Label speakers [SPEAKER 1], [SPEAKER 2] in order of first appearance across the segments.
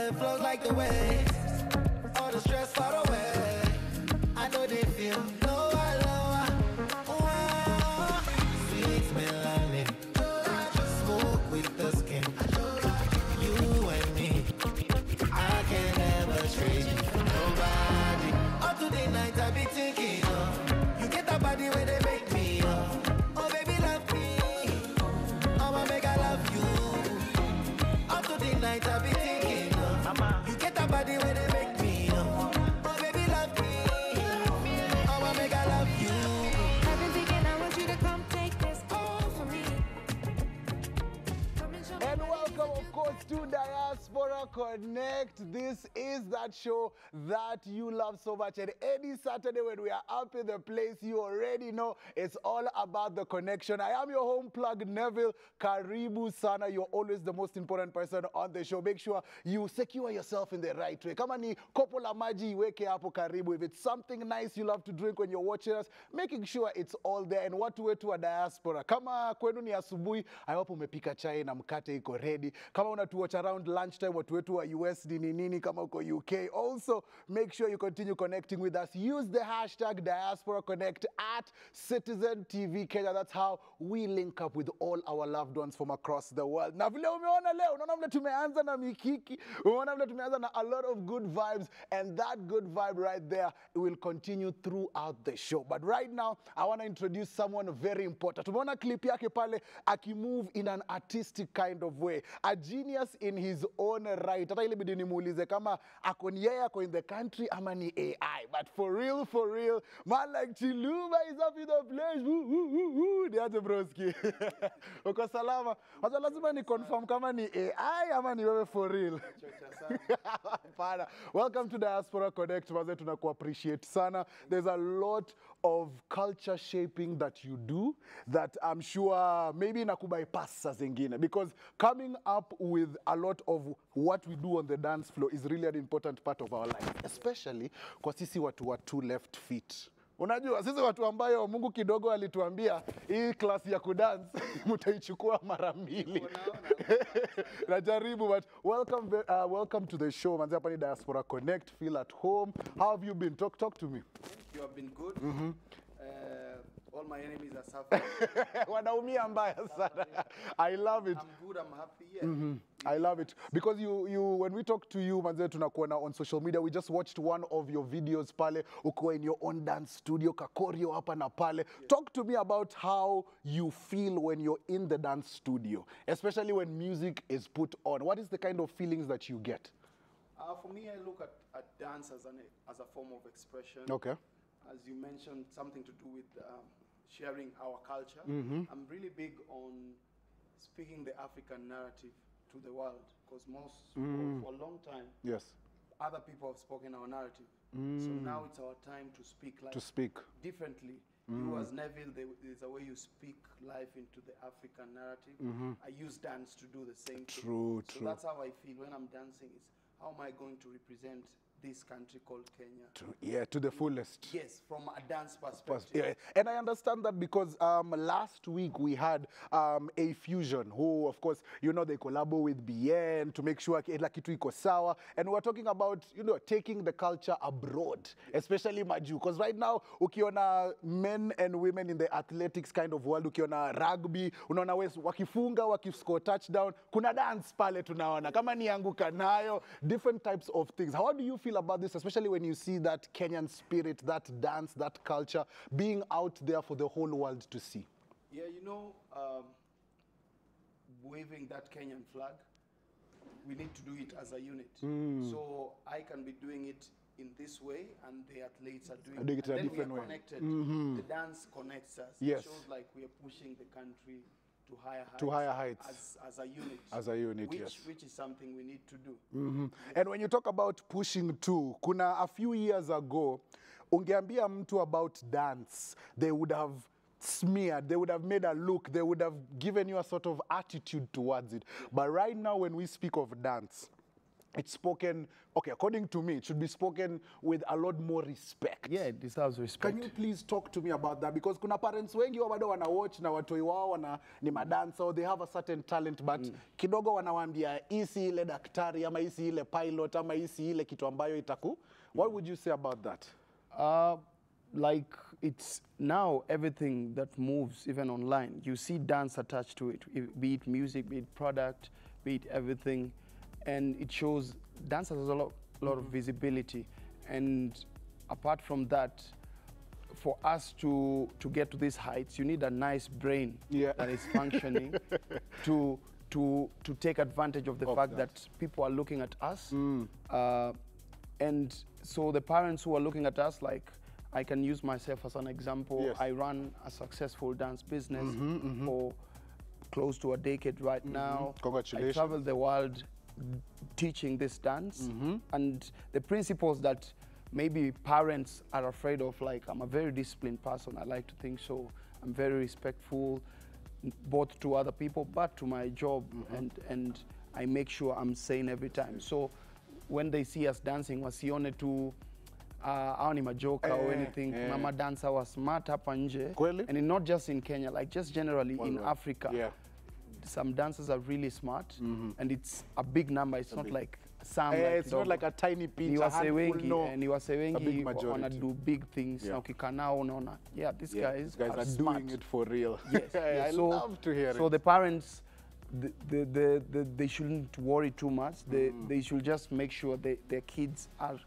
[SPEAKER 1] it flows like the waves. All the stress far away. I know they feel lower, lower. Wow. Sweet melanin. Smoke with the skin. You and me. I can never trade you for nobody. Up to the night I be thinking of. You get a body where they make me up. Oh baby love me. I'ma make I love you. Up to the night I be thinking of. You get a body where they make me up. Oh baby love me. I'ma make I love you.
[SPEAKER 2] I've been thinking I want you to come take this all from me. Come and show me
[SPEAKER 3] And
[SPEAKER 2] what it is
[SPEAKER 3] welcome,
[SPEAKER 2] that
[SPEAKER 3] of
[SPEAKER 2] you
[SPEAKER 3] course, to Diaspora Connect. This is that show that you love so much. And any Saturday when we are up in the place, you already know it's all about the connection. I am your home plug, Neville. Karibu sana. You're always the most important person on the show. Make sure you secure yourself in the right way. Kama ni kopo la maji, iweke hapo karibu. If it's something nice you love to drink when you're watching us, making sure it's all there. And watu wetu wa Diaspora, kama kwenu ni asubuhi, I hope umepika chai na mkate iko ready. Kama unatuwatch around lunchtime, watu wetu wa US ni nini, kama uko UK. Also, make sure you continue connecting with us. Use the hashtag Diaspora Connect at Citizen TV Kenya. That's how we link up with all our loved ones from across the world. Na vile umeona leo, unaona vile tumeanza na mikiki, umeona vile tumeanza na a lot of good vibes, and that good vibe right there will continue throughout the show. But right now, I want to introduce someone very important. Tumeona clip yake pale akimove in an artistic kind of way. A genius in his own right. Hata ile bidi nimuulize kama ako ni yeye ako in the country ama ni AI. But for real, man like Chiluba is up in the place. Woo, woo, woo, woo. Niaje broski. Uko salama? Wacha lazima ni confirm kama ni AI ama ni wewe for real. Pana. Welcome to Diaspora Connect. Maze tunaku appreciate sana. There's a lot of culture shaping that you do that I'm sure maybe inakubypass saa zingine, because coming up with a lot of what we do on the dance floor is really an important part of our life, especially kwa sisi watu wa two left feet. Unajua sisi watu ambayo Mungu kidogo alituambia hii class ya kudance mtaichukua mara mbili. Najaribu, but welcome to the show. Manze hapa ni Diaspora Connect. Feel at home. How have you been? Talk to me.
[SPEAKER 4] You have been good. All my enemies are suffering.
[SPEAKER 3] Wanaumia mbaya sana. I love it.
[SPEAKER 4] I'm good, I'm happy. Yeah.
[SPEAKER 3] I love it because you when we talk to you manze tunakuona on social media. We just watched one of your videos pale uko in your own dance studio kakorio hapa na pale. Talk to me about how you feel when you're in the dance studio, especially when music is put on. What is the kind of feelings that you get?
[SPEAKER 4] For me, I look at dance as a form of expression.
[SPEAKER 3] Okay.
[SPEAKER 4] As you mentioned, something to do with sharing our culture. I'm really big on speaking the African narrative to the world, because for a long time,
[SPEAKER 3] Yes.
[SPEAKER 4] other people have spoken our narrative. So now it's our time to speak differently. You as Neville, there's a way you speak life into the African narrative. I use dance to do the same thing.
[SPEAKER 3] True.
[SPEAKER 4] So that's how I feel when I'm dancing. Is how am I going to represent this country called Kenya?
[SPEAKER 3] To the fullest.
[SPEAKER 4] Yes, from a dance perspective.
[SPEAKER 3] Yeah. And I understand that because last week we had a fusion who, of course, you know, they collabo with BN to make sure kila kitu iko sawa. And we're talking about, you know, taking the culture abroad, especially Maju. Because right now, ukiona men and women in the athletics kind of world, ukiona rugby, unaona wakifunga, wakiscore touchdown, kuna dance pale tunaona. Kama ni anguka nayo, different types of things. How do you feel about this, especially when you see that Kenyan spirit, that dance, that culture being out there for the whole world to see?
[SPEAKER 4] Yeah, you know, waving that Kenyan flag, we need to do it as a unit. So I can be doing it in this way, and the athletes are doing it. And then we are connected. The dance connects us.
[SPEAKER 3] Yes.
[SPEAKER 4] It shows like we are pushing the country to higher heights.
[SPEAKER 3] To higher heights.
[SPEAKER 4] As a unit.
[SPEAKER 3] As a unit, yes.
[SPEAKER 4] Which is something we need to do.
[SPEAKER 3] And when you talk about pushing too, kuna a few years ago, ungeambia mtu about dance, they would have smeared, they would have made a look, they would have given you a sort of attitude towards it. But right now when we speak of dance, it's spoken, okay, according to me, it should be spoken with a lot more respect.
[SPEAKER 4] Yeah, it deserves respect.
[SPEAKER 3] Can you please talk to me about that? Because kuna parents wengi wa bado wana watch na watoi wao ni madansa, or they have a certain talent, but kidogo wanawaambia isi ile daktari ama isi ile pilot ama isi ile kitu ambayo itaku. What would you say about that?
[SPEAKER 4] Like, it's now everything that moves, even online, you see dance attached to it, be it music, be it product, be it everything. And it shows dance has a lot of visibility. And apart from that, for us to get to these heights, you need a nice brain that is functioning to take advantage of the fact that people are looking at us. And so the parents who are looking at us, like, I can use myself as an example.
[SPEAKER 3] Yes.
[SPEAKER 4] I run a successful dance business for close to a decade right now.
[SPEAKER 3] Congratulations.
[SPEAKER 4] I travel the world teaching this dance. And the principles that maybe parents are afraid of, like, I'm a very disciplined person, I like to think so. I'm very respectful, both to other people, but to my job, and I make sure I'm sane every time. So when they see us dancing, wasione tu au ni majoka or anything. Mama dancer was smart hapa nje. And not just in Kenya, like just generally in Africa.
[SPEAKER 3] Yeah.
[SPEAKER 4] Some dancers are really smart, and it's a big number. It's not like some. Like
[SPEAKER 3] It's not like a tiny piece.
[SPEAKER 4] Ni wase wengi
[SPEAKER 3] majority.
[SPEAKER 4] wanna do big things. Na ukikana unaona, these guys are smart.
[SPEAKER 3] doing it for real.
[SPEAKER 4] Yes.
[SPEAKER 3] I
[SPEAKER 4] So,
[SPEAKER 3] love to hear it.
[SPEAKER 4] So the parents, they shouldn't worry too much. They should just make sure their kids are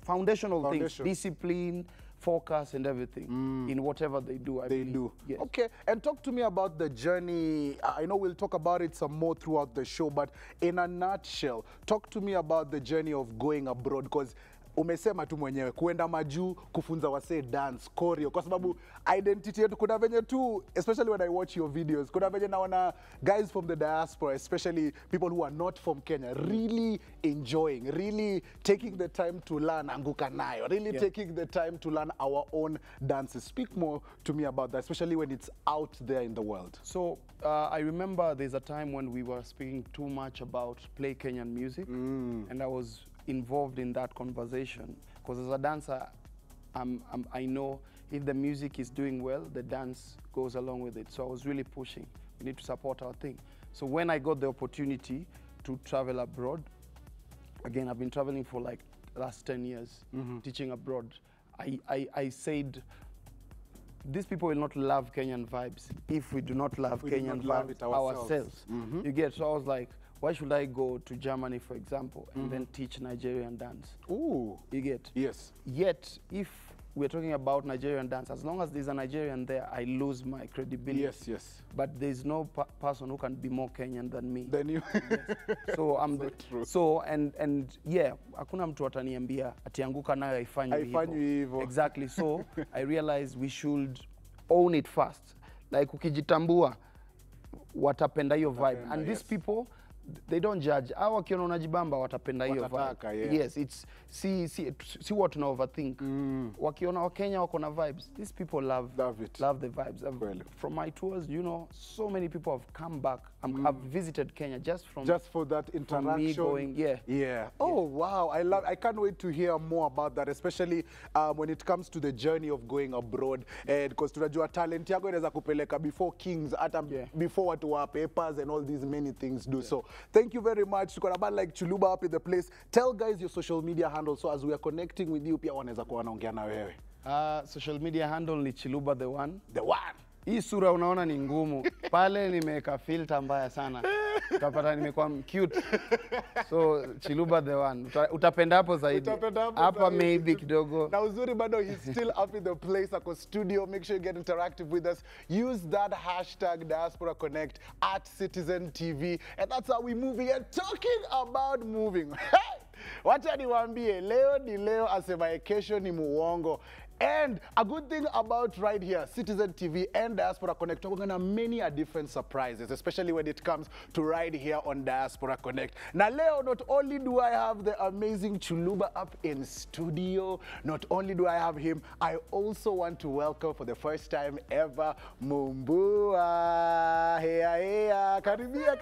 [SPEAKER 4] foundational things, discipline, focus, and everything in whatever they do. I believe. Yes.
[SPEAKER 3] Okay, and talk to me about the journey. I know we'll talk about it some more throughout the show, but in a nutshell, talk to me about the journey of going abroad, because umesema tu mwenyewe kuenda majuu kufunza wase dance choreo, kwa sababu identity yetu kuna venye tu, especially when I watch your videos, kuna venye naona guys from the diaspora, especially people who are not from Kenya, really enjoying, really taking the time to learn anguka nayo, really taking the time to learn our own dances. Speak more to me about that, especially when it's out there in the world.
[SPEAKER 4] So I remember there's a time when we were speaking too much about play Kenyan music, and I was involved in that conversation, because as a dancer, I know if the music is doing well, the dance goes along with it. So I was really pushing. We need to support our thing. So when I got the opportunity to travel abroad, again, I've been traveling for like the last 10 years, teaching abroad. I said, these people will not love Kenyan vibes if we do not love Kenyan vibes ourselves. You get, so I was like, why should I go to Germany, for example, and then teach Nigerian dance?
[SPEAKER 3] Ooh.
[SPEAKER 4] You get?
[SPEAKER 3] Yes.
[SPEAKER 4] Yet, if we're talking about Nigerian dance, as long as there's a Nigerian there, I lose my credibility.
[SPEAKER 3] Yes, yes.
[SPEAKER 4] But there's no person who can be more Kenyan than me.
[SPEAKER 3] Than you.
[SPEAKER 4] Yes. So I'm
[SPEAKER 3] So true.
[SPEAKER 4] So and yeah, hakuna mtu ataniambia atianguka nayo haifanywi hivyo. Exactly. So I realized we should own it first. Like ukijitambua watapenda hiyo vibe. And these people, they don't judge. Hawa wakiona unajibamba watapenda hiyo vibe. Yes, it's see what tuna overthink. Wakiona Wakenya wako na vibes. These people love the vibes. From my tours, you know, so many people have come back. I've visited Kenya just for that interaction. From me going,
[SPEAKER 3] yeah. Oh wow, I can't wait to hear more about that, especially when it comes to the journey of going abroad. Because tunajua talent yako inaweza kupeleka before kings, hata before watu wa papers and all these many things do. So thank you very much. Tuko na band like Chuluba up in the place. Tell guys your social media handle, so as we are connecting with you, pia wanaweza kuwa wanaongea na wewe.
[SPEAKER 4] Social media handle ni Chiluba the one.
[SPEAKER 3] The one.
[SPEAKER 4] Hii sura unaona ni ngumu. Pale nimeweka filter mbaya sana. Utapata nimekuwa cute. So Chiluba the one. Utapenda hapo zaidi. Hapa maybe kidogo.
[SPEAKER 3] Na uzuri bado he's still up in the place ako studio. Make sure you get interactive with us. Use that hashtag Diaspora Connect at Citizen TV. And that's how we moving. And talking about moving. Wacha niwaambie, leo ni leo, asemaye kesho ni muongo. And a good thing about right here, Citizen TV and Diaspora Connect, we're going to have many different surprises, especially when it comes to right here on Diaspora Connect. Now, Leo, not only do I have the amazing Chuluba up in studio, not only do I have him, I also want to welcome for the first time ever, Mumbua. Hey, karibia.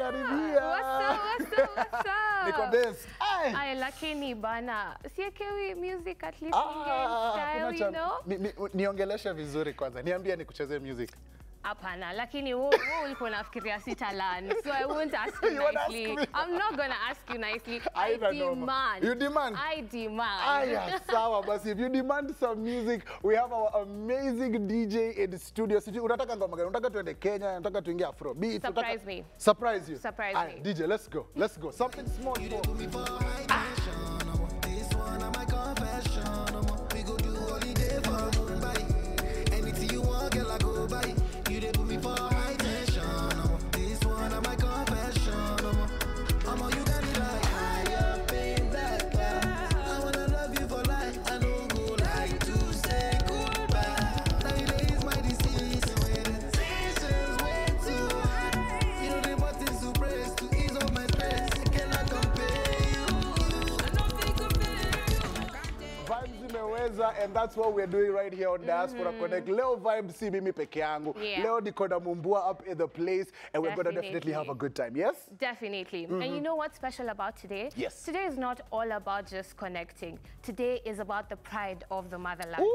[SPEAKER 5] What's up?
[SPEAKER 3] Niko best. Aye.
[SPEAKER 5] Ay, lakini bana. Siekewi music at least
[SPEAKER 3] Ah,
[SPEAKER 5] style,
[SPEAKER 3] kuna
[SPEAKER 5] you know?
[SPEAKER 3] niongelesha vizuri kwanza. Niambie nikuchezee music.
[SPEAKER 5] Hapana, lakini wewe ulikuwa unafikiria sitalan. So I won't ask you
[SPEAKER 3] You wanna ask
[SPEAKER 5] nicely.
[SPEAKER 3] me?
[SPEAKER 5] I'm not going to ask you nicely. I
[SPEAKER 3] Haina noma.
[SPEAKER 5] demand.
[SPEAKER 3] You demand?
[SPEAKER 5] I demand.
[SPEAKER 3] Aya, sawa basi. If you demand some music, we have our amazing DJ in the studio. Sijui unataka ngoma gani? Unataka tuende Kenya, unataka tuingie Afro beat.
[SPEAKER 5] Surprise me.
[SPEAKER 3] Surprise you.
[SPEAKER 5] Surprise
[SPEAKER 3] Aya,
[SPEAKER 5] me.
[SPEAKER 3] DJ, let's go. Let's go. Something small.
[SPEAKER 1] This one of my confession. We go do holiday for Mumbai. Anything you want, girl, I go buy. You dey put me for high tension. This one of my confession. You got it like higher, pay back. I wanna love you for life. I don't go like to say goodbye. Nowadays my disease, sensations way too high. You know the buttons to press to ease up my stress. I cannot compare you.
[SPEAKER 3] Vibes imeweza, and that's what we're doing right here on Diaspora Connect. Leo vibe si mimi peke yangu.
[SPEAKER 5] Yeah.
[SPEAKER 3] Leo niko na Mumbua up in the place, and we're gonna definitely
[SPEAKER 5] Definitely.
[SPEAKER 3] have a good time. Yes?
[SPEAKER 5] Definitely. And you know what's special about today?
[SPEAKER 3] Yes.
[SPEAKER 5] Today is not all about just connecting. Today is about the pride of the motherland.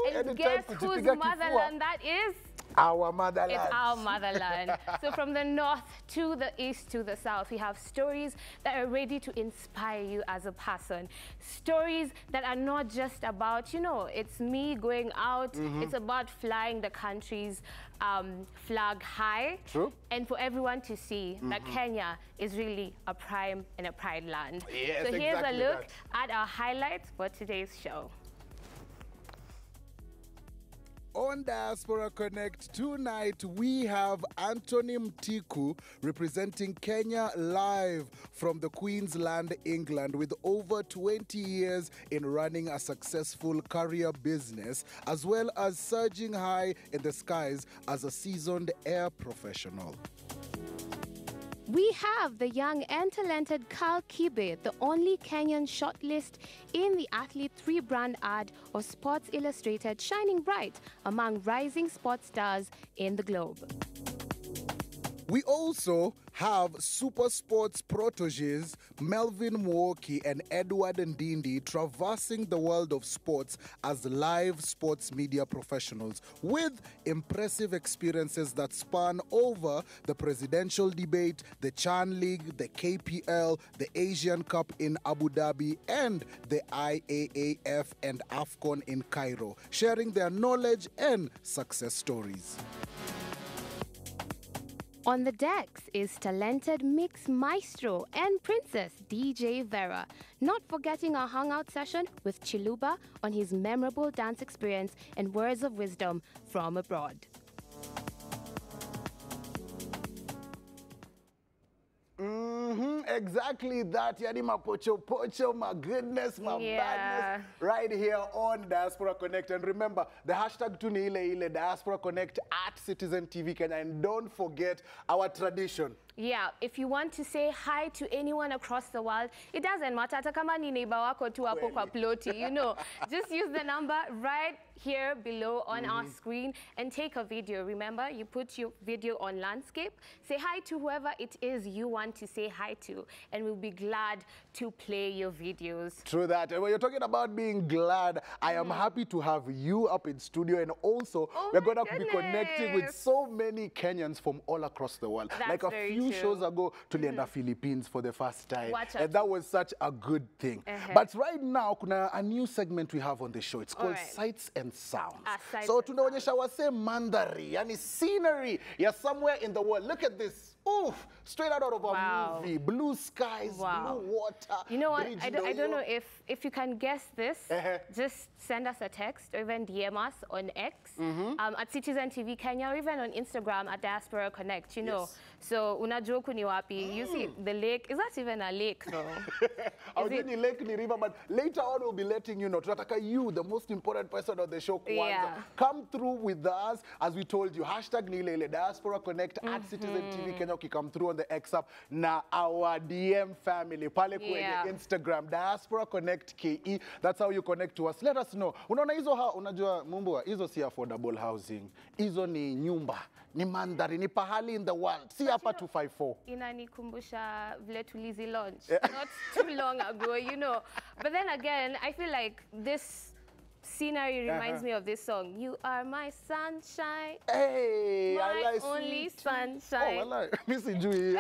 [SPEAKER 5] And
[SPEAKER 3] Anytime
[SPEAKER 5] guess whose
[SPEAKER 3] kujipiga kifua.
[SPEAKER 5] motherland that is?
[SPEAKER 3] Our motherland.
[SPEAKER 5] It's our motherland. So from the north to the east to the south, we have stories that are ready to inspire you as a person. Stories that are not just about, you know, it's me going out. It's about flying the country's flag high.
[SPEAKER 3] True.
[SPEAKER 5] And for everyone to see that Kenya is really a prime and a pride land.
[SPEAKER 3] Yes,
[SPEAKER 5] so here's
[SPEAKER 3] exactly
[SPEAKER 5] a look at our highlights for today's show.
[SPEAKER 3] On Diaspora Connect tonight, we have Anthony Mtiku representing Kenya live from the Queensland, England, with over 20 years in running a successful career business, as well as surging high in the skies as a seasoned air professional.
[SPEAKER 5] We have the young and talented Carl Kibe, the only Kenyan shortlist in the Athlete 3 brand ad of Sports Illustrated, shining bright among rising sports stars in the globe.
[SPEAKER 3] We also have super sports proteges Melvin Mwoki and Edward Ndindi traversing the world of sports as live sports media professionals with impressive experiences that span over the presidential debate, the Chan League, the KPL, the Asian Cup in Abu Dhabi, and the IAAF and AFCON in Cairo, sharing their knowledge and success stories.
[SPEAKER 5] On the decks is talented mix maestro and princess DJ Vera, not forgetting our hangout session with Chiluba on his memorable dance experience and words of wisdom from abroad.
[SPEAKER 3] Exactly that. Yani mapocho pocho, my goodness, my badness. Right here on Diaspora Connect. And remember, the hashtag tu ni ile Diaspora Connect at Citizen TV Kenya. And don't forget our tradition.
[SPEAKER 5] Yeah, if you want to say hi to anyone across the world, it doesn't matter. Hata kama ni neighbor wako tu hapo kwa ploti, you know. Just use the number right here below on our screen and take a video. Remember, you put your video on landscape. Say hi to whoever it is you want to say hi to, and we'll be glad to play your videos.
[SPEAKER 3] True that. And when you're talking about being glad, I am happy to have you up in studio. And also, we're going to be connecting with so many Kenyans from all across the world.
[SPEAKER 5] That's
[SPEAKER 3] like a
[SPEAKER 5] very
[SPEAKER 3] few
[SPEAKER 5] true.
[SPEAKER 3] shows ago, tulienda Philippines for the first time.
[SPEAKER 5] Watch
[SPEAKER 3] And that was such a good thing. But right now, kuna a new segment we have on the show. It's called Sights and Sounds. So tunaonyesha wase mandhari, yani scenery, ya somewhere in the world. Look at this. Oof, straight out of a movie. Blue skies, blue water.
[SPEAKER 5] You know what? I don't know if you can guess this. Just send us a text or even DM us on X at Citizen TV Kenya or even on Instagram at Diaspora Connect, you know. So, unajua huku ni wapi. You see, the lake, is that even a lake though?
[SPEAKER 3] I was in lake ni river, but later on we'll be letting you know. Tunataka you, the most important person of the show, Kwanza. Come through with us, as we told you. Hashtag ni ile Diaspora Connect at Citizen TV Kenya. come through on the X app na our DM family pale kwenye
[SPEAKER 5] Yeah.
[SPEAKER 3] Instagram Diaspora Connect KE. That's how you connect to us. Let us know. Unaona hizo unajua Mumbua, hizo si affordable housing. Hizo ni nyumba, ni mandhari, ni pahali in the world. Si hapa 254.
[SPEAKER 5] Inanikumbusha vile tulizi launch not too long ago, you know. But then again, I feel like this scenery reminds me of this song. You are my sunshine.
[SPEAKER 3] Hey,
[SPEAKER 5] My
[SPEAKER 3] I like
[SPEAKER 5] only
[SPEAKER 3] sweet.
[SPEAKER 5] sunshine.
[SPEAKER 3] Oh, well, I miss you.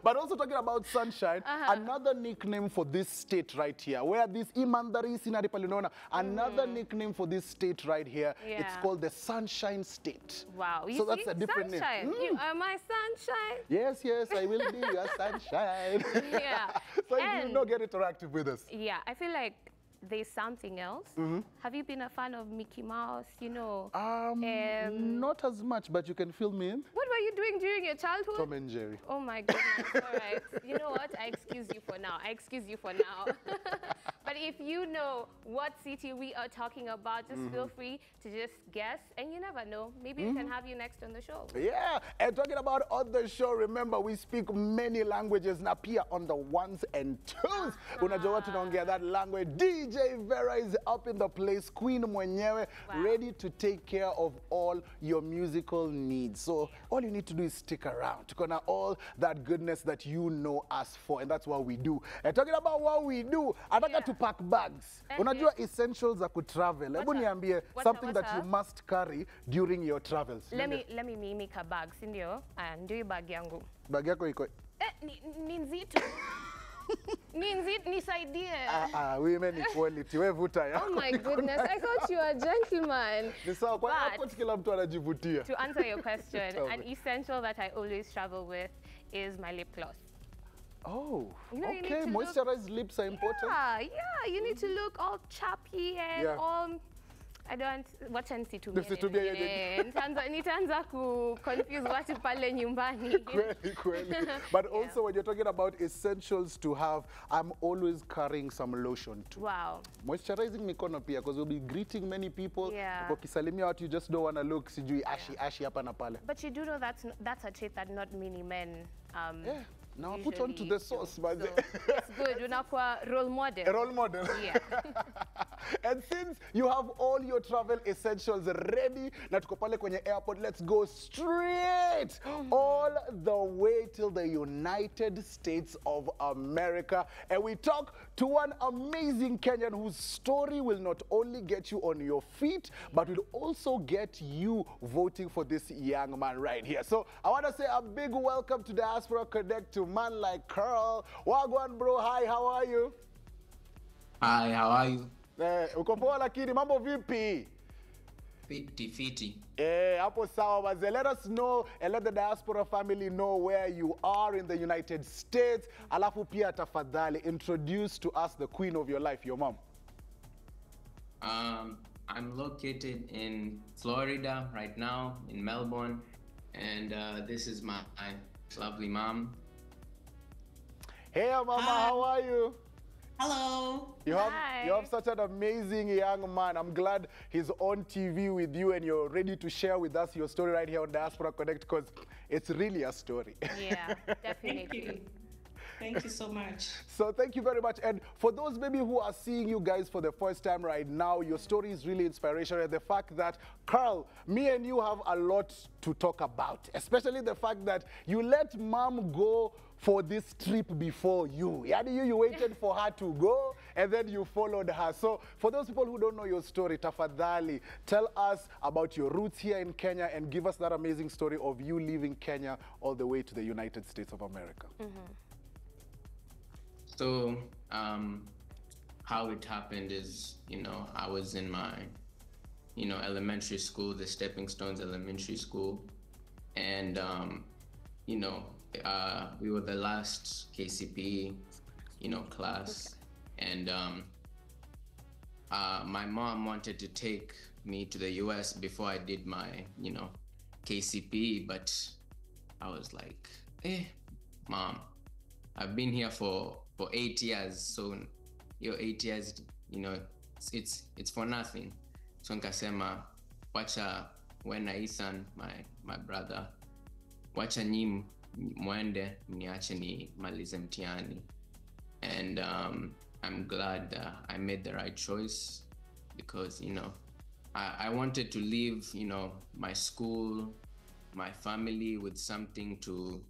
[SPEAKER 3] But also talking about sunshine, another nickname for this state right here, where this imandari sinari palinona, another nickname for this state right here, it's
[SPEAKER 5] Yeah.
[SPEAKER 3] called the Sunshine State.
[SPEAKER 5] Wow. You
[SPEAKER 3] So
[SPEAKER 5] see?
[SPEAKER 3] that's a different
[SPEAKER 5] sunshine.
[SPEAKER 3] name.
[SPEAKER 5] You are my sunshine.
[SPEAKER 3] Yes, yes, I will be your sunshine.
[SPEAKER 5] Yeah.
[SPEAKER 3] So if you
[SPEAKER 5] And-
[SPEAKER 3] know, get interactive with us.
[SPEAKER 5] Yeah, I feel like there's something else. Have you been a fan of Mickey Mouse? You know,
[SPEAKER 3] Not as much, but you can fill me in.
[SPEAKER 5] what were you doing during your childhood?
[SPEAKER 3] Tom and Jerry.
[SPEAKER 5] Oh my goodness. All right. You know what? I excuse you for now. But if you know what city we are talking about, just feel free to just guess. And you never know. Maybe we can have you next on the show.
[SPEAKER 3] Yeah, and talking about on the show, remember we speak many languages na pia on the ones and twos. Unajua watu tunaongea that language. DJ Vera is up in the place, Queen mwenyewe, ready to take care of all your musical needs. So all you need to do is stick around. Tuko na all that goodness that you know us for, and that's what we do. And talking about what we do, ataka to pack bags. Unajua essentials za kutravel. Hebu niambie something that you must carry during your travels.
[SPEAKER 5] Let me mimic a bag, sindio? Ndio hii bag yangu.
[SPEAKER 3] Bag yako iko
[SPEAKER 5] Ni nzito. Ni nzito, nisaidie.
[SPEAKER 3] women equality. We vuta yako.
[SPEAKER 5] Oh my goodness, I thought you were a gentleman.
[SPEAKER 3] Ni sawa, kwa
[SPEAKER 5] But-
[SPEAKER 3] airport kila mtu anajivutia.
[SPEAKER 5] To answer your question,
[SPEAKER 3] Tell
[SPEAKER 5] an
[SPEAKER 3] me.
[SPEAKER 5] essential that I always travel with is my lip gloss.
[SPEAKER 3] Oh,
[SPEAKER 5] You know, you need
[SPEAKER 3] okay.
[SPEAKER 5] to look-
[SPEAKER 3] Moisturized lips are important.
[SPEAKER 5] Yeah, you need to look all chappy and
[SPEAKER 3] Yeah.
[SPEAKER 5] all. I don't. Wacha nisitumie
[SPEAKER 3] Nisitumie
[SPEAKER 5] neno
[SPEAKER 3] yenye.
[SPEAKER 5] ingine. Nitaanza ku confuse watu pale nyumbani.
[SPEAKER 3] Kweli. But also when you're talking about essentials to have, I'm always carrying some lotion too.
[SPEAKER 5] Wow.
[SPEAKER 3] Moisturizing mikono pia, because we'll be greeting many people.
[SPEAKER 5] Yeah.
[SPEAKER 3] Ukisalimia watu, you just don't want to look sijui ashi hapa na pale.
[SPEAKER 5] But you do know that's a trait that not many men.
[SPEAKER 3] Yeah. Now put on to
[SPEAKER 5] usually
[SPEAKER 3] the sauce,
[SPEAKER 5] do.
[SPEAKER 3] man.
[SPEAKER 5] So it's good. Unakuwa role model.
[SPEAKER 3] A role model.
[SPEAKER 5] Yeah.
[SPEAKER 3] And since you have all your travel essentials ready, na tuko pale kwenye airport, let's go straight all the way till the United States of America. And we talk to one amazing Kenyan whose story will not only get you on your feet, but will also get you voting for this young man right here. So I want to say a big welcome to Diaspora Connect to man like Carl. Wagwan bro, hi, how are you?
[SPEAKER 6] Hi, how are you?
[SPEAKER 3] Uko poa lakini mambo vipi?
[SPEAKER 6] Fiti.
[SPEAKER 3] Hapo sawa wazee. Let us know and let the Diaspora family know where you are in the United States. Alafu pia tafadhali introduce to us the queen of your life, your mom.
[SPEAKER 6] I'm located in Florida right now, in Melbourne, and this is my lovely mom.
[SPEAKER 3] Hey mama, how are you?
[SPEAKER 7] Hello.
[SPEAKER 3] You have such an amazing young man. I'm glad he's on TV with you and you're ready to share with us your story right here on Diaspora Connect, because it's really a story.
[SPEAKER 5] Yeah, definitely.
[SPEAKER 7] Thank you. Thank you so much.
[SPEAKER 3] So thank you very much. And for those maybe who are seeing you guys for the first time right now, your story is really inspirational. And the fact that, Carl, me and you have a lot to talk about, especially the fact that you let mom go for this trip before you. Yani you waited for her to go and then you followed her. So for those people who don't know your story, tafadhali, tell us about your roots here in Kenya and give us that amazing story of you leaving Kenya all the way to the United States of America.
[SPEAKER 6] So, how it happened is, I was in my, elementary school, the Stepping Stones Elementary School, and, we were the last KCP, class, and my mom wanted to take me to the US before I did my, KCP, but I was like, mom, I've been here for 8 years, so your 8 years, it's for nothing. So nikasema, wacha when Ethan, my brother, wacha nyi mwende mniache ni malize mtihani. And I'm glad I made the right choice because, you know, I wanted to leave, you know, my school, my family with something to,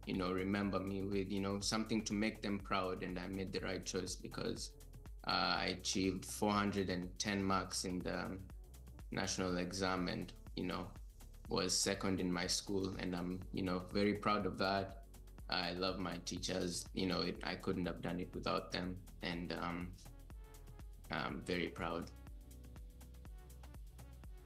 [SPEAKER 6] you know, remember me with, you know, something to make them proud. And I made the right choice because I achieved 410 marks in the national exam and, you know, was second in my school. And I'm, you know, very proud of that. I love my teachers. You know, I couldn't have done it without them. And I'm very proud.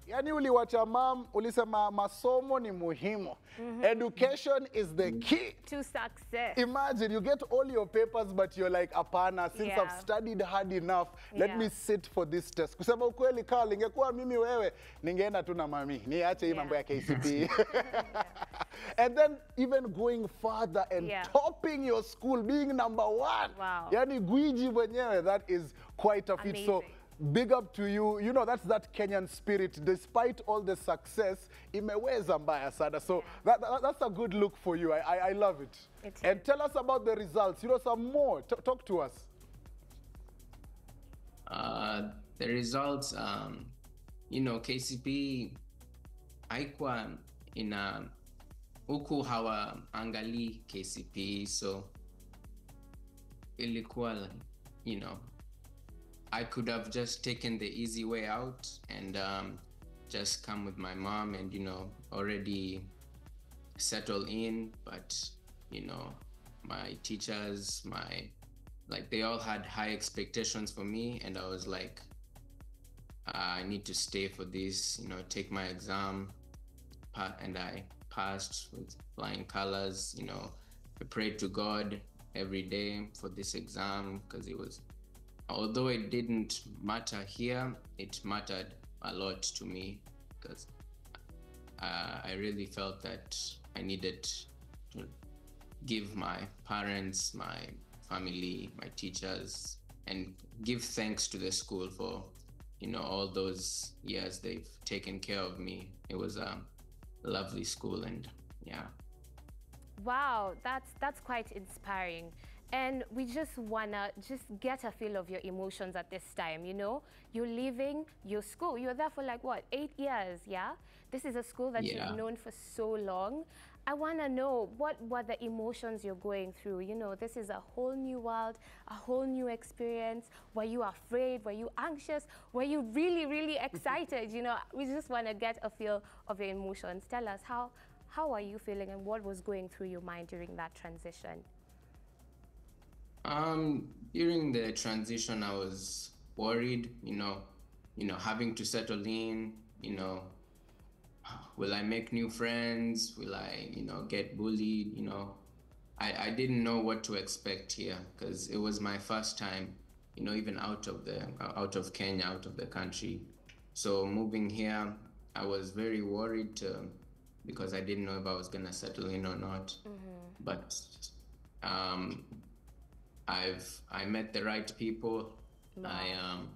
[SPEAKER 3] Yani uliwacha mam, ulisema masomo ni muhimu. Education is the key
[SPEAKER 5] To success.
[SPEAKER 3] Imagine you get all your papers but you're like apana, since
[SPEAKER 5] Yeah.
[SPEAKER 3] I've studied hard enough, let
[SPEAKER 5] Yeah.
[SPEAKER 3] me sit for this test. Kusema ukweli Carl, ingekuwa mimi wewe, ningeenda tu na mami. Niache hii mambo ya KCPE. And then even going further and topping your school, being number 1.
[SPEAKER 5] Wow.
[SPEAKER 3] Yani gwiji mwenyewe, that is quite a feat. So big up to you. You know, that's that Kenyan spirit. Despite all the success, imeweza mbaya sana. So that's a good look for you. I love it. And tell us about the results. You know, some more. Talk to us.
[SPEAKER 6] The results, you know, KCP haikuwa ina huku hawaangalii KCP, so ilikuwa like, you know, I could have just taken the easy way out and just come with my mom and, you know, already settle in. But, you know, my teachers, like they all had high expectations for me. And I was like, I need to stay for this, you know, take my exam. And I passed with flying colors, you know. I prayed to God every day for this exam because it was, although it didn't matter here, it mattered a lot to me because I really felt that I needed to give my parents, my family, my teachers, and give thanks to the school for, you know, all those years they've taken care of me. It was a lovely school, and yeah.
[SPEAKER 5] Wow, that's quite inspiring. And we just wanna just get a feel of your emotions at this time, you know? You're leaving your school. You're there for like, what, 8 years, yeah? This is a school that you've known for so long. I wanna know, what were the emotions you're going through? You know, this is a whole new world, a whole new experience. Were you afraid? Were you anxious? Were you really, really excited? You know, we just wanna get a feel of your emotions. Tell us, how are you feeling and what was going through your mind during that transition?
[SPEAKER 6] During the transition, I was worried, you know, having to settle in, you know, will I make new friends? Will I, you know, get bullied? You know, I didn't know what to expect here because it was my first time, you know, even out of Kenya, out of the country. So moving here, I was very worried because I didn't know if I was gonna settle in or not. But I met the right people. Wow.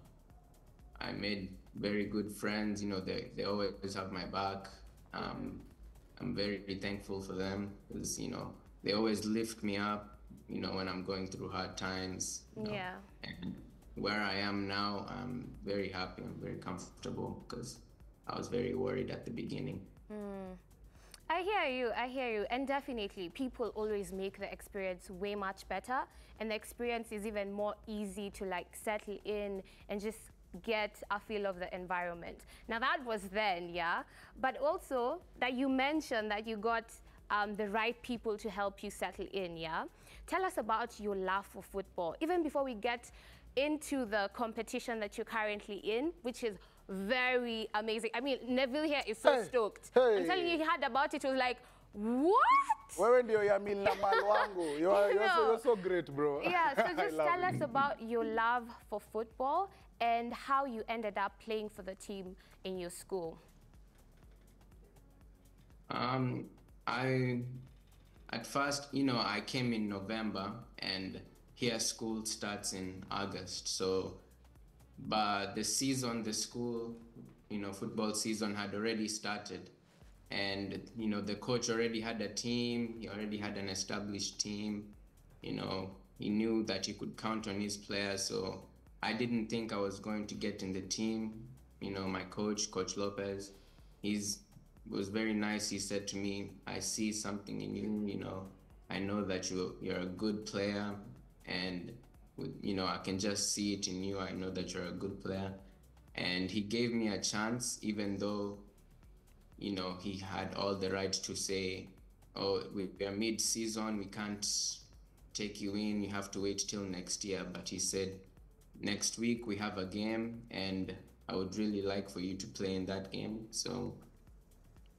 [SPEAKER 6] I made very good friends. You know, they always have my back. I'm very thankful for them because, you know, they always lift me up, you know, when I'm going through hard times. You know?
[SPEAKER 5] Yeah.
[SPEAKER 6] And where I am now, I'm very happy. I'm very comfortable because I was very worried at the beginning.
[SPEAKER 5] I hear you. And definitely, people always make the experience way much better. And the experience is even more easy to like settle in and just get a feel of the environment. Now that was then, yeah? But also that you mentioned that you got the right people to help you settle in, yeah? Tell us about your love for football. Even before we get into the competition that you're currently in, which is very amazing. I mean, Neville here is so stoked. I'm telling you, he heard about it, he was like, what?
[SPEAKER 3] Wewe ndio Yamil Lamal wangu. You're so great, bro.
[SPEAKER 5] Yeah, so just tell us about your love for football and how you ended up playing for the team in your school.
[SPEAKER 6] At first, you know, I came in November and here school starts in August. So, but the school, you know, football season had already started. And, you know, the coach already had a team. He already had an established team. You know, he knew that he could count on his players. So I didn't think I was going to get in the team. You know, my coach, Coach Lopez, was very nice. He said to me, I see something in you, you know. I know that you're a good player, and you know, I can just see it in you. I know that you're a good player. And he gave me a chance, even though, you know, he had all the right to say, oh, we are mid-season, we can't take you in, you have to wait till next year. But he said, next week we have a game, and I would really like for you to play in that game. So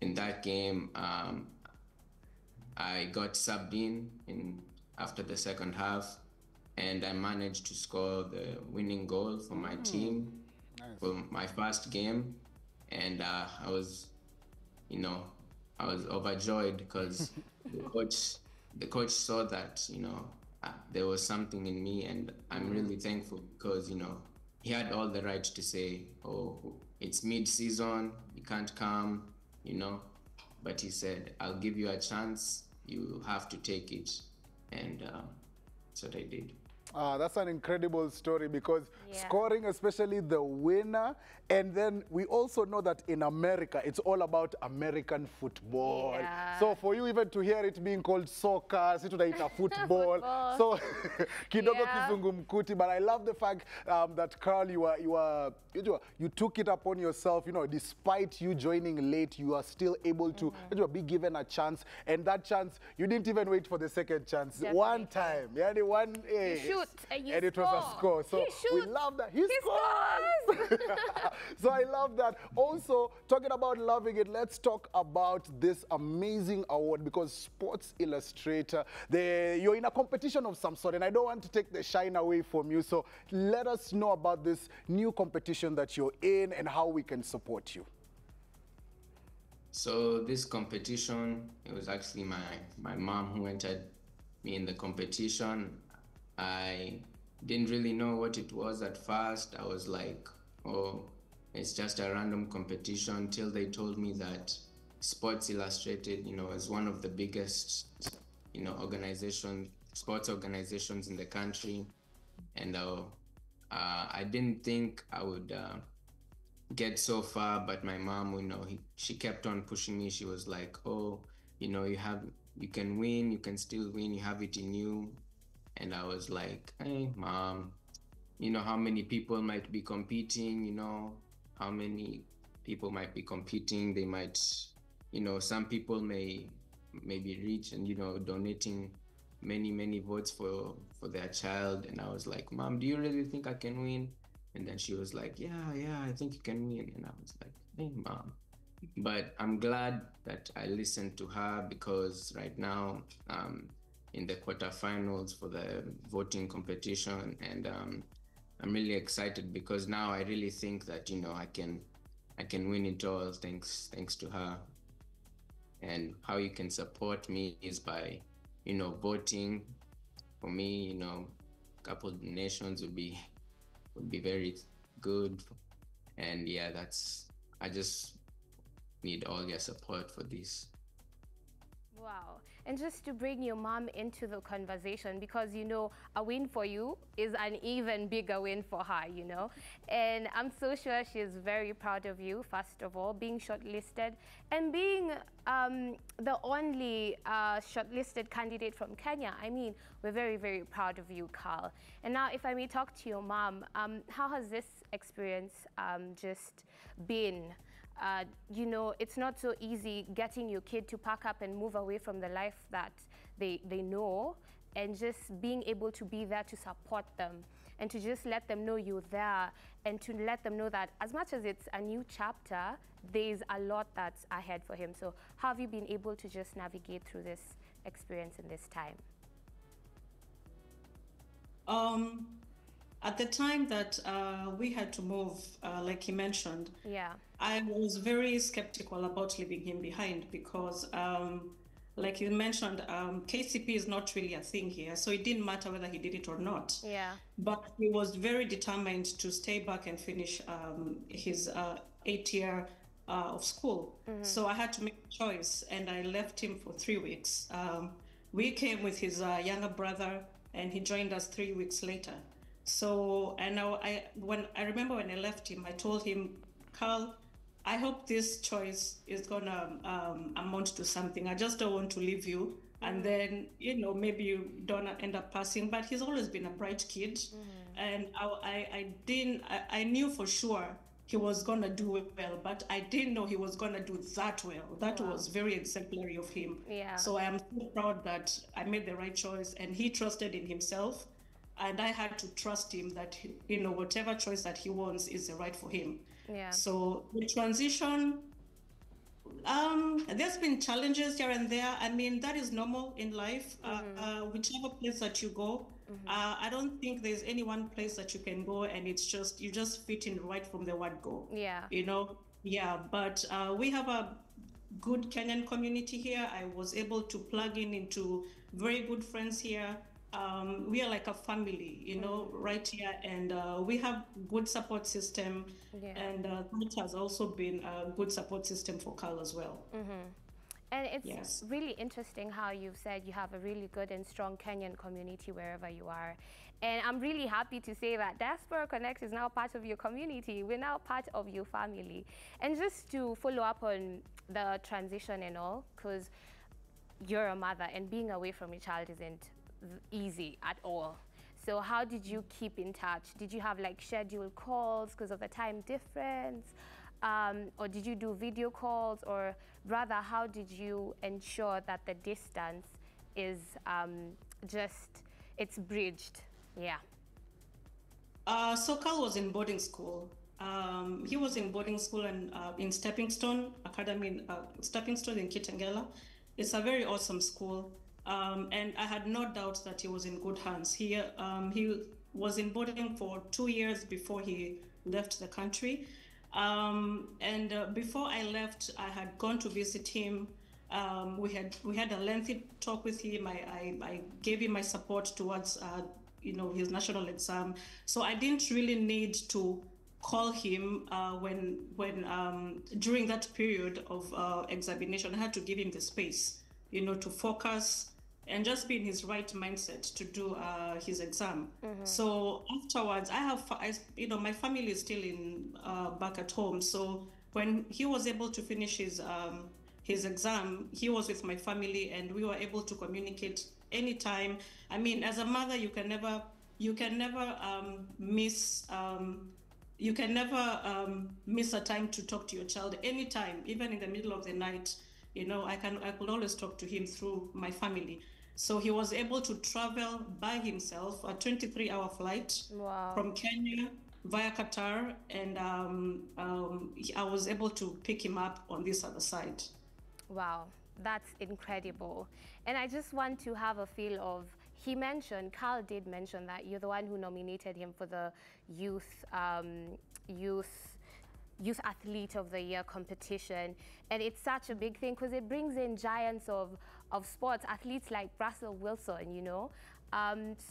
[SPEAKER 6] in that game, I got subbed in after the second half, and I managed to score the winning goal for my team for my first game. And I was, you know, I was overjoyed because the coach saw that, you know, there was something in me, and I'm really thankful because, you know, he had all the right to say, oh, it's mid-season, you can't come, you know, but he said, I'll give you a chance, you have to take it. And that's what I did.
[SPEAKER 3] That's an incredible story because scoring, especially the winner, and then we also know that in America, it's all about American football.
[SPEAKER 5] Yeah.
[SPEAKER 3] So for you even to hear it being called soccer, situnaita football, so kidogo kizungumkuti, but I love the fact that Carl, you took it upon yourself, you know, despite you joining late, you are still able to be given a chance, and that chance, you didn't even wait for the second chance.
[SPEAKER 5] Definitely.
[SPEAKER 3] One time,
[SPEAKER 5] You shoot and you
[SPEAKER 3] and it was a score. So we love that. He scores! So I love that. Also, talking about loving it, let's talk about this amazing award because Sports Illustrator, you're in a competition of some sort, and I don't want to take the shine away from you. So let us know about this new competition that you're in and how we can support you.
[SPEAKER 6] So this competition, it was actually my mom who entered me in the competition. I didn't really know what it was at first. I was like, oh, it's just a random competition, till they told me that Sports Illustrated, you know, is one of the biggest, you know, sports organizations in the country. And I didn't think I would get so far, but my mom, you know, she kept on pushing me. She was like, oh, you know, you can win, you can still win, you have it in you. And I was like, hey, Mom, you know how many people might be competing, you know, how many people might be competing. They might, you know, some people may be rich and, you know, donating many votes for their child. And I was like, Mom, do you really think I can win? And then she was like, yeah, I think you can win. And I was like, hey, Mom. But I'm glad that I listened to her because right now, in the quarterfinals for the voting competition, and I'm really excited because now I really think that, you know, I can win it all thanks to her. And how you can support me is by, you know, voting for me. You know, a couple of donations would be very good. And yeah, I just need all your support for this.
[SPEAKER 5] Wow. And just to bring your mom into the conversation, because, you know, a win for you is an even bigger win for her, you know. And I'm so sure she's very proud of you, first of all, being shortlisted and being the only shortlisted candidate from Kenya. I mean, we're very, very proud of you, Carl. And now, if I may talk to your mom, how has this experience just been? You know, it's not so easy getting your kid to pack up and move away from the life that they know, and just being able to be there to support them and to just let them know you're there and to let them know that as much as it's a new chapter, there's a lot that's ahead for him. So how have you been able to just navigate through this experience in this time?
[SPEAKER 7] At the time that we had to move, like he mentioned, I was very skeptical about leaving him behind because, like you mentioned, KCP is not really a thing here, so it didn't matter whether he did it or not.
[SPEAKER 5] Yeah.
[SPEAKER 7] But he was very determined to stay back and finish his 8-year of school. So I had to make a choice, and I left him for 3 weeks. We came with his younger brother, and he joined us 3 weeks later. So, and I remember when I left him, I told him, Carl, I hope this choice is gonna amount to something. I just don't want to leave you, and then maybe you don't end up passing. But he's always been a bright kid, and I knew for sure he was gonna do well, but I didn't know he was gonna do that well. That was very exemplary of him.
[SPEAKER 5] Yeah.
[SPEAKER 7] So I am so proud that I made the right choice, and he trusted in himself, and I had to trust him that whatever choice that he wants is the right for him.
[SPEAKER 5] Yeah.
[SPEAKER 7] So the transition, there's been challenges here and there. I mean, that is normal in life. Whichever place that you go, I don't think there's any one place that you can go and it's just, you just fit in right from the word go.
[SPEAKER 5] Yeah.
[SPEAKER 7] Yeah, but we have a good Kenyan community here. I was able to plug into very good friends here. We are like a family, right here, and we have good support system, and that has also been a good support system for Carl as well.
[SPEAKER 5] And it's really interesting how you've said you have a really good and strong Kenyan community wherever you are. And I'm really happy to say that Diaspora Connect is now part of your community. We're now part of your family. And just to follow up on the transition and all, because you're a mother and being away from your child isn't easy at all. So how did you keep in touch? Did you have like scheduled calls because of the time difference? Or did you do video calls? Or rather, how did you ensure that the distance is it's bridged? Yeah.
[SPEAKER 7] So Carl was in boarding school. He was in boarding school and in Stepping Stone Academy, Stepping Stone in Kitengela. It's a very awesome school. And I had no doubt that he was in good hands. He was in boarding for 2 years before he left the country. And before I left, I had gone to visit him. We had a lengthy talk with him. I gave him my support towards his national exam. So I didn't really need to call him when during that period of examination. I had to give him the space, to focus and just be in his right mindset to do his exam. So afterwards, my family is still back at home. So when he was able to finish his exam, he was with my family, and we were able to communicate anytime. I mean, as a mother, you can never miss. You can never miss a time to talk to your child anytime, even in the middle of the night. I could always talk to him through my family. So he was able to travel by himself, a 23-hour flight from Kenya via Qatar, and I was able to pick him up on this other side.
[SPEAKER 5] Wow, that's incredible. And I just want to have a feel of, Carl did mention that you're the one who nominated him for the Youth Athlete of the Year competition. And it's such a big thing because it brings in giants of sports, athletes like Russell Wilson,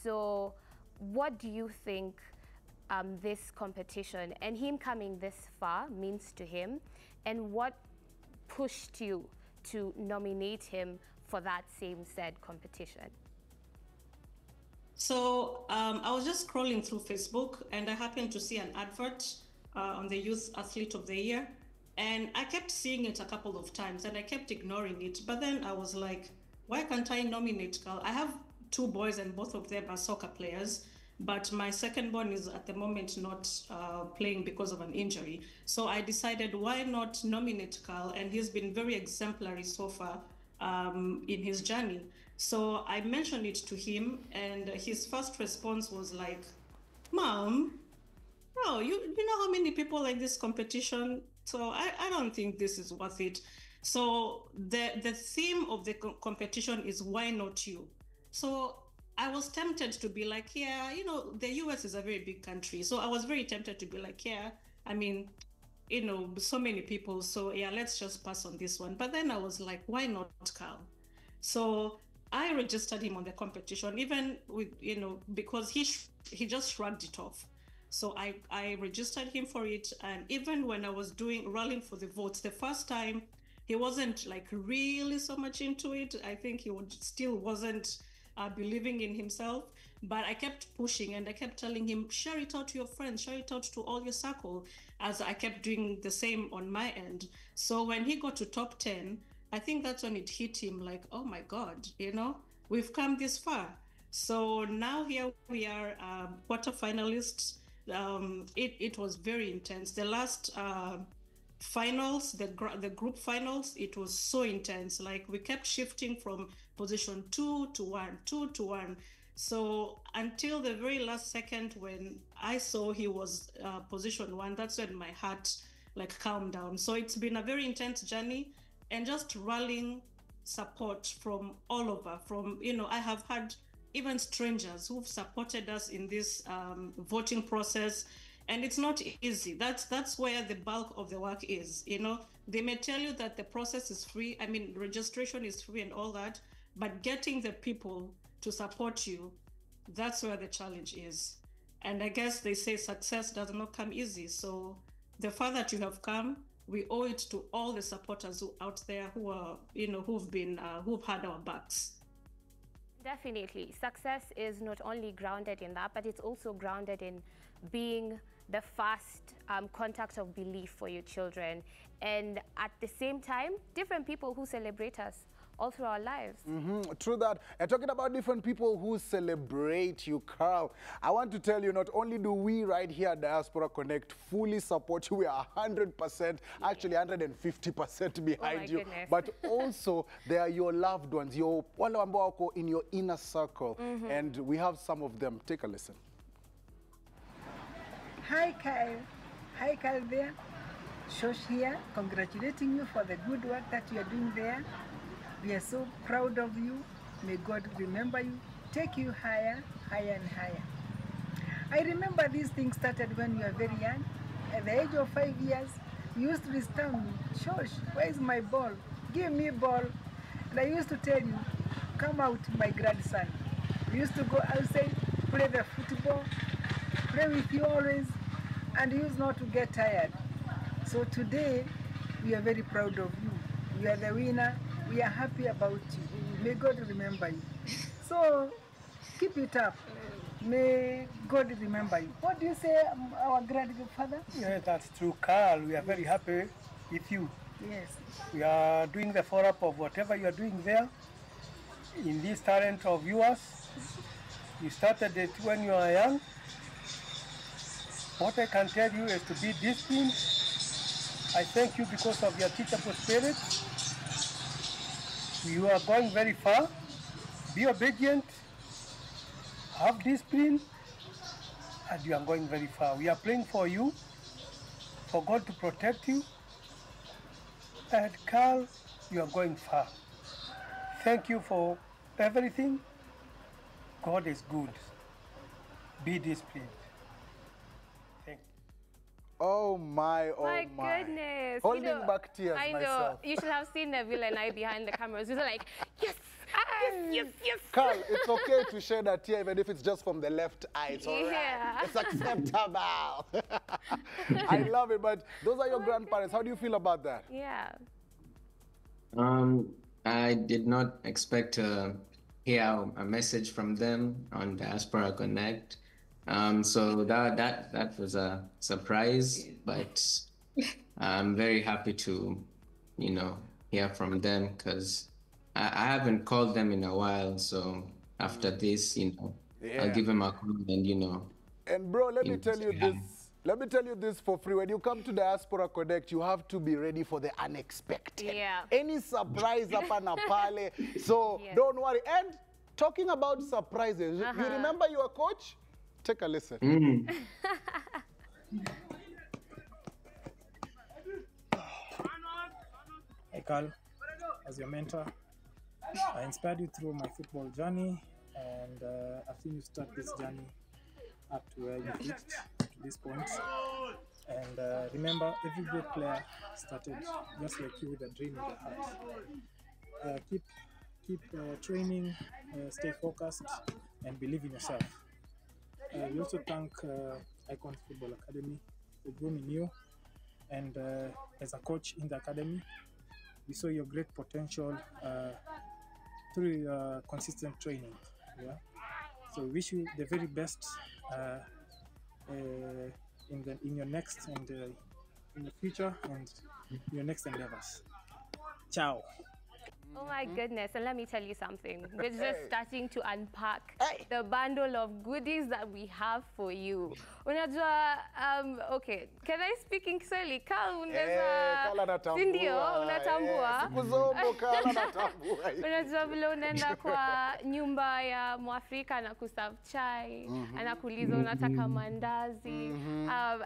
[SPEAKER 5] So what do you think this competition and him coming this far means to him? And what pushed you to nominate him for that same said competition?
[SPEAKER 7] So I was just scrolling through Facebook, and I happened to see an advert on the Youth Athlete of the Year. And I kept seeing it a couple of times, and I kept ignoring it. But then I was like, why can't I nominate Carl? I have 2 boys, and both of them are soccer players. But my second born is at the moment not playing because of an injury. So I decided, why not nominate Carl? And he's been very exemplary so far in his journey. So I mentioned it to him, and his first response was like, Mom, no, you know how many people like this competition? So I don't think this is worth it. So the theme of the competition is, why not you? So I was tempted to be like, yeah, the US is a very big country. So I was very tempted to be like, yeah, I mean, so many people. So yeah, let's just pass on this one. But then I was like, why not Carl? So I registered him on the competition, even with, because he just shrugged it off. So I registered him for it. And even when I was rallying for the votes, the first time, he wasn't like really so much into it. I think he still wasn't believing in himself. But I kept pushing and I kept telling him, share it out to your friends, share it out to all your circle, as I kept doing the same on my end. So when he got to top 10, I think that's when it hit him like, oh my God, we've come this far. So now here we are, quarterfinalists. It was very intense. The last finals, the group finals, it was so intense. Like we kept shifting from position 2 to 1, 2 to 1. So until the very last second when I saw he was position 1, that's when my heart like calmed down. So it's been a very intense journey, and just rallying support from all over. From, I have had even strangers who've supported us in this voting process. And it's not easy. That's where the bulk of the work is. They may tell you that the process is free. I mean, registration is free and all that, but getting the people to support you, that's where the challenge is. And I guess they say success does not come easy. So the far that you have come, we owe it to all the supporters out there who are, who've had our backs.
[SPEAKER 5] Definitely. Success is not only grounded in that, but it's also grounded in being the first contact of belief for your children. And at the same time, different people who celebrate us all through our lives.
[SPEAKER 3] True that. And talking about different people who celebrate you, Carl, I want to tell you, not only do we right here at Diaspora Connect fully support you, we are 100%, actually 150% behind you, but also they are your loved ones, your wale ambao wako in your inner circle, and we have some of them. Take a listen.
[SPEAKER 8] Hi, Kyle. Hi, Kyle there. Shosh here, congratulating you for the good work that you are doing there. We are so proud of you. May God remember you, take you higher, higher and higher. I remember these things started when you were very young. At the age of 5 years, you used to disturb me, Shosh, where is my ball? Give me ball. And I used to tell you, come out, my grandson. We used to go outside, play the football, play with you always, and you used not to get tired. So today, we are very proud of you. You are the winner. We are happy about you. May God remember you. So, keep it up. May God remember you. What do you say, our grandfather?
[SPEAKER 9] Yeah, that's true, Carl. We are very happy with you.
[SPEAKER 8] Yes.
[SPEAKER 9] We are doing the follow-up of whatever you are doing there in this talent of yours. You started it when you were young. What I can tell you is to be disciplined. I thank you because of your teachable spirit. You are going very far. Be obedient, have discipline, and you are going very far. We are praying for you, for God to protect you. And Carl, you are going far. Thank you for everything. God is good. Be disciplined. Thank you.
[SPEAKER 3] Oh my, oh
[SPEAKER 5] my. My goodness.
[SPEAKER 3] Holding back tears
[SPEAKER 5] I know.
[SPEAKER 3] myself.
[SPEAKER 5] You should have seen Neville and I behind the cameras. We were like, yes, yes, yes, yes.
[SPEAKER 3] Carl, it's okay to shed a tear even if it's just from the left eye. It's all right. It's acceptable. I love it, but those are your grandparents. How do you feel about that?
[SPEAKER 5] Yeah.
[SPEAKER 6] I did not expect to hear a message from them on Diaspora Connect. So that was a surprise, but I'm very happy to, hear from them because I haven't called them in a while. So after this, I'll give them a call and,
[SPEAKER 3] And bro, let me tell you this. Let me tell you this for free. When you come to Diaspora Connect, you have to be ready for the unexpected.
[SPEAKER 5] Yeah.
[SPEAKER 3] Any surprise up and pale. So don't worry. And talking about surprises, you remember your coach? Take a listen.
[SPEAKER 10] Hey Carl, as your mentor, I inspired you through my football journey, and I've seen you start this journey up to where you reached to this point. And remember, every great player started just like you with a dream in their heart. Keep training, stay focused, and believe in yourself. We also thank Icons Football Academy. We're grooming you, and as a coach in the academy, we saw your great potential through consistent training. Yeah. So we wish you the very best in your next and in the future and your next endeavors. Ciao.
[SPEAKER 5] Oh my goodness, and let me tell you something. We're just starting to unpack the bundle of goodies that we have for you. Unajua, okay, can I speak in Kiswahili? Carl, unaweza... Sindio, unatambua?
[SPEAKER 3] Sikuzombo, Carl anatambua.
[SPEAKER 5] Unajua vile unaenda kwa nyumba ya Mwafrika na kuserve chai, anakuuliza unataka mandazi,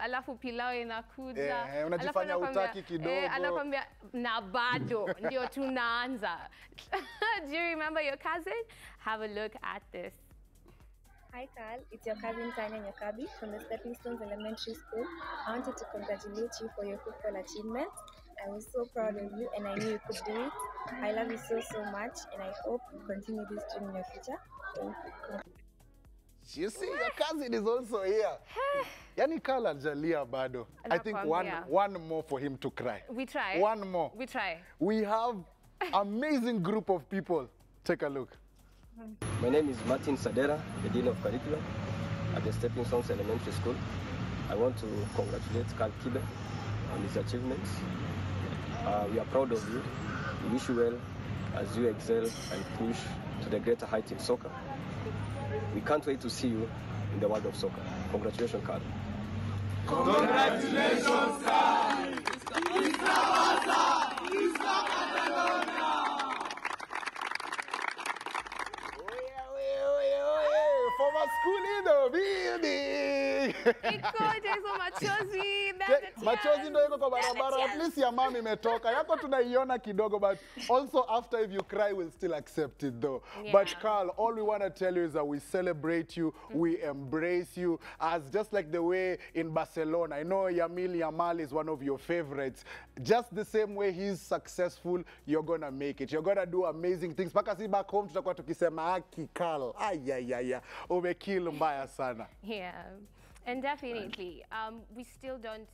[SPEAKER 5] alafu pilau inakuja.
[SPEAKER 3] Unajifanya hutaki kidogo.
[SPEAKER 5] Anakwambia, na bado, ndio tunaanza. Do you remember your cousin? Have a look at this.
[SPEAKER 11] Hi Carl, it's your cousin Tanya Nyakabi from the Stepping Stones Elementary School. I wanted to congratulate you for your football achievement. I was so proud of you and I knew you could do it. I love you so, so much and I hope you continue this dream in your future. Thank you.
[SPEAKER 3] You see, your cousin is also here. Yani Carl hajalia bado. I think one more for him to cry.
[SPEAKER 5] We try.
[SPEAKER 3] One more.
[SPEAKER 5] We try.
[SPEAKER 3] We have amazing group of people. Take a look.
[SPEAKER 12] My name is Martin Sadera, the Dean of Curriculum at the Stepping Stones Elementary School. I want to congratulate Carl Kibe on his achievements. We are proud of you. We wish you well as you excel and push to the greater height in soccer. We can't wait to see you in the world of soccer. Congratulations, Carl.
[SPEAKER 1] Congratulations, Carl!
[SPEAKER 3] Former school in the building. Machozi ndio iko kwa barabara. At least ya mama imetoka. Yako tunaiona kidogo, but also after if you cry we'll still accept it though. Yeah. But Carl, all we want to tell you is that we celebrate you, we embrace you as just like the way in Barcelona. I know Yamil Yamal is one of your favorites. Just the same way he's successful, you're going to make it. You're going to do amazing things. Paka si back home tutakuwa tukisema aki Carl. Ay. Umekill mbaya sana.
[SPEAKER 5] Yeah. And definitely, we still don't,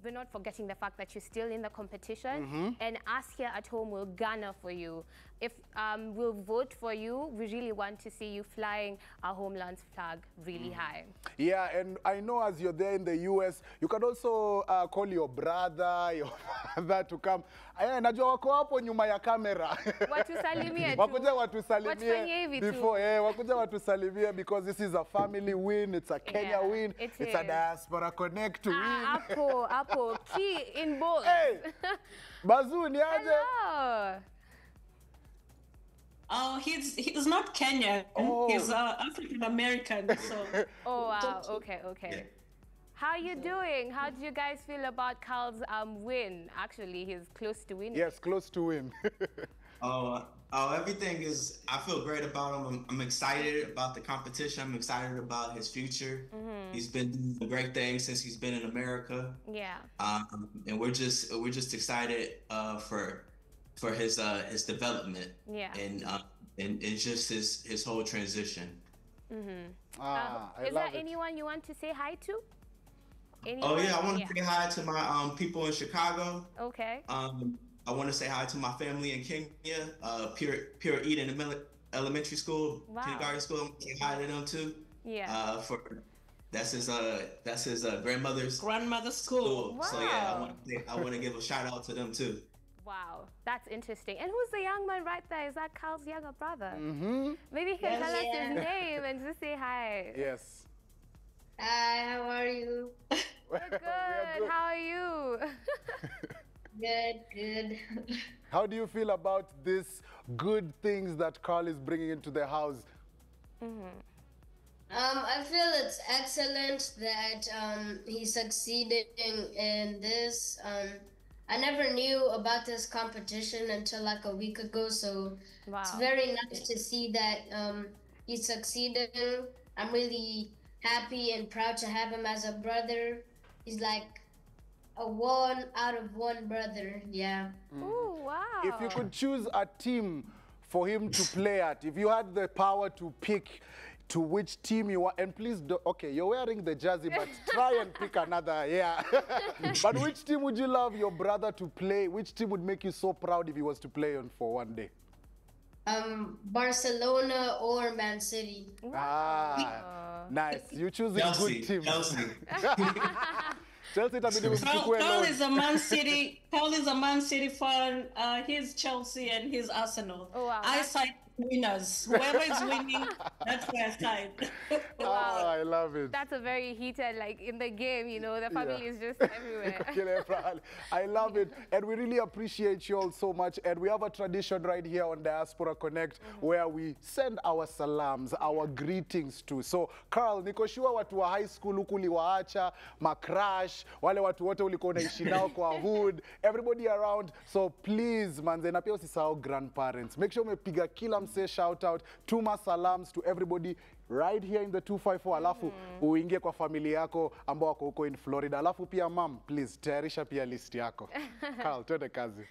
[SPEAKER 5] we're not forgetting the fact that you're still in the competition. And us here at home will gunner for you. If we'll vote for you, we really want to see you flying our homeland's flag really high.
[SPEAKER 3] Yeah, and I know as you're there in the US, you can also call your brother, your father to come. Najua wako hapo nyuma ya kamera.
[SPEAKER 5] Watusalimie tu.
[SPEAKER 3] Wakuja watusalimie before, wakuja watusalimie because this is a family win, it's a Kenya win, it's a Diaspora Connect win.
[SPEAKER 5] Apo, key in both.
[SPEAKER 3] Hey, Bazu, ni aje?
[SPEAKER 5] Hello.
[SPEAKER 7] Oh, he's not Kenyan. Oh. He's African American. So.
[SPEAKER 5] Oh wow. Okay. Yeah. How are you doing? How do you guys feel about Carl's win? Actually, he's close to winning.
[SPEAKER 3] Yes, close to win.
[SPEAKER 13] Everything is. I feel great about him. I'm excited about the competition. I'm excited about his future. He's been doing great things since he's been in America.
[SPEAKER 5] Yeah.
[SPEAKER 13] And we're just excited for his development.
[SPEAKER 5] Yeah.
[SPEAKER 13] And just his whole transition.
[SPEAKER 5] Is there anyone you want to say hi to? Anyone?
[SPEAKER 13] Oh yeah, I want to say hi to my people in Chicago.
[SPEAKER 5] Okay.
[SPEAKER 13] I want to say hi to my family in Kenya, Pure Eden Elementary School, kindergarten school. I want to say hi to them too.
[SPEAKER 5] Yeah.
[SPEAKER 13] That's his grandmother's school.
[SPEAKER 5] Wow.
[SPEAKER 13] So yeah, I want to give a shout out to them too.
[SPEAKER 5] Wow, that's interesting. And who's the young man right there? Is that Carl's younger brother? Maybe he can tell us his name and just say hi.
[SPEAKER 3] Yes.
[SPEAKER 11] Hi, how are you?
[SPEAKER 5] We're good. How are you?
[SPEAKER 11] Good.
[SPEAKER 3] How do you feel about these good things that Carl is bringing into the house?
[SPEAKER 11] I feel it's excellent that he's succeeding in this. I never knew about this competition until like a week ago, so it's very nice to see that he's succeeding. I'm really happy and proud to have him as a brother. He's like a 1 out of 1 brother, yeah.
[SPEAKER 5] Oh, wow.
[SPEAKER 3] If you could choose a team for him to play at, if you had the power to pick to which team you want. And please, okay, you're wearing the jersey, but try and pick another, yeah. But which team would you love your brother to play? Which team would make you so proud if he was to play on for one day?
[SPEAKER 11] Barcelona or Man City.
[SPEAKER 3] Ah, nice. You choosing good teams.
[SPEAKER 13] Chelsea.
[SPEAKER 3] Chelsea
[SPEAKER 7] Paul is a Man City. Paul is a Man City fan. He's Chelsea and he's Arsenal.
[SPEAKER 5] Oh, wow.
[SPEAKER 7] I side winners. Whoever is winning, that's where I side.
[SPEAKER 3] Wow, I love it.
[SPEAKER 5] That's a very heated, like in the game, you know, the family is just everywhere.
[SPEAKER 3] I love it. And we really appreciate you all so much. And we have a tradition right here on Diaspora Connect where we send our salams, our greetings to. So, Carl, niko sure watu wa high school huku uliwaacha, macrash, wale watu wote ulikuwa unaishi nao kwa hood, everybody around. So please, manze, na pia usisahau grandparents. Make sure umepiga kila mse shout out, tuma salams to everybody right here in the 254, alafu uingie kwa familia yako ambao wako huko in Florida. Alafu pia mam, please tayarisha pia list yako. Carl, twende kazi.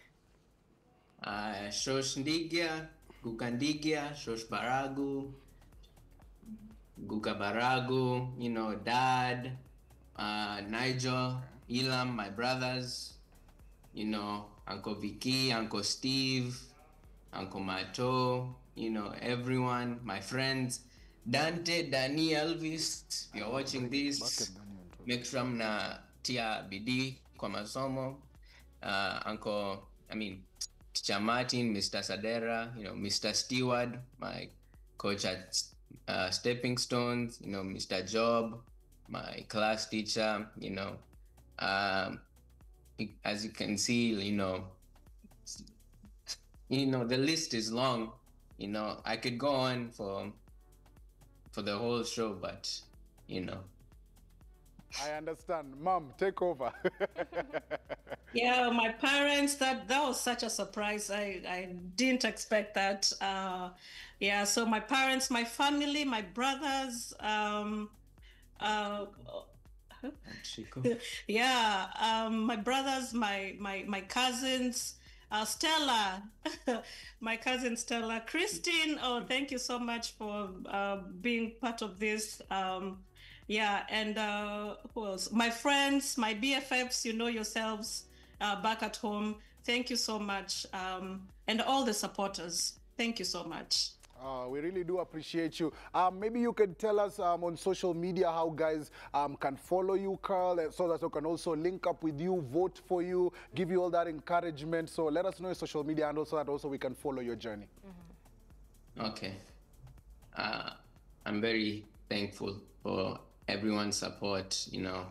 [SPEAKER 6] Shosh Ndigia, Gukandigia, Shosh Baragu, Guka Baragu, you know, Dad, Nigel, Elam, my brothers, you know, Uncle Vicky, Uncle Steve, Uncle Mato, you know, everyone, my friends, Dante, Danny, Elvis, if you're watching this, make sure na tia bidii kwa masomo, Teacher Martin, Mr. Sadera, you know, Mr. Stewart, my coach at Stepping Stones, you know, Mr. Job, my class teacher, you know, as you can see, you know, the list is long. You know, I could go on for the whole show, but you know.
[SPEAKER 3] I understand. Mom, take over.
[SPEAKER 7] Yeah, my parents, that was such a surprise. I didn't expect that. Yeah, so my parents, my family, my brothers, yeah, my brothers, my cousins, Stella, my cousin Stella, Christine. Oh, thank you so much for being part of this. Yeah, and who else? My friends, my BFFs, you know yourselves, back at home. Thank you so much, and all the supporters. Thank you so much.
[SPEAKER 3] We really do appreciate you. Maybe you can tell us on social media how guys can follow you, Carl, so that we can also link up with you, vote for you, give you all that encouragement. So let us know your social media and also that also we can follow your journey.
[SPEAKER 6] Okay. I'm very thankful for everyone's support. You know,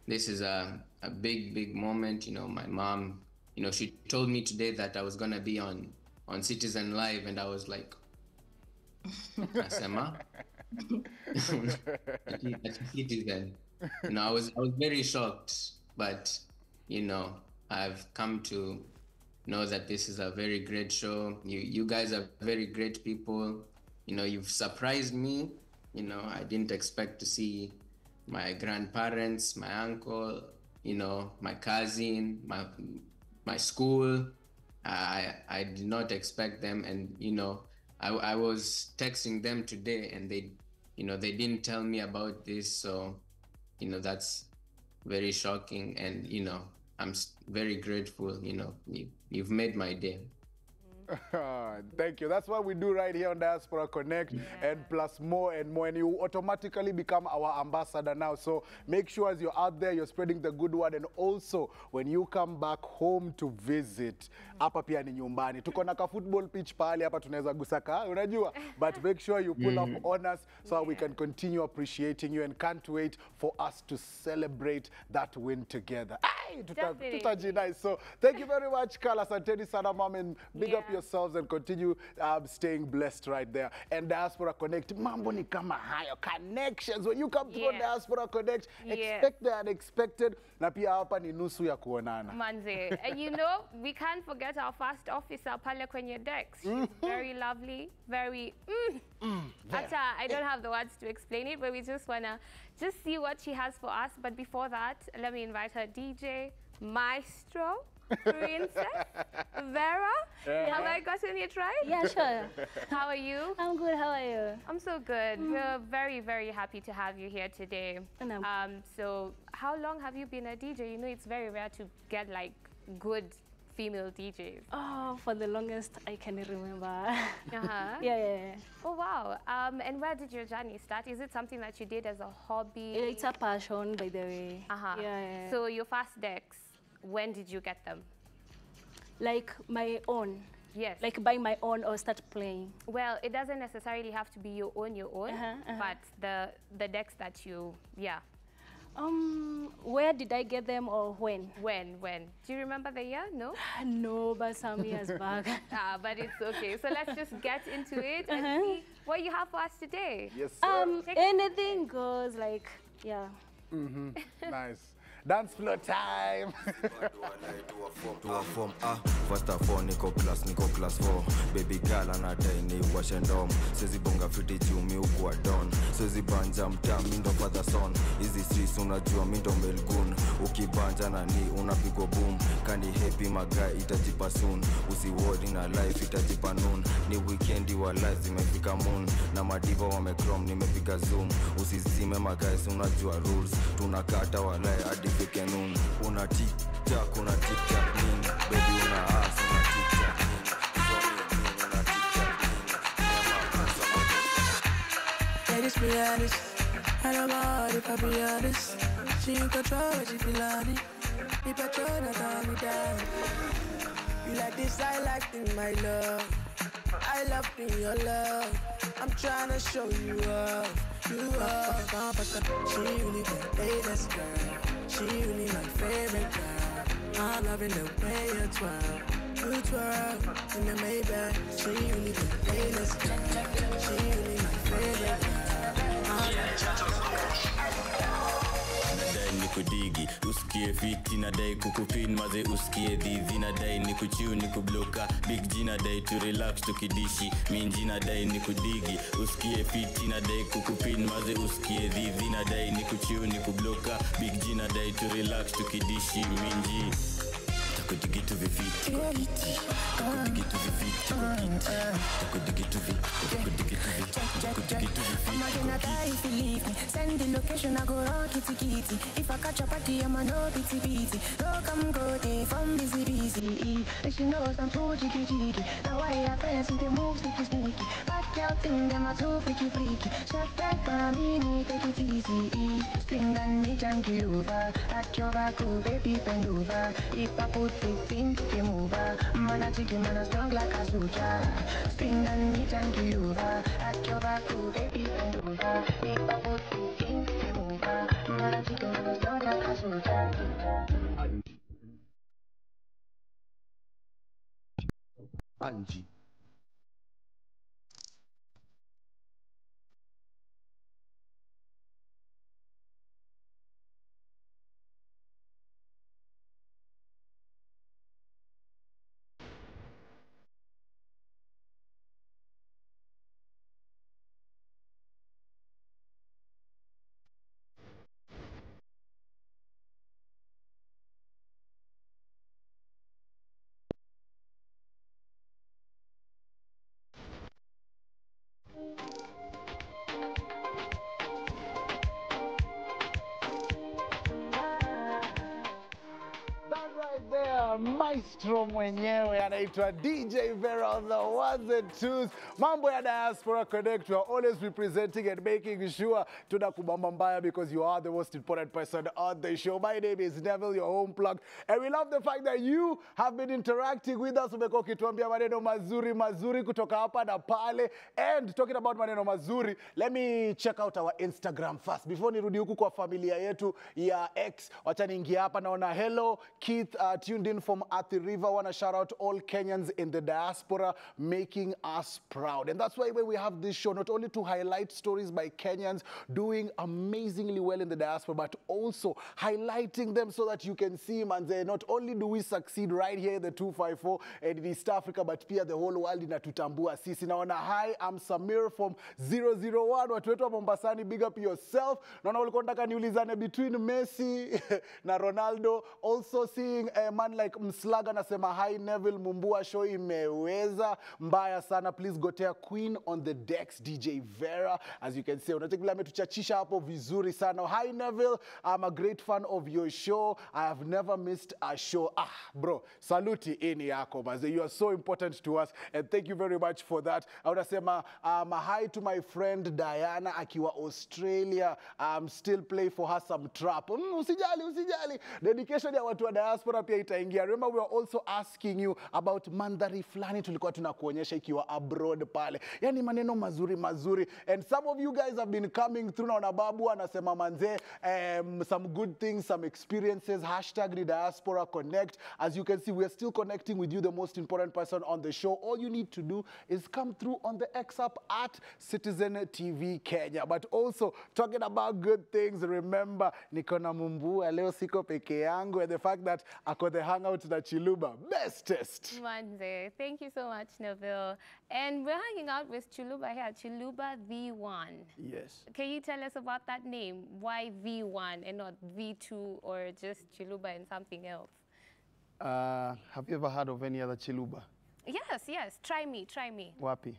[SPEAKER 6] this is a big moment. You know, my mom, you know, she told me today that I was going to be on Citizen Live, and I was like, Asema. Citizen. You know, I was very shocked, but you know, I've come to know that this is a very great show. You guys are very great people. You know, you've surprised me. You know, I didn't expect to see my grandparents, my uncle, you know, my cousin, my school. I did not expect them, and you know, I was texting them today, and they didn't tell me about this. So, you know, that's very shocking, and you know, I'm very grateful. You know, you've made my day.
[SPEAKER 3] Thank you. That's what we do right here on Diaspora Connect, and plus more and more, and you automatically become our ambassador now. So make sure as you're out there, you're spreading the good word, and also when you come back home to visit, hapa pia ni nyumbani. Tuko na ka football pitch pale hapa tunaweza gusaka, unajua? But make sure you pull up on us so we can continue appreciating you, and can't wait for us to celebrate that win together. Tutajinai. So thank you very much, Carl. Asanteni sana, mom, and big up yourselves and continue staying blessed right there. And Diaspora Connect, mambo ni kama hayo, connections. When you come to Diaspora Connect, expect the unexpected. Na pia hapa ni nusu ya kuonana.
[SPEAKER 5] Manze, and you know, we can't forget our first officer pale kwenye decks. She's very lovely, very I don't have the words to explain it, but we just wanna see what she has for us. But before that, let me invite her DJ Maestro. Princess Vera?
[SPEAKER 14] Yeah.
[SPEAKER 5] Have I gotten it right?
[SPEAKER 14] Yeah, sure.
[SPEAKER 5] How are you?
[SPEAKER 14] I'm good. How are you?
[SPEAKER 5] I'm so good. We're very, very happy to have you here today. So how long have you been a DJ? You know, it's very rare to get like good female DJs.
[SPEAKER 14] Oh, for the longest I can remember.
[SPEAKER 5] Uh-huh.
[SPEAKER 14] Yeah.
[SPEAKER 5] Oh, wow. And where did your journey start? Is it something that you did as a hobby?
[SPEAKER 14] It's a passion, by the way. Yeah.
[SPEAKER 5] So your first decks, when did you get them?
[SPEAKER 14] Like my own.
[SPEAKER 5] Yes.
[SPEAKER 14] Like buy my own or start playing.
[SPEAKER 5] Well, it doesn't necessarily have to be your own, but the decks that you,
[SPEAKER 14] Where did I get them or when?
[SPEAKER 5] When? Do you remember the year? No?
[SPEAKER 14] No, but some years back.
[SPEAKER 5] But it's okay. So let's just get into it and see what you have for us today.
[SPEAKER 3] Yes, sir.
[SPEAKER 14] Anything goes, like, yeah.
[SPEAKER 3] Nice. Dance floor time.
[SPEAKER 15] First of all, niko class 4. Baby girl anadai ni wash and dom. Sezi bonga fiti chumi ukwa don. Sezi banja mta mindo father son. Easy streets unajua mindo melgun. Ukibanja na ni unapigwa boom. Kandi happy magai itajipa soon. Usi worry na life itajipa noon. Ni weekendi wa life zimefika moon. Na madiva wamecrom nimepiga zoom. Usizime magai unajua rules. Tunakata walai hadi fike noon. Una tic-tac, una tic-tac ning. Baby una ass, una tic-tac ning. Una tic-tac ning.
[SPEAKER 16] Ladies be honest, I don't know if I be honest. She in control, she feel on it. Be patrol, I got me down. You like this, I like in my love. I love in your love. I'm tryna show you up. You up. She really the latest girl. She really my favorite girl. I'm loving the way you twirl. You twirl in the Maybach. She really the latest girl. She really my favorite girl.
[SPEAKER 15] Nadai nikudigi, usikie fiti, nadai kukupin maze usikie dhizi, nadai nikuchiu nikubloka, big G nadai to relax tukidishi, minji nadai nikudigi, usikie fiti, nadai kukupin maze usikie dhizi, nadai nikuchiu nikubloka, big G nadai to relax tukidishi, minji takudigitu viviti kwa kiti, takudigitu viviti kwa kiti, takudigitu viviti
[SPEAKER 2] if you leave me, send the location, I go rock kitty kitty. If I catch a party, I'm a no pity pity. No come go day from busy. And she knows I'm too jiggy. Now I have friends with the moves sneaky. Back out thing, them are too freaky. Shut back by me, take it easy. Spring and me junkie over. At your back, oh baby, bend over. If I put it in, game over. Man, I take him and I strong like a soldier. Spring and me junkie over. At your back, oh baby, bend over. If I put it in, game over. Man, I take him and I strong like a soldier.
[SPEAKER 3] Angie. Maestro mwenyewe anaitwa DJ Vera on the ones and twos. Mambo ya Diaspora Connect, we are always representing and making sure tunakubamba mbaya because you are the most important person on the show. My name is Neville, your home plug, and we love the fact that you have been interacting with us. Umekuwa ukituambia maneno mazuri kutoka hapa na pale. And talking about maneno mazuri, let me check out our Instagram first before nirudi huku kwa familia yetu ya X. Wacha niingia hapa, naona hello Keith, tuned in from Athi River. Want to shout out all Kenyans in the diaspora making us proud. And that's why we have this show, not only to highlight stories by Kenyans doing amazingly well in the diaspora, but also highlighting them so that you can see, manze, not only do we succeed right here in the 254 and in East Africa, but pia the whole world inatutambua sisi. Naona hi, I'm Samir from 001. Watu wetu wa Mombasani, big up yourself. Naona ulikuwa unataka niulizane between Messi na Ronaldo. Also seeing a man like Slug anasema hi Neville Mumbua, show imeweza mbaya sana. Please gotea Queen on the decks, DJ Vera. As you can see, unacheki vile ametuchachisha hapo vizuri sana. Hi Neville, I'm a great fan of your show. I have never missed a show. Ah, bro, saluti ini yako baze. You are so important to us and thank you very much for that. Unasema hi to my friend Diana akiwa Australia. Still play for her some trap. Usijali. Dedication ya watu wa diaspora pia itaingia. Remember we are also asking you about mandhari fulani tulikuwa tunakuonyesha ikiwa abroad pale. Yani maneno mazuri. And some of you guys have been coming through na Babu anasema manze some good things, some experiences. #Diaspora Connect. As you can see, we are still connecting with you, the most important person on the show. All you need to do is come through on the X app at Citizen TV Kenya. But also talking about good things, remember niko na Mumbua leo siko peke yangu, and the fact that ako the hangout na Chiluba bestest.
[SPEAKER 5] Manze, thank you so much, Neville. And we're hanging out with Chiluba here, Chiluba V1.
[SPEAKER 4] Yes.
[SPEAKER 5] Can you tell us about that name? Why V1 and not V2 or just Chiluba and something else?
[SPEAKER 4] Have you ever heard of any other Chiluba?
[SPEAKER 5] Yes. Try me.
[SPEAKER 4] Wapi?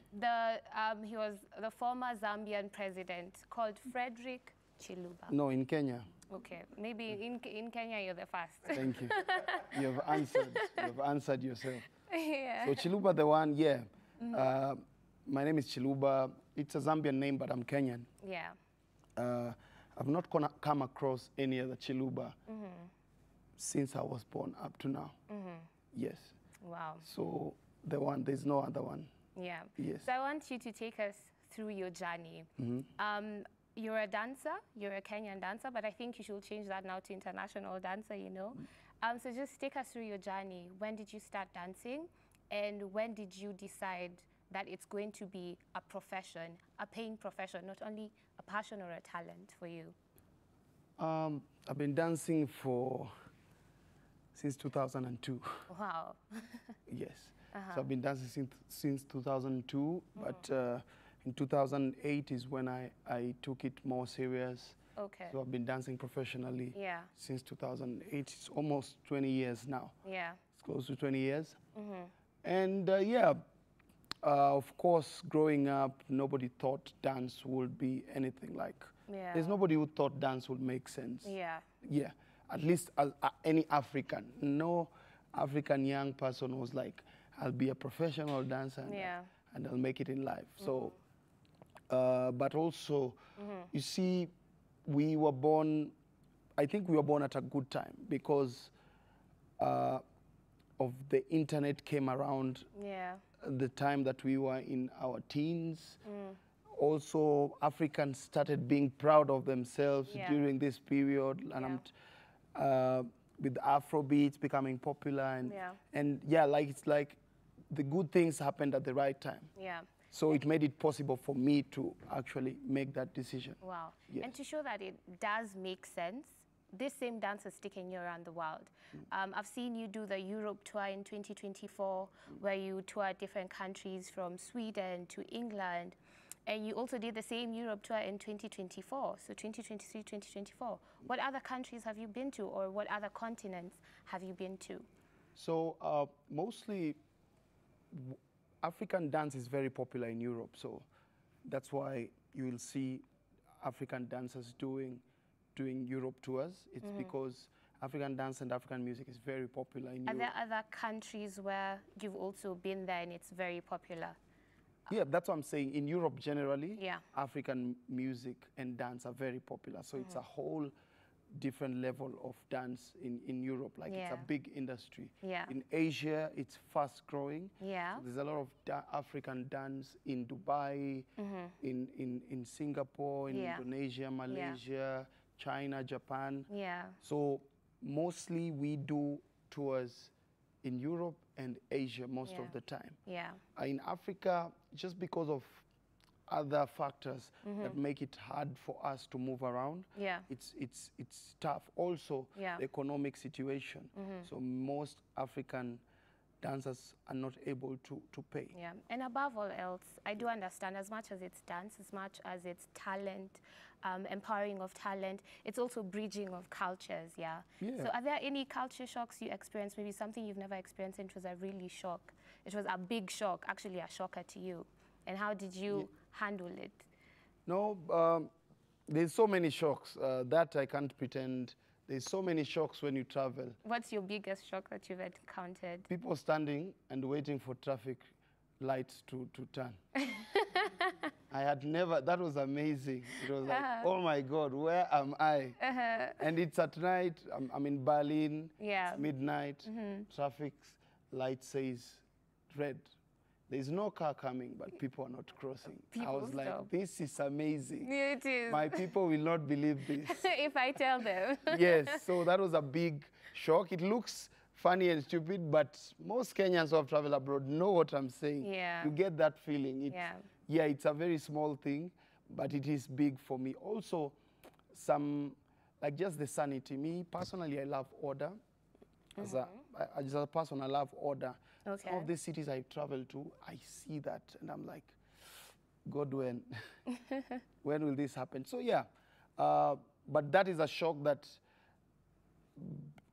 [SPEAKER 5] He was the former Zambian president called Frederick Chiluba.
[SPEAKER 4] No, in Kenya.
[SPEAKER 5] Okay, maybe in Kenya you're the first.
[SPEAKER 4] Thank you. You have answered yourself.
[SPEAKER 5] Yeah.
[SPEAKER 4] So Chiluba the one, yeah. My name is Chiluba. It's a Zambian name, but I'm Kenyan.
[SPEAKER 5] Yeah.
[SPEAKER 4] I've not come across any other Chiluba since I was born up to now. Yes.
[SPEAKER 5] Wow.
[SPEAKER 4] So the one, there's no other one.
[SPEAKER 5] Yeah.
[SPEAKER 4] Yes.
[SPEAKER 5] So I want you to take us through your journey. You're a dancer, you're a Kenyan dancer, but I think you should change that now to international dancer, you know. So just take us through your journey. When did you start dancing? And when did you decide that it's going to be a profession, a paying profession, not only a passion or a talent for you?
[SPEAKER 4] I've been dancing since 2002.
[SPEAKER 5] Wow.
[SPEAKER 4] Yes. So I've been dancing since 2002, but in 2008 is when I took it more serious.
[SPEAKER 5] Okay.
[SPEAKER 4] So I've been dancing professionally since 2008. It's almost 20 years now.
[SPEAKER 5] Yeah.
[SPEAKER 4] It's close to 20 years. And of course, growing up, nobody thought dance would be anything like. There's nobody who thought dance would make sense. Yeah. At least as any African. No African young person was like, I'll be a professional dancer and I'll make it in life. So, but also, you see, we were born, I think we were born at a good time because of the internet came around the time that we were in our teens. Also, Africans started being proud of themselves during this period. And with Afrobeats becoming popular and it's like the good things happened at the right time. So it made it possible for me to actually make that decision.
[SPEAKER 5] Wow. Yes. And to show that it does make sense, this same dance is taking you around the world. I've seen you do the Europe tour in 2024, where you toured different countries from Sweden to England. And you also did the same Europe tour in 2024, so 2023, 2024. What other countries have you been to, or what other continents have you been to?
[SPEAKER 4] So mostly African dance is very popular in Europe, so that's why you will see African dancers doing Europe tours. It's because African dance and African music is very popular in Europe.
[SPEAKER 5] Are there other countries where you've also been there and it's very popular?
[SPEAKER 4] Yeah, that's what I'm saying. In Europe generally, African music and dance are very popular. So it's a whole different level of dance in Europe. Like it's a big industry. In Asia, it's fast growing. So there's a lot of African dance in Dubai, in Singapore, in Indonesia, Malaysia, China, Japan. So mostly we do tours in Europe and Asia most of the time. In Africa, just because of other factors that make it hard for us to move around, it's tough. Also, the economic situation. So most African
[SPEAKER 17] dancers are not able to pay.
[SPEAKER 5] Yeah, and above all else, I do understand as much as it's dance, as much as it's talent, empowering of talent, it's also bridging of cultures, yeah? So are there any culture shocks you experienced, maybe something you've never experienced and it was a really shock? It was a big shock, actually a shocker to you. And how did you handle it?
[SPEAKER 17] No, there's so many shocks that I can't pretend. There's so many shocks when you travel.
[SPEAKER 5] What's your biggest shock that you've encountered?
[SPEAKER 17] People standing and waiting for traffic lights to turn. I had never, that was amazing. It was like, oh my God, where am I? And it's at night, I'm in Berlin, it's midnight, traffic light says red. There's no car coming, but people are not crossing. I was like, this is amazing.
[SPEAKER 5] It is.
[SPEAKER 17] My people will not believe this.
[SPEAKER 5] If I tell them.
[SPEAKER 17] Yes, so that was a big shock. It looks funny and stupid, but most Kenyans who have traveled abroad know what I'm saying.
[SPEAKER 5] Yeah.
[SPEAKER 17] You get that feeling. Yeah, it's a very small thing, but it is big for me. Also, like just the sanity. Me, personally, I love order. As a person, I love order.
[SPEAKER 5] Okay.
[SPEAKER 17] Some of these cities I've traveled to, I see that, and I'm like, God, when will this happen? So yeah, but that is a shock that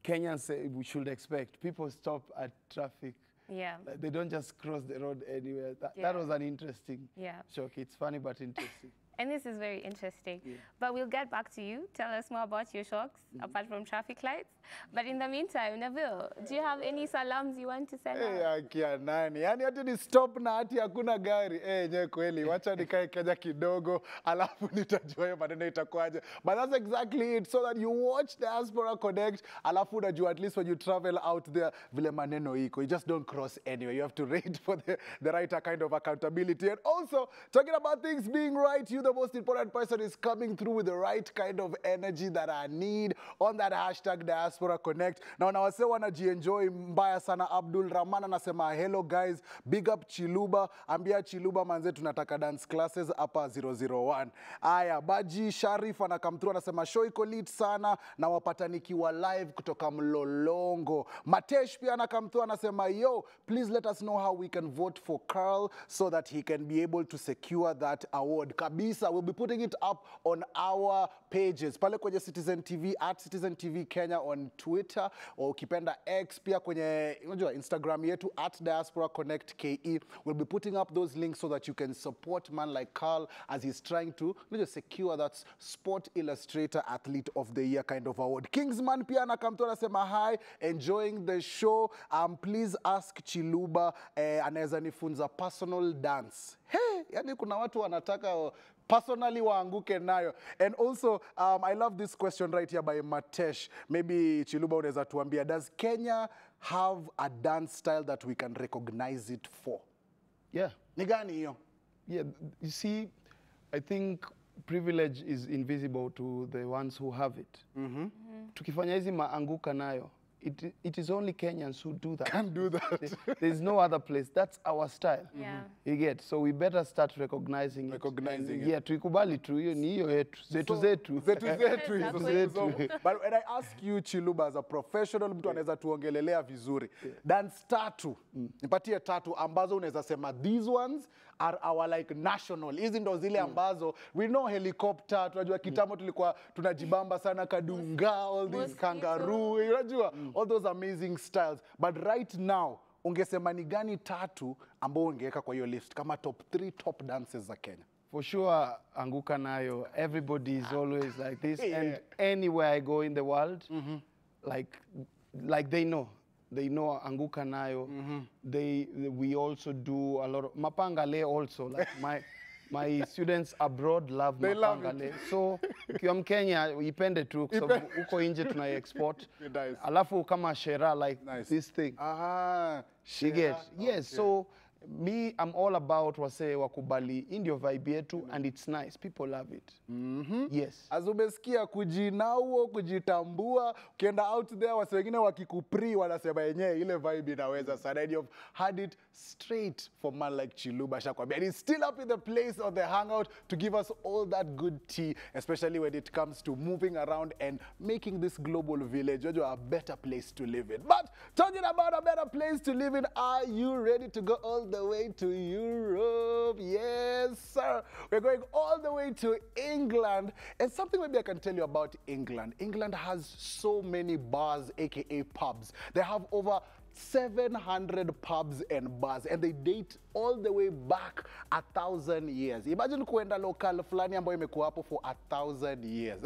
[SPEAKER 17] Kenyans say we should expect. People stop at traffic.
[SPEAKER 5] Yeah.
[SPEAKER 17] Like, they don't just cross the road anywhere. That was an interesting shock. It's funny but interesting.
[SPEAKER 5] And this is very interesting. But we'll get back to you. Tell us more about your shocks, apart from traffic lights. But in the meantime, Neville, do you have any salams you want to send out?
[SPEAKER 3] Akia nani. Yani hati ni stop na hati hakuna gari. Nye kweli, wacha nikae Kenya kidogo, alafu nitajua hiyo maneno itakuaje. But that's exactly it, so that you watch Diaspora Connect, alafu unajua at least when you travel out there, vile maneno iko. You just don't cross anywhere. You have to wait for the right kind of accountability. And also, talking about things being right, the most important person is coming through with the right kind of energy that I need on that hashtag Diaspora Connect. Now, wase wanajienjoy mbaya sana. Abdul Rahman anasema, hello guys, big up Chiluba. Ambia Chiluba manze tunataka dance classes hapa 001. Aya, Baji Sharif anakam through anasema, show iko lit sana na wapatanikiwa live kutoka Mlolongo. Matesh pia anakam through anasema, yo, please let us know how we can vote for Carl so that he can be able to secure that award. Kabisa, we'll be putting it up on our pages. Pale kwenye Citizen TV, at Citizen TV Kenya on Twitter, or ukipenda X, pia kwenye Instagram yetu, at Diaspora Connect KE. We'll be putting up those links so that you can support man like Carl as he's trying to secure that Sport Illustrator Athlete of the Year kind of award. Kingsman pia anakamtu anasema, hi, enjoying the show. Please ask Chiluba, anaweza nifunza personal dance. Hey, yani kuna watu wanataka personally waanguke nayo. And also, I love this question right here by Matesh. Maybe Chiluba unaweza tuambia, does Kenya have a dance style that we can recognize it for?
[SPEAKER 17] Yeah.
[SPEAKER 3] Ni gani hiyo?
[SPEAKER 17] Yeah, you see, I think privilege is invisible to the ones who have it. Tukifanya hizi maanguka nayo, it is only Kenyans who do that.
[SPEAKER 3] Can do that.
[SPEAKER 17] There's no other place. That's our style.
[SPEAKER 5] Yeah.
[SPEAKER 17] You get? So we better start recognizing it. Yeah, tuikubali tu, hiyo ni hiyo yetu. Zetu zetu.
[SPEAKER 3] But when I ask you, Chiluba, as a professional, mtu anaweza tuongelelea vizuri. Dance tatu, nipatie tatu ambazo unaweza sema, these ones are our like national. Hizi ndo zile ambazo, we know helicopter, tunajua kitambo tulikuwa tunajibamba sana kadunga, all these kangaroo, unajua, all those amazing styles. But right now, ungesema ni gani tatu ambao ungeweka kwa hiyo list kama top 3 top dances za Kenya?
[SPEAKER 17] For sure, anguka nayo. Everybody is always like this. And anywhere I go in the world, like they know. They know anguka nayo. We also do a lot of mapangale also. Like my students abroad love mapangale. So ukiwa Mkenya ipende tu kwa sababu uko nje tuna export. Alafu kama shera like this thing.
[SPEAKER 3] Aha,
[SPEAKER 17] she gets. Yes, so me, I'm all about wase wakubali indio vibe yetu, and it's nice. People love it. Yes.
[SPEAKER 3] As umesikia kujinauo, kujitambua, ukienda out there wase wengine wakikupri wanasema yenyewe ile vibe inaweza sana. And you've had it straight from man like Chiluba Shakwambi. And he's still up in the place of the hangout to give us all that good tea, especially when it comes to moving around and making this global village a better place to live in. But talking about a better place to live in, are you ready to go all the way to Europe? Yes, sir. We're going all the way to England. And something maybe I can tell you about England. England has so many bars, aka pubs. They have over 700 pubs and bars, and they date all the way back 1,000 years. Imagine kuenda local fulani ambayo imekuwa hapo for 1,000 years.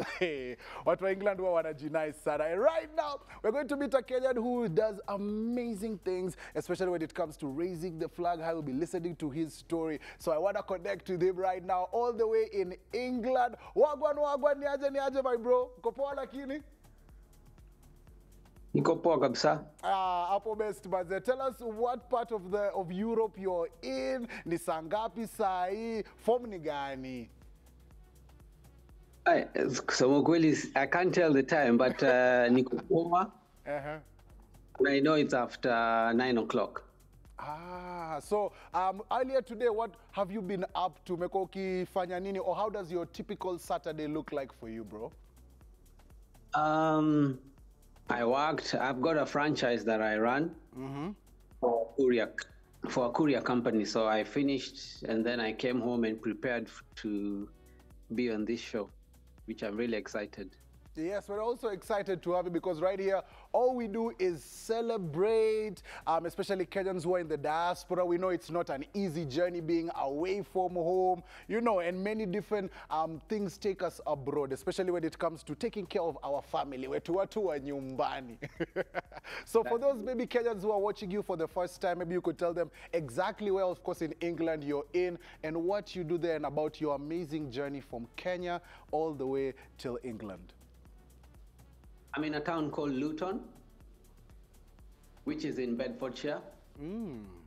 [SPEAKER 3] Watu wa England huwa wanajinai sana. And right now, we're going to meet a Kenyan who does amazing things, especially when it comes to raising the flag. I will be listening to his story. So I want to connect with him right now, all the way in England. Wagwan, niaje, my bro. Uko poa lakini?
[SPEAKER 18] Niko poa kabisa.
[SPEAKER 3] Hapo best, but tell us what part of Europe you're in, ni saa ngapi saa hii, form ni gani?
[SPEAKER 18] Kusema kweli, I can't tell the time, but niko poa. And I know it's after 9 o'clock.
[SPEAKER 3] So earlier today, what have you been up to? Umekuwa ukifanya nini, or how does your typical Saturday look like for you, bro?
[SPEAKER 18] I worked. I've got a franchise that I run for a courier company. So I finished, and then I came home and prepared to be on this show, which I'm really excited.
[SPEAKER 3] Yes, we're also excited to have you because right here, all we do is celebrate, especially Kenyans who are in the diaspora. We know it's not an easy journey being away from home, you know, and many different things take us abroad, especially when it comes to taking care of our family. Wetu watu wa nyumbani. So for those baby Kenyans who are watching you for the first time, maybe you could tell them exactly where, of course, in England you're in and what you do there and about your amazing journey from Kenya all the way till England.
[SPEAKER 18] I'm in a town called Luton, which is in Bedfordshire.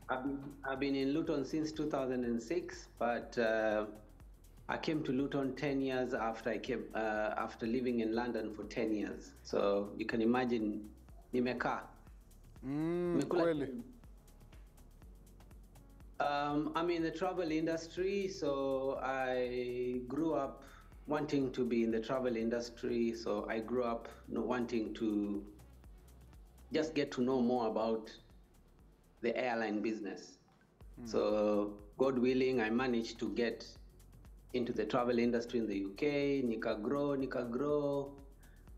[SPEAKER 18] I've been in Luton since 2006, but I came to Luton 10 years after I came, after living in London for 10 years. So you can imagine, nimekaa. I'm in the travel industry, so I grew up wanting to be in the travel industry. So I grew up wanting to just get to know more about the airline business. So God willing, I managed to get into the travel industry in the UK, nika grow.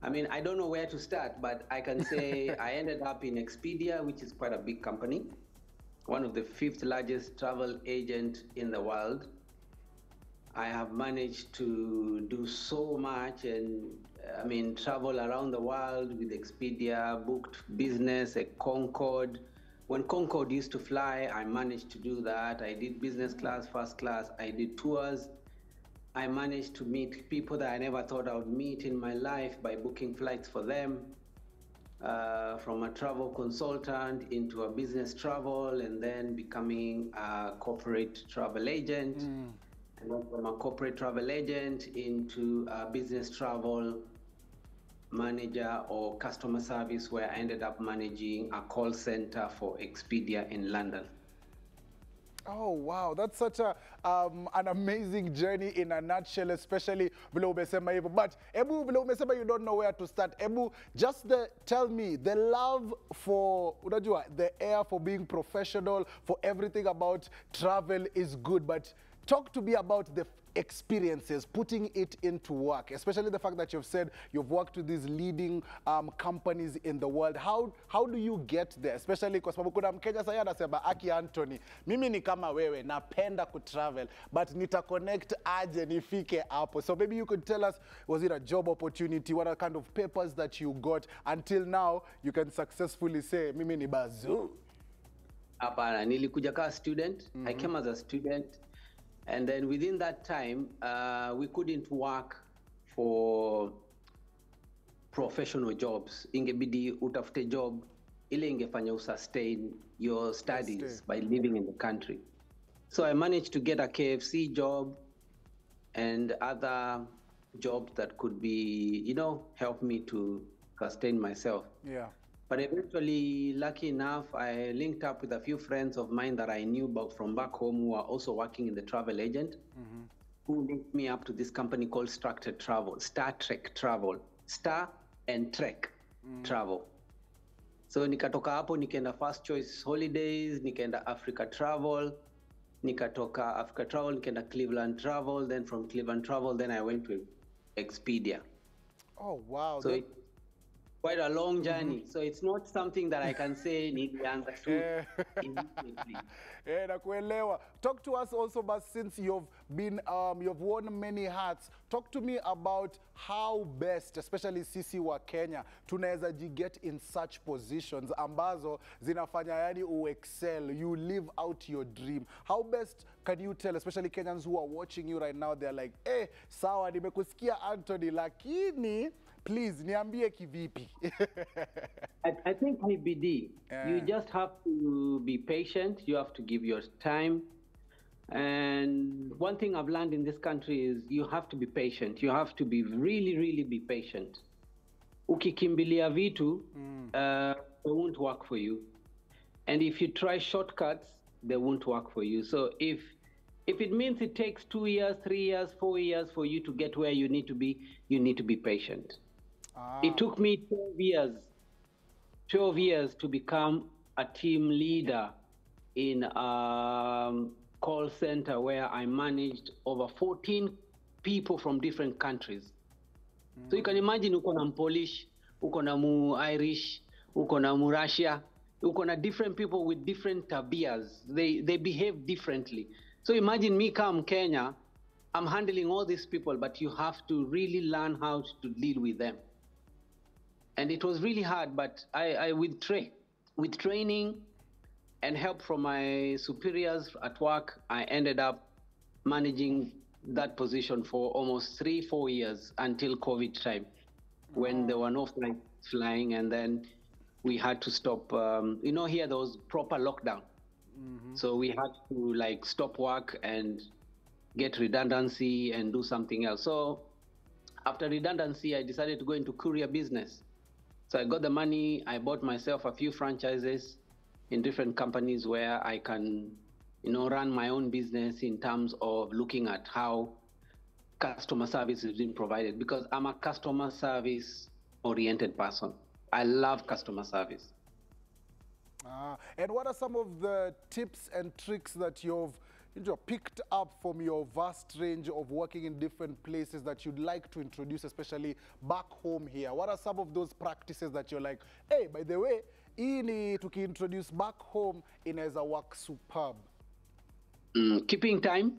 [SPEAKER 18] I mean, I don't know where to start, but I can say I ended up in Expedia, which is quite a big company, one of the 5th largest travel agent in the world. I have managed to do so much and I mean, travel around the world with Expedia, booked business at Concorde. When Concorde used to fly, I managed to do that. I did business class, first class, I did tours. I managed to meet people that I never thought I would meet in my life by booking flights for them. From a travel consultant into a business travel and then becoming a corporate travel agent. And then from a corporate travel agent into a business travel manager or customer service, where I ended up managing a call center for Expedia in London.
[SPEAKER 3] Oh, wow. That's such an amazing journey in a nutshell, especially vile umesema hivyo. But Ebu, vile umesema you don't know where to start. Ebu, just tell me, the love for, unajua, the air for being professional, for everything about travel is good, but talk to me about the experiences, putting it into work, especially the fact that you've said you've worked with these leading companies in the world. How do you get there? Especially kwa sababu kuna Mkenya sasa anasema Aki Anthony, mimi ni kama wewe, napenda kutravel, but nita-connect aje nifike hapo. So maybe you could tell us, was it a job opportunity? What are kind of papers that you got until now you can successfully say, mimi ni bazoo?
[SPEAKER 18] Hapana, nilikuja kama student. I came as a student. And then within that time, we couldn't work for professional jobs. Ingebidi utafute job ile ingefanya sustain your studies by living in the country. So I managed to get a KFC job and other jobs that could be, you know, help me to sustain myself.
[SPEAKER 3] Yeah.
[SPEAKER 18] But eventually, lucky enough, I linked up with a few friends of mine that I knew about from back home who are also working in the travel agent, who linked me up to this company called Structured Travel, Star Trek Travel, Star and Trek Travel. So nikatoka hapo nikaenda First Choice Holidays, nikaenda Africa Travel, nikatoka Africa Travel, nikaenda Cleveland Travel, then from Cleveland Travel, then I went to Expedia.
[SPEAKER 3] Oh, wow.
[SPEAKER 18] So it's quite a long journey. So it's not something that I can say nilianza tu immediately.
[SPEAKER 3] Nakuelewa. Talk to us also, but since you've been, you've worn many hats, talk to me about how best, especially sisi wa Kenya, tunaweza get in such positions ambazo zinafanya yani excel, you live out your dream. How best can you tell, especially Kenyans who are watching you right now, they're like, eh, sawa, nimekusikia Anthony, lakini please, niambie kivipi.
[SPEAKER 18] I think IBD, you just have to be patient. You have to give your time. And one thing I've learned in this country is you have to be patient. You have to be really be patient. Ukikimbilia vitu, they won't work for you. And if you try shortcuts, they won't work for you. So if it means it takes 2 years, 3 years, 4 years for you to get where you need to be patient. It took me 12 years to become a team leader in a call center where I managed over 14 people from different countries. So you can imagine uko na Polish, uko na Irish, uko na Russia, uko na different people with different tabias. They behave differently. So imagine me come Kenya, I'm handling all these people, but you have to really learn how to deal with them. And it was really hard, but I with training and help from my superiors at work, I ended up managing that position for almost 3-4 years until COVID time, when there were no flights flying, and then we had to stop. You know, here there was proper lockdown, so we had to like stop work and get redundancy and do something else. So after redundancy, I decided to go into courier business. So I got the money, I bought myself a few franchises in different companies where I can, you know, run my own business in terms of looking at how customer service is being provided, because I'm a customer service oriented person. I love customer service.
[SPEAKER 3] And what are some of the tips and tricks that you've picked up from your vast range of working in different places that you'd like to introduce, especially back home here? What are some of those practices that you're like, hey, by the way, ini tuki introduce back home inaweza work superb?
[SPEAKER 18] Keeping time.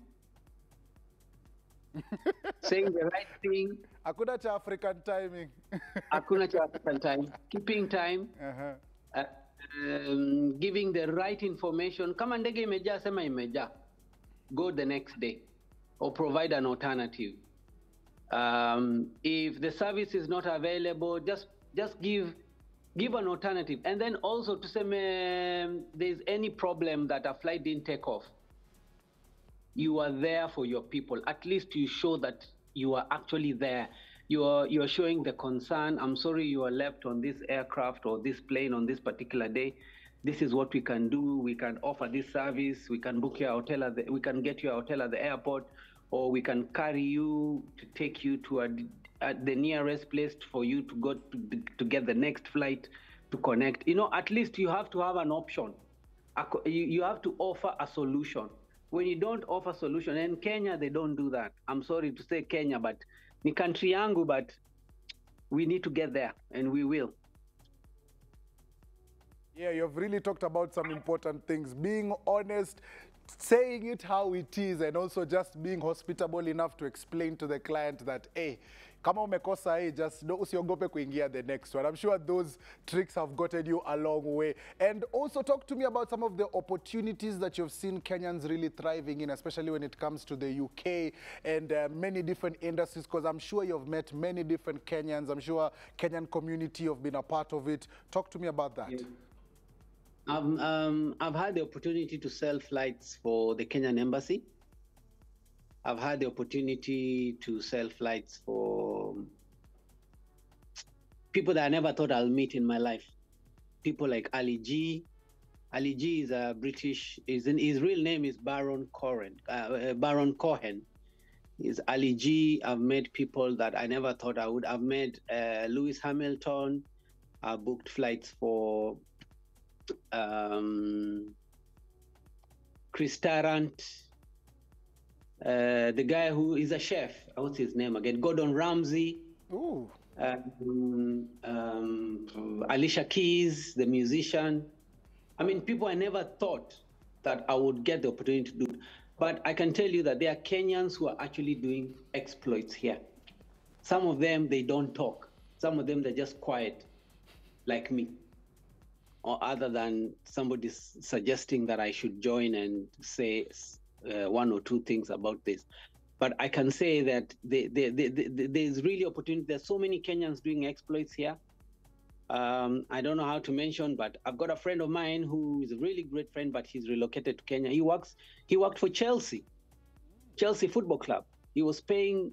[SPEAKER 18] Saying the right thing.
[SPEAKER 3] Hakuna cha African timing.
[SPEAKER 18] Hakuna cha African time. Keeping time. Giving the right information. Kama ndege imejaa, sema imejaa. Go the next day or provide an alternative. If the service is not available, just give an alternative. And then also to say there's any problem that a flight didn't take off, you are there for your people. At least you show that you are actually there. You are showing the concern. I'm sorry you are left on this aircraft or this plane on this particular day. This is what we can do. We can offer this service. We can book your hotel we can get your hotel at the airport, or we can carry you to take you to the nearest place for you to go to get the next flight to connect. You know, at least you have to have an option. You have to offer a solution. When you don't offer solution, in Kenya they don't do that. I'm sorry to say Kenya, but ni country yangu, but we need to get there, and we will.
[SPEAKER 3] Yeah, you've really talked about some important things. Being honest, saying it how it is, and also just being hospitable enough to explain to the client that, hey, kama umekosa hii, just usiogope kuingia the next one. I'm sure those tricks have gotten you a long way. And also talk to me about some of the opportunities that you've seen Kenyans really thriving in, especially when it comes to the UK and many different industries, because I'm sure you've met many different Kenyans. I'm sure Kenyan community have been a part of it. Talk to me about that.
[SPEAKER 18] Yeah. I've had the opportunity to sell flights for the Kenyan Embassy. I've had the opportunity to sell flights for people that I never thought I'll meet in my life. People like Ali G. Ali G is a British, his real name is Baron Cohen. Is Ali G. I've met people that I never thought I would. I've met Lewis Hamilton. I booked flights for Chris Tarrant. The guy who is a chef, what's his name again? Gordon Ramsay.
[SPEAKER 3] Ooh.
[SPEAKER 18] Alicia Keys, the musician. I mean, people I never thought that I would get the opportunity to do. But I can tell you that there are Kenyans who are actually doing exploits here. Some of them, they don't talk. Some of them, they're just quiet, like me. Or other than somebody suggesting that I should join and say one or two things about this. But I can say that there's really opportunity. There's so many Kenyans doing exploits here. I don't know how to mention, but I've got a friend of mine who is a really great friend, but he's relocated to Kenya. He worked for Chelsea Football Club. He was paying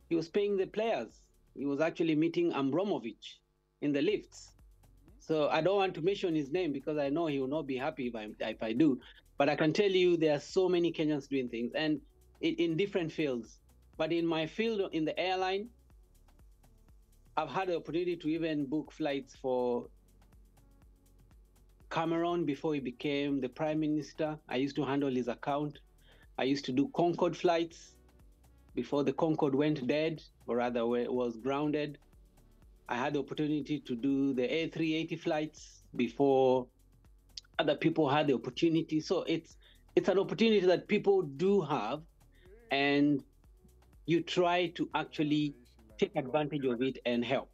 [SPEAKER 18] the players. He was actually meeting Abramovich in the lifts. So I don't want to mention his name because I know he will not be happy if I do. But I can tell you there are so many Kenyans doing things, and in different fields. But in my field, in the airline, I've had the opportunity to even book flights for Cameron before he became the Prime Minister. I used to handle his account. I used to do Concorde flights before the Concorde went dead, or rather was grounded. I had the opportunity to do the A380 flights before other people had the opportunity. So it's an opportunity that people do have, and you try to actually take advantage of it and help.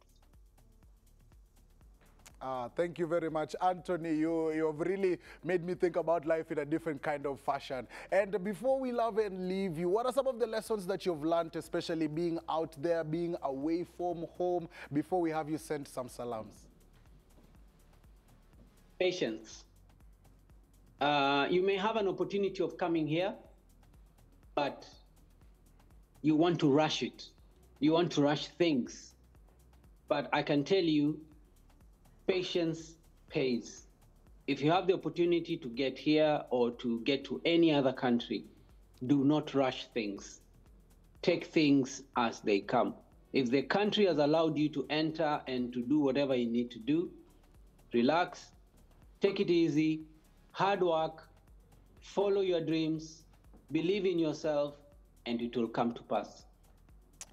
[SPEAKER 3] Thank you very much, Anthony. You have really made me think about life in a different kind of fashion. And before we love and leave you, what are some of the lessons that you've learned, especially being out there, being away from home, before we have you send some salams?
[SPEAKER 18] Patience. You may have an opportunity of coming here, but you want to rush it. You want to rush things. But I can tell you, patience pays. If you have the opportunity to get here or to get to any other country, do not rush things. Take things as they come. If the country has allowed you to enter and to do whatever you need to do, relax, take it easy, hard work, follow your dreams, believe in yourself, and it will come to pass.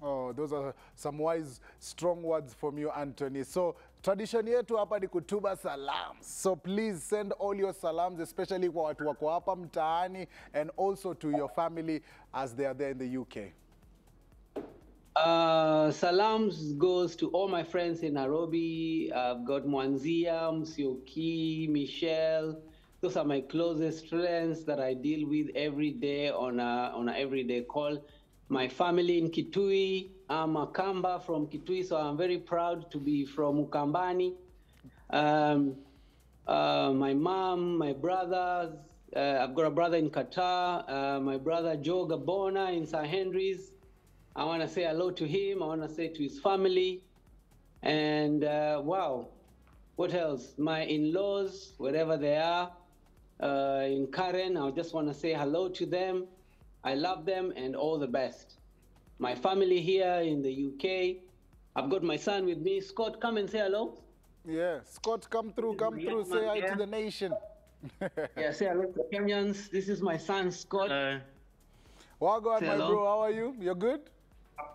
[SPEAKER 3] Oh, those are some wise, strong words from you, Anthony. So, tradition yetu hapa ni kutuma salams. So please send all your salams, especially kwa watu wako hapa mtaani, and also to your family as they are there in the UK.
[SPEAKER 18] Salams goes to all my friends in Nairobi. I've got Mwanzia, Msioki, Michelle. Those are my closest friends that I deal with every day on a everyday call. My family in Kitui. I'm a Kamba from Kitui, so I'm very proud to be from Ukambani. My mom, my brothers. I've got a brother in Qatar. My brother Joe Gabona in St. Henry's. I want to say hello to him. I want to say to his family. And wow, what else? My in-laws, wherever they are, in Karen, I just want to say hello to them. I love them and all the best. My family here in the UK. I've got my son with me. Scott, come and say hello.
[SPEAKER 3] Yeah, Scott, come through, say hi to the nation.
[SPEAKER 18] Yeah, say hello to Kenyans. This is my son, Scott.
[SPEAKER 3] Wagwan, my bro, how are you? You're good?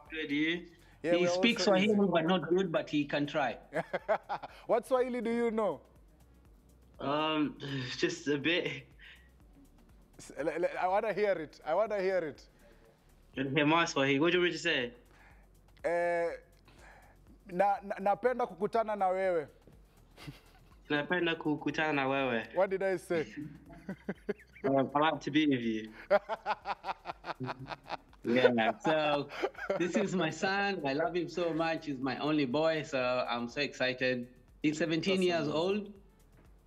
[SPEAKER 18] Good, you?
[SPEAKER 3] Yeah,
[SPEAKER 18] he speaks Swahili, but not good, but he can try.
[SPEAKER 3] What Swahili do you know?
[SPEAKER 19] Just a bit.
[SPEAKER 3] I want to hear it. I want to hear it.
[SPEAKER 19] You want to hear my Swahili? What do you want me to say?
[SPEAKER 3] Napenda kukutana na wewe.
[SPEAKER 19] Napenda kukutana na wewe.
[SPEAKER 3] What did I say?
[SPEAKER 19] I like to be with you.
[SPEAKER 18] Yeah, so this is my son. I love him so much. He's my only boy, so I'm so excited. He's 17 years old.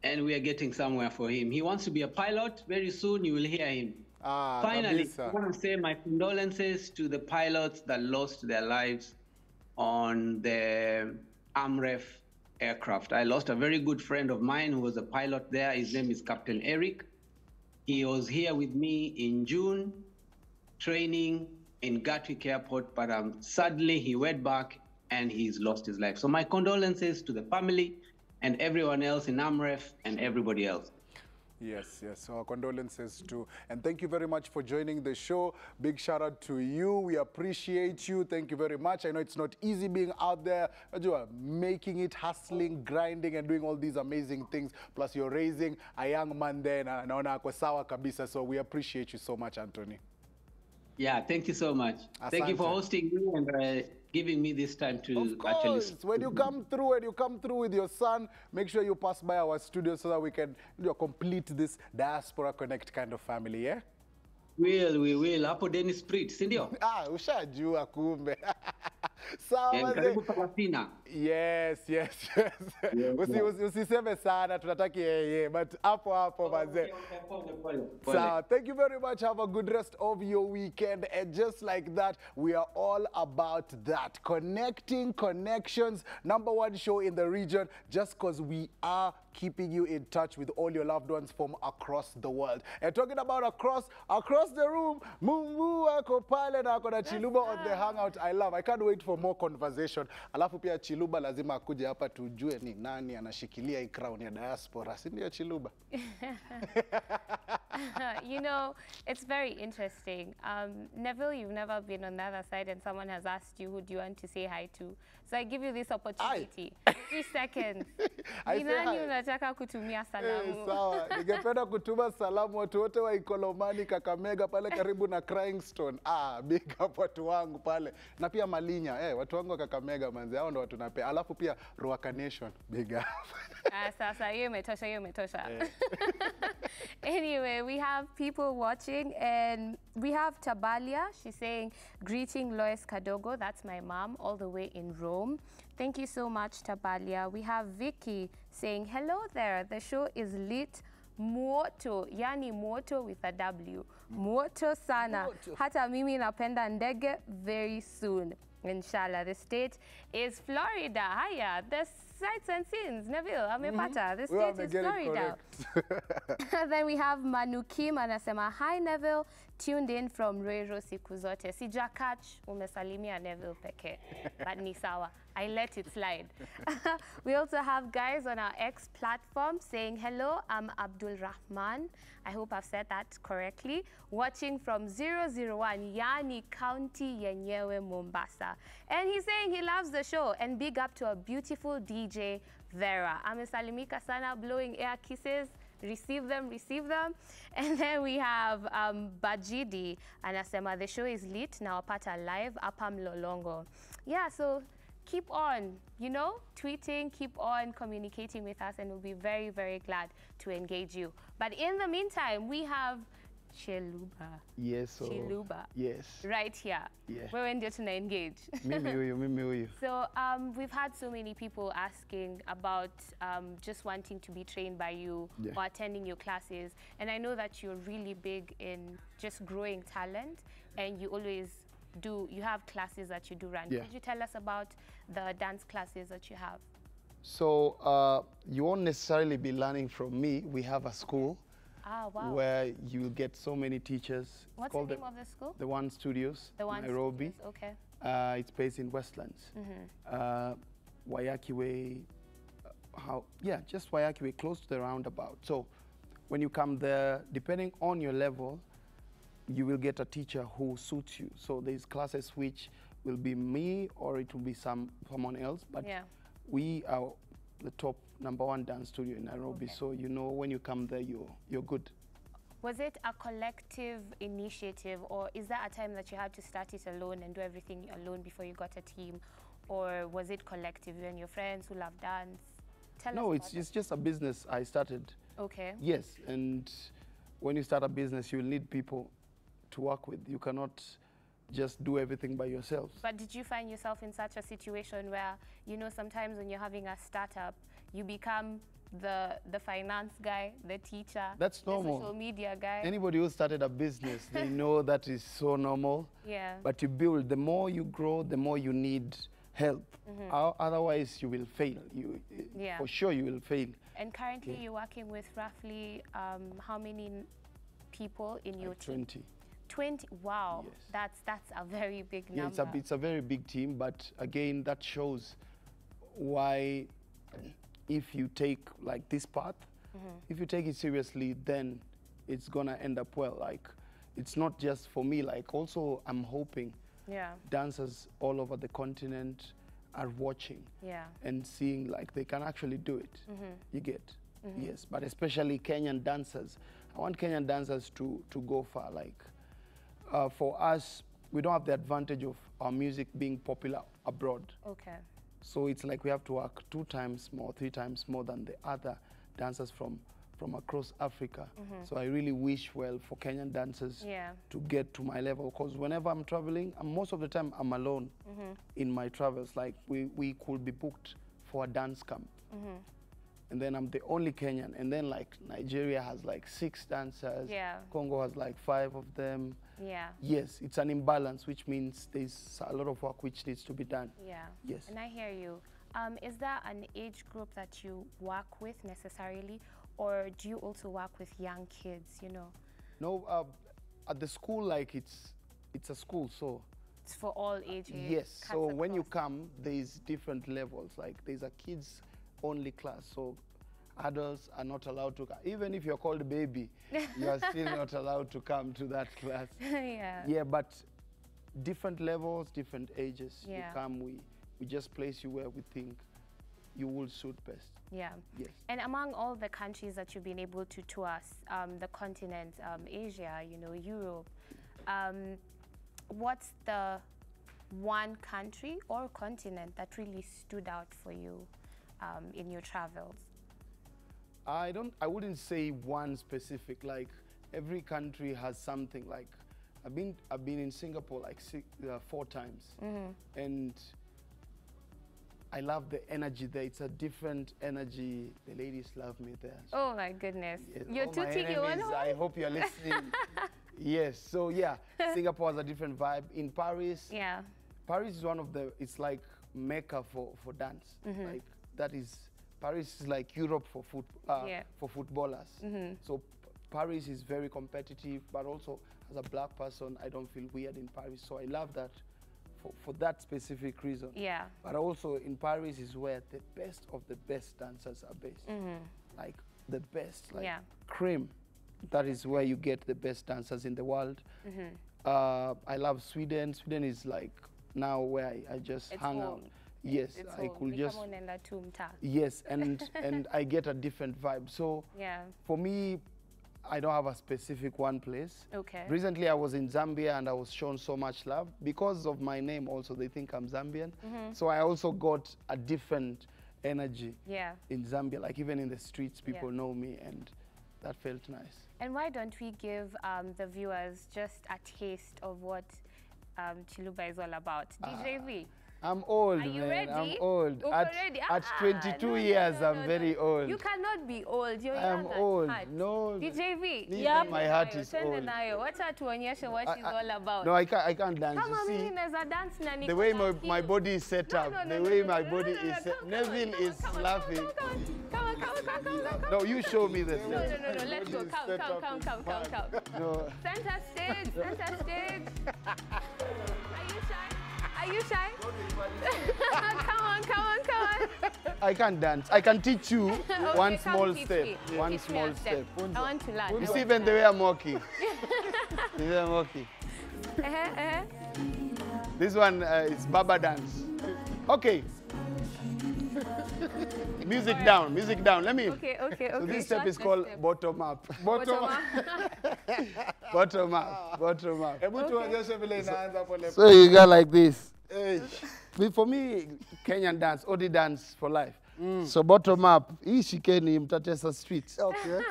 [SPEAKER 18] and we are getting somewhere for him. He wants to be a pilot. Very soon you will hear him. Finally, I want to say my condolences to the pilots that lost their lives on the AMREF aircraft. I lost a very good friend of mine who was a pilot there. His name is Captain Eric. He was here with me in June, training in Gatwick Airport, but sadly he went back and he's lost his life. So my condolences to the family and everyone else in AMREF and everybody else.
[SPEAKER 3] Yes, yes. So our condolences too. And thank you very much for joining the show. Big shout out to you. We appreciate you. Thank you very much. I know it's not easy being out there, but you are making it, hustling, grinding, and doing all these amazing things. Plus you're raising a young man there, naona ako sawa kabisa. So we appreciate you so much, Anthony.
[SPEAKER 18] Yeah, thank you so much.
[SPEAKER 3] Asante.
[SPEAKER 18] Thank you for hosting me and giving me this time to actually.
[SPEAKER 3] When you come through with your son, make sure you pass by our studio so that we can complete this Diaspora Connect kind of family, yeah?
[SPEAKER 18] We will. Hapo Dennis Sprit, si ndio?
[SPEAKER 3] Ushajua kumbe. Sawa. Yes. Usiseme sana, tunataki yeye, but hapo maze. Sawa. Thank you very much. Have a good rest of your weekend. And just like that, we are all about that. Connecting, connections, #1 show in the region, just because we are keeping you in touch with all your loved ones from across the world. And talking about across the room, Mungu ako pale na ako na Chiluba on the hangout. I can't wait for more conversation. Alafu pia Chiluba lazima akuje hapa tujue ni nani anashikilia hii crown ya diaspora. Si ndio Chiluba?
[SPEAKER 5] You know, it's very interesting. Neville, you've never been on the other side and someone has asked you who do you want to say hi to. So I give you this opportunity. 3 seconds. Ni nani unataka kutumia salamu?
[SPEAKER 3] Sawa, ningependa kutuma salamu watu wote wa Ikolomani, Kakamega pale karibu na Crying Stone. Big up watu wangu pale. Na pia Malinya, watu wangu wa Kakamega manzi, hao ndo watu napea. Alafu pia Ruaka Nation, big up.
[SPEAKER 5] Sasa hiyo imetosha. Anyway, we have people watching and we have Tabalia. She's saying, greeting Lois Kadogo, that's my mom, all the way in Rome. Thank you so much, Tabalia. We have Vicky saying, hello there, the show is lit. Moto, yani moto with a W. Moto sana. Hata mimi napenda ndege very soon. Inshallah. The state is Florida. Haya, the sights and scenes. Neville, amepata. The state is Florida. Then we have Manu Kim anasema, hi Neville, tuned in from Ruiru siku zote. Sija catch umesalimia Neville peke. But ni sawa. I let it slide. We also have guys on our X platform saying, hello, I'm Abdul Rahman. I hope I've said that correctly. Watching from 001, Yani County, Yenyewe, Mombasa. And he's saying he loves the show and big up to a beautiful DJ, Vera. Amesalimika sana, blowing air kisses. Receive them. And then we have Bajidi anasema, the show is lit, now pata live, Apam Lolongo. Yeah, so keep on, tweeting, keep on communicating with us, and we'll be very, very glad to engage you. But in the meantime, we have Chiluba.
[SPEAKER 17] Yes.
[SPEAKER 5] Chiluba.
[SPEAKER 17] Yes.
[SPEAKER 5] Right here.
[SPEAKER 17] Yeah.
[SPEAKER 5] We're in to engage.
[SPEAKER 17] Mimi huyu.
[SPEAKER 5] So we've had so many people asking about just wanting to be trained by you or attending your classes. And I know that you're really big in just growing talent, and you have classes that you do run.
[SPEAKER 17] Yeah.
[SPEAKER 5] Could you tell us about the dance classes that you have?
[SPEAKER 17] So you won't necessarily be learning from me. We have a school.
[SPEAKER 5] Wow.
[SPEAKER 17] Where you get so many teachers.
[SPEAKER 5] What's the name of the school?
[SPEAKER 17] The One Studios, Nairobi.
[SPEAKER 5] Okay.
[SPEAKER 17] It's based in Westlands. Wayaki Way, just Wayaki Way, close to the roundabout. So when you come there, depending on your level, you will get a teacher who suits you. So there's classes which will be me or it will be someone else, but we are the top #1 dance studio in Nairobi. Okay. So when you come there, you're good.
[SPEAKER 5] Was it a collective initiative, or is there a time that you had to start it alone and do everything alone before you got a team, or was it collective? You and your friends who love dance?
[SPEAKER 17] No, it's just a business I started.
[SPEAKER 5] Okay.
[SPEAKER 17] Yes, and when you start a business, you need people to work with. You cannot just do everything by yourself.
[SPEAKER 5] But did you find yourself in such a situation where, sometimes when you're having a startup, you become the finance guy, the teacher,
[SPEAKER 17] that's normal.
[SPEAKER 5] The social media guy.
[SPEAKER 17] Anybody who started a business, they know that is so normal.
[SPEAKER 5] Yeah.
[SPEAKER 17] But you build, the more you grow, the more you need help. Otherwise, you will fail. For sure, you will fail.
[SPEAKER 5] And currently, you're working with roughly how many people in your team?
[SPEAKER 17] 20.
[SPEAKER 5] 20. Wow. Yes. That's a very big number.
[SPEAKER 17] Yeah, it's a very big team. But again, that shows why, if you take like this path, if you take it seriously, then it's gonna end up well. Like, it's not just for me. Like, also, I'm hoping dancers all over the continent are watching and seeing like they can actually do it. You get? Yes, but especially Kenyan dancers. I want Kenyan dancers to go far. Like, for us, we don't have the advantage of our music being popular abroad.
[SPEAKER 5] Okay.
[SPEAKER 17] So it's like we have to work 2 times more, 3 times more than the other dancers from across Africa. So I really wish well for Kenyan dancers to get to my level, because whenever I'm traveling, most of the time I'm alone in my travels. Like we could be booked for a dance camp. And then I'm the only Kenyan. And then like Nigeria has like 6 dancers. Congo has like 5 of them. Yes, it's an imbalance, which means there's a lot of work which needs to be done. Yes.
[SPEAKER 5] And I hear you. Is there an age group that you work with necessarily, or do you also work with young kids, you know?
[SPEAKER 17] No, at the school, like it's a school, so.
[SPEAKER 5] It's for all ages.
[SPEAKER 17] Yes, so when you come, there's different levels. Like there's a kids only class, so adults are not allowed to come. Even if you're called a baby, you are still not allowed to come to that class. Yeah, but different levels, different ages. You come, we just place you where we think you will suit best.
[SPEAKER 5] Yes. And among all the countries that you've been able to tour, the continent, Asia, you know, Europe, what's the one country or continent that really stood out for you in your travels?
[SPEAKER 17] I wouldn't say one specific. Like every country has something. Like I've been in Singapore like 4 times, and I love the energy there. It's a different energy. The ladies love me there. So.
[SPEAKER 5] Oh my goodness!
[SPEAKER 17] Yes.
[SPEAKER 5] You're tooting your own horn.
[SPEAKER 17] I hope you're listening. Yes. So yeah, Singapore has a different vibe. In Paris, Paris is one of the. It's like Mecca for dance. Like that is. Paris is like Europe for footballers. So Paris is very competitive, but also as a black person, I don't feel weird in Paris. So I love that for that specific reason. But also in Paris is where the best of the best dancers are based. Like the best, like cream. That is where you get the best dancers in the world. I love Sweden. Sweden is like now where I just hang out. Yes, I could just. Yes, and I get a different vibe. So for me, I don't have a specific one place.
[SPEAKER 5] Okay.
[SPEAKER 17] Recently, I was in Zambia and I was shown so much love because of my name. Also, they think I'm Zambian. So I also got a different energy in Zambia. Like even in the streets, people know me, and that felt nice.
[SPEAKER 5] And why don't we give the viewers just a taste of what Chiluba is all about? DJ V.
[SPEAKER 17] I'm old,
[SPEAKER 5] Are you
[SPEAKER 17] man.
[SPEAKER 5] ready?
[SPEAKER 17] I'm old.
[SPEAKER 5] Ready?
[SPEAKER 17] At 22 years, I'm very old.
[SPEAKER 5] You cannot be old. You're
[SPEAKER 17] I'm
[SPEAKER 5] young
[SPEAKER 17] old.
[SPEAKER 5] at heart.
[SPEAKER 17] No.
[SPEAKER 5] DJ V.
[SPEAKER 17] My heart is old.
[SPEAKER 5] What's that what she's all about?
[SPEAKER 17] No, I can't dance.
[SPEAKER 5] Come
[SPEAKER 17] you
[SPEAKER 5] on,
[SPEAKER 17] see, the way my body is set up, the way my body is set. Neville is laughing.
[SPEAKER 5] Come on.
[SPEAKER 17] No, you show me the step.
[SPEAKER 5] No. Let's go. Come.
[SPEAKER 17] No.
[SPEAKER 5] Center stage. Are you shy? Come on.
[SPEAKER 17] I can't dance. I can teach you one
[SPEAKER 5] Okay,
[SPEAKER 17] small
[SPEAKER 5] teach
[SPEAKER 17] step.
[SPEAKER 5] me.
[SPEAKER 17] One
[SPEAKER 5] Teach me
[SPEAKER 17] small
[SPEAKER 5] a
[SPEAKER 17] step.
[SPEAKER 5] I want to learn.
[SPEAKER 17] You see even the way I'm walking. This one is Baba dance. Okay. Music down. Let me.
[SPEAKER 5] Okay.
[SPEAKER 17] So this step is called bottom up. Bottom up. So you got like this. For me, Kenyan dance, Odi dance for life. So bottom up. Hii shikeni mtatesa street. Okay.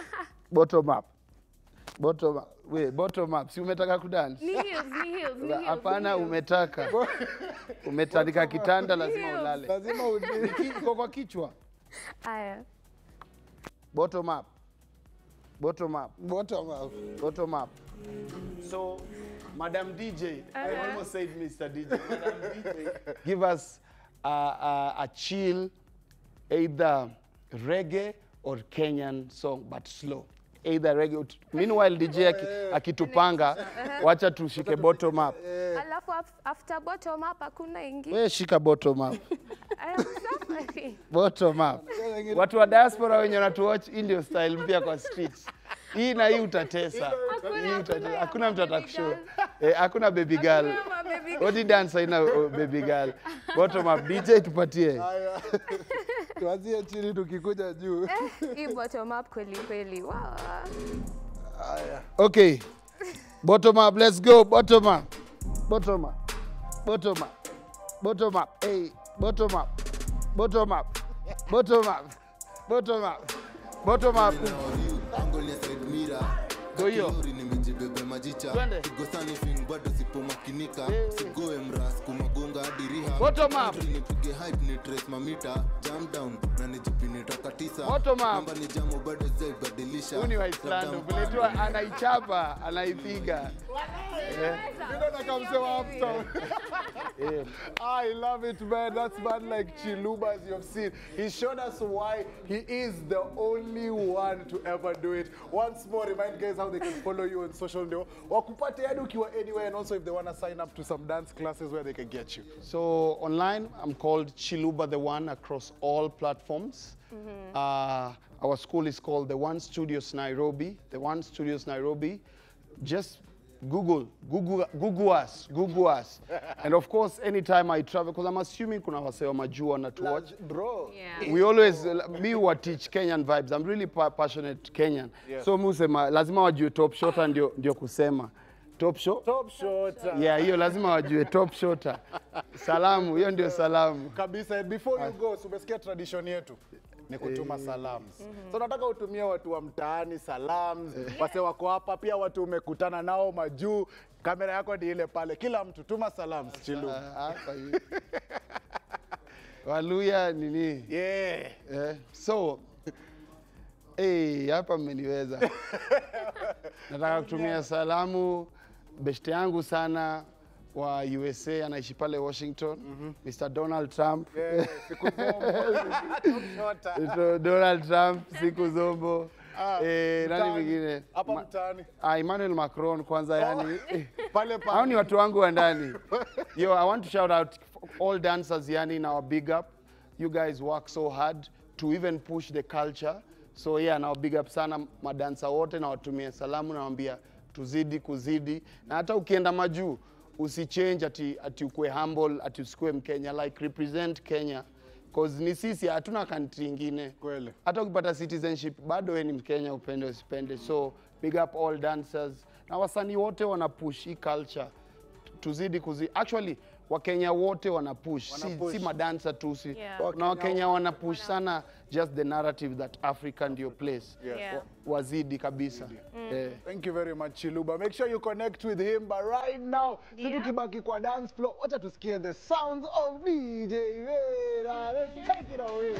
[SPEAKER 17] Bottom up. Wait, bottom up. Si umetaka kudance?
[SPEAKER 5] Knee heels.
[SPEAKER 17] Hapana, umetaka. Umetandika kitanda, lazima ulale. Lazima kwa kichwa.
[SPEAKER 5] Aya.
[SPEAKER 17] Bottom up. Bottom up.
[SPEAKER 3] Bottom up.
[SPEAKER 17] Bottom up. So, Madam DJ, I almost said Mr. DJ. Madam DJ, give us a chill, either reggae or Kenyan song, but slow. Either reggae. Meanwhile, DJ akitupanga, wacha tushike bottom up.
[SPEAKER 5] Alafu after bottom up, hakuna ingi.
[SPEAKER 17] We shika bottom up. Bottom up. Watu wa diaspora wenye wanatuwatch, hii ndio style mpya kwa streets. Hii na hii utatesa. Hakuna mtu atakushow. Hakuna baby girl. Odi dance haina baby girl. Bottom up. DJ tupatie.
[SPEAKER 3] Tuanzie chini tukikuja juu.
[SPEAKER 5] Hii bottom up kweli kweli. Wow.
[SPEAKER 17] Okay. Bottom up. Let's go. Bottom up. Bottom up. Bottom up. Bottom up. Hey. Bottom up. Bottom up. Bottom up. Bottom up. Bottom up. Go hiyo. Bottom up. Bottom up. Uni wa Islando. Kuletua anaichapa, anaipiga.
[SPEAKER 3] I love it, man. That's man like Chiluba, as you've seen. He showed us why he is the only one to ever do it. Once more, remind guys how they can follow you on social media. Wakupate yadu ukiwa anywhere, and also if they want to sign up to some dance classes where they can get you.
[SPEAKER 17] So online, I'm called Chiluba the One across all platforms. Our school is called The One Studios Nairobi. The One Studios Nairobi. Just Google us. And of course, anytime I travel, because I'm assuming kuna wasewa majua na to watch.
[SPEAKER 3] Bro.
[SPEAKER 5] Yeah.
[SPEAKER 17] We always, me who teach Kenyan vibes. I'm really passionate Kenyan. Yes. So musema, lazima wajue top shota ndio kusema. Top shot?
[SPEAKER 3] Top shota.
[SPEAKER 17] Yeah, hiyo lazima wajue top shota. Salamu, hiyo ndio salamu.
[SPEAKER 3] Kabisa. Before you go, umesikia tradition yetu ni kutuma salams. So nataka utumie watu wa mtaani salams, wase wako hapa pia watu umekutana nao majuu, kamera yako ni ile pale. Kila mtu tuma salams Chilu.
[SPEAKER 17] Hapa hivi. Waluya nini?
[SPEAKER 3] Yeah.
[SPEAKER 17] So hapa mmeniweza. Nataka kutumia salamu beshte yangu sana wa USA anaishi pale Washington, Mr. Donald Trump.
[SPEAKER 3] Siku zombo.
[SPEAKER 17] Donald Trump, siku zombo. Nani mwingine?
[SPEAKER 3] Hapa mtaani.
[SPEAKER 17] Emmanuel Macron kwanza yani.
[SPEAKER 3] Pale.
[SPEAKER 17] Hao ni watu wangu wa ndani. Yo, I want to shout out all dancers yani in our big up. You guys work so hard to even push the culture. So yeah, now big up sana madansa wote na watumie salamu na waambia tuzidi kuzidi. Na hata ukienda majuu usichange ati ukue humble, ati usikue Mkenya, like represent Kenya. Cause ni sisi hatuna country ingine. Kweli. Hata ukipata citizenship bado wewe ni Mkenya upende usipende. So big up all dancers. Na wasanii wote wana push hii culture. Tuzidi kuzidi. Actually Wakenya wote wana push. Si madansa tu si. Yeah. Na Wakenya wana push sana just the narrative that Africa ndio place.
[SPEAKER 3] Yeah.
[SPEAKER 17] Wazidi kabisa.
[SPEAKER 3] Thank you very much Chiluba. Make sure you connect with him, but right now, tukibaki kwa dance floor, wacha tusikie the sounds of DJ Vera. Let's take it away.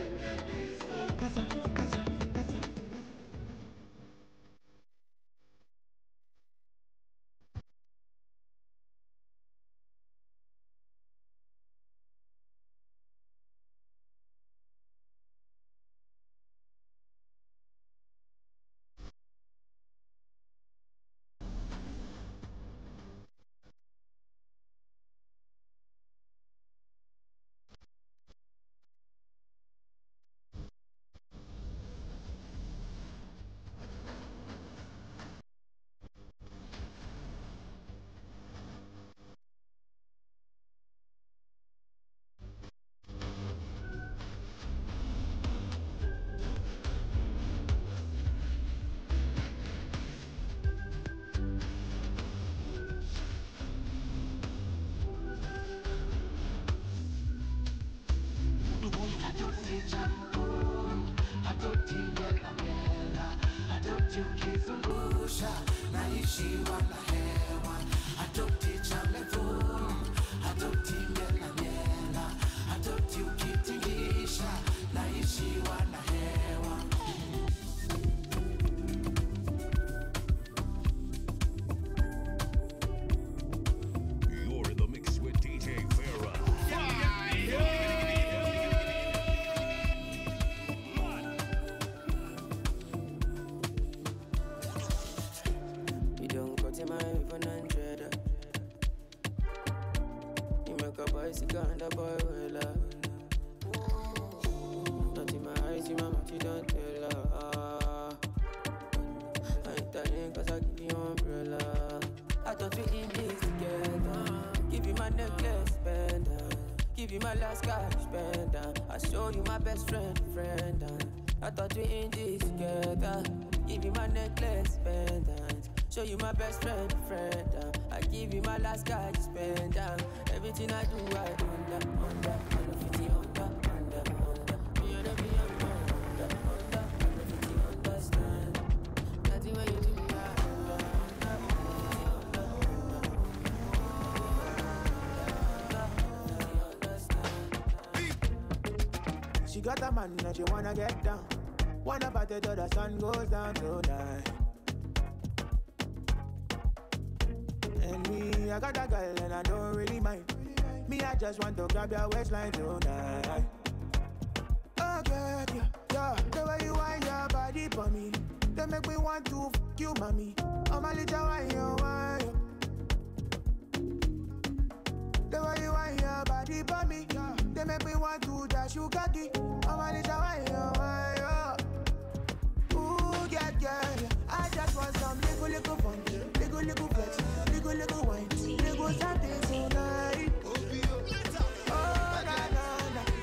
[SPEAKER 16] boy, Sikanda boy, well, not in my eyes, see my mouth, you don't tell her. I ain't telling cause I give you umbrella. I thought we in this together. Give you my necklace, spender. Give you my last cash, spender. I show you my best friend. I thought we in this together. Give you my necklace, spender. Show you my best friend. I give you my last cash, spender. Everything I do, I under. Me and me under. Everything understand. Nothing when you do me,
[SPEAKER 20] She got a man that she wanna get down. Wanna party till the sun goes down tonight. And me, I got a girl and I don't really mind. Me, I just want to grab your waistline tonight. Oh, yeah. The way you wind your body for me, they make me want to f*** you, mommy. Oh, my little wine, you wine. The way you wind your body for me, they make me want to dash you cocky. Oh, my little wine, you wine. Ooh, yeah. I just want some little fun, little flex, little wine, little something tonight. Oh, na.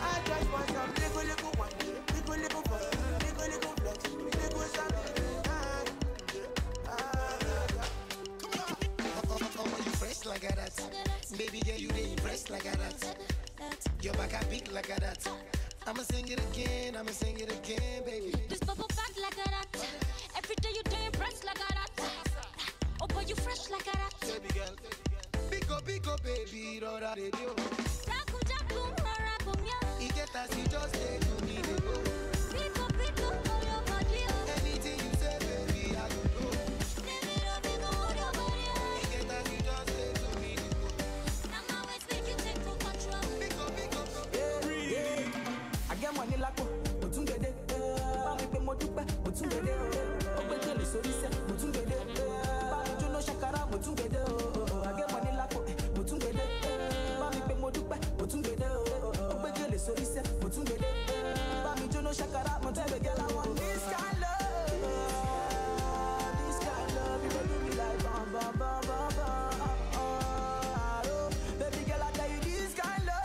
[SPEAKER 20] I just want some little wine, little fun, little flex, little something tonight.
[SPEAKER 1] Come on, you fresh like that. Baby girl, you ain't impressed like that. Your back I beat like that. I'ma sing it again, baby.
[SPEAKER 21] This bubble back like that. Every day you do impress like that. Oh boy, you fresh like that.
[SPEAKER 1] Baby girl, pick up, baby, rora radio.
[SPEAKER 21] Jaku, rora kumya.
[SPEAKER 1] You get as you just say to me, they go.
[SPEAKER 21] Pick up, hold your body.
[SPEAKER 1] Anything you say, baby, I go do.
[SPEAKER 21] Baby, hold your body.
[SPEAKER 1] You get as you just say to me, they go.
[SPEAKER 21] Now my waist make you take full control.
[SPEAKER 1] Pick up.
[SPEAKER 20] I get money like Mutungede. Bami pe modupe, Mutungede. Obekele sorise, Mutungede. Bami jono shakara, Mutungede. I get money like Mutungede. Bami pe modupe, Mutungede. Obekele sorise, Mutungede. Bami jono shakara, Mutungede. I want this kind of love. You make me like bam. Baby girl, I tell you this kind of love.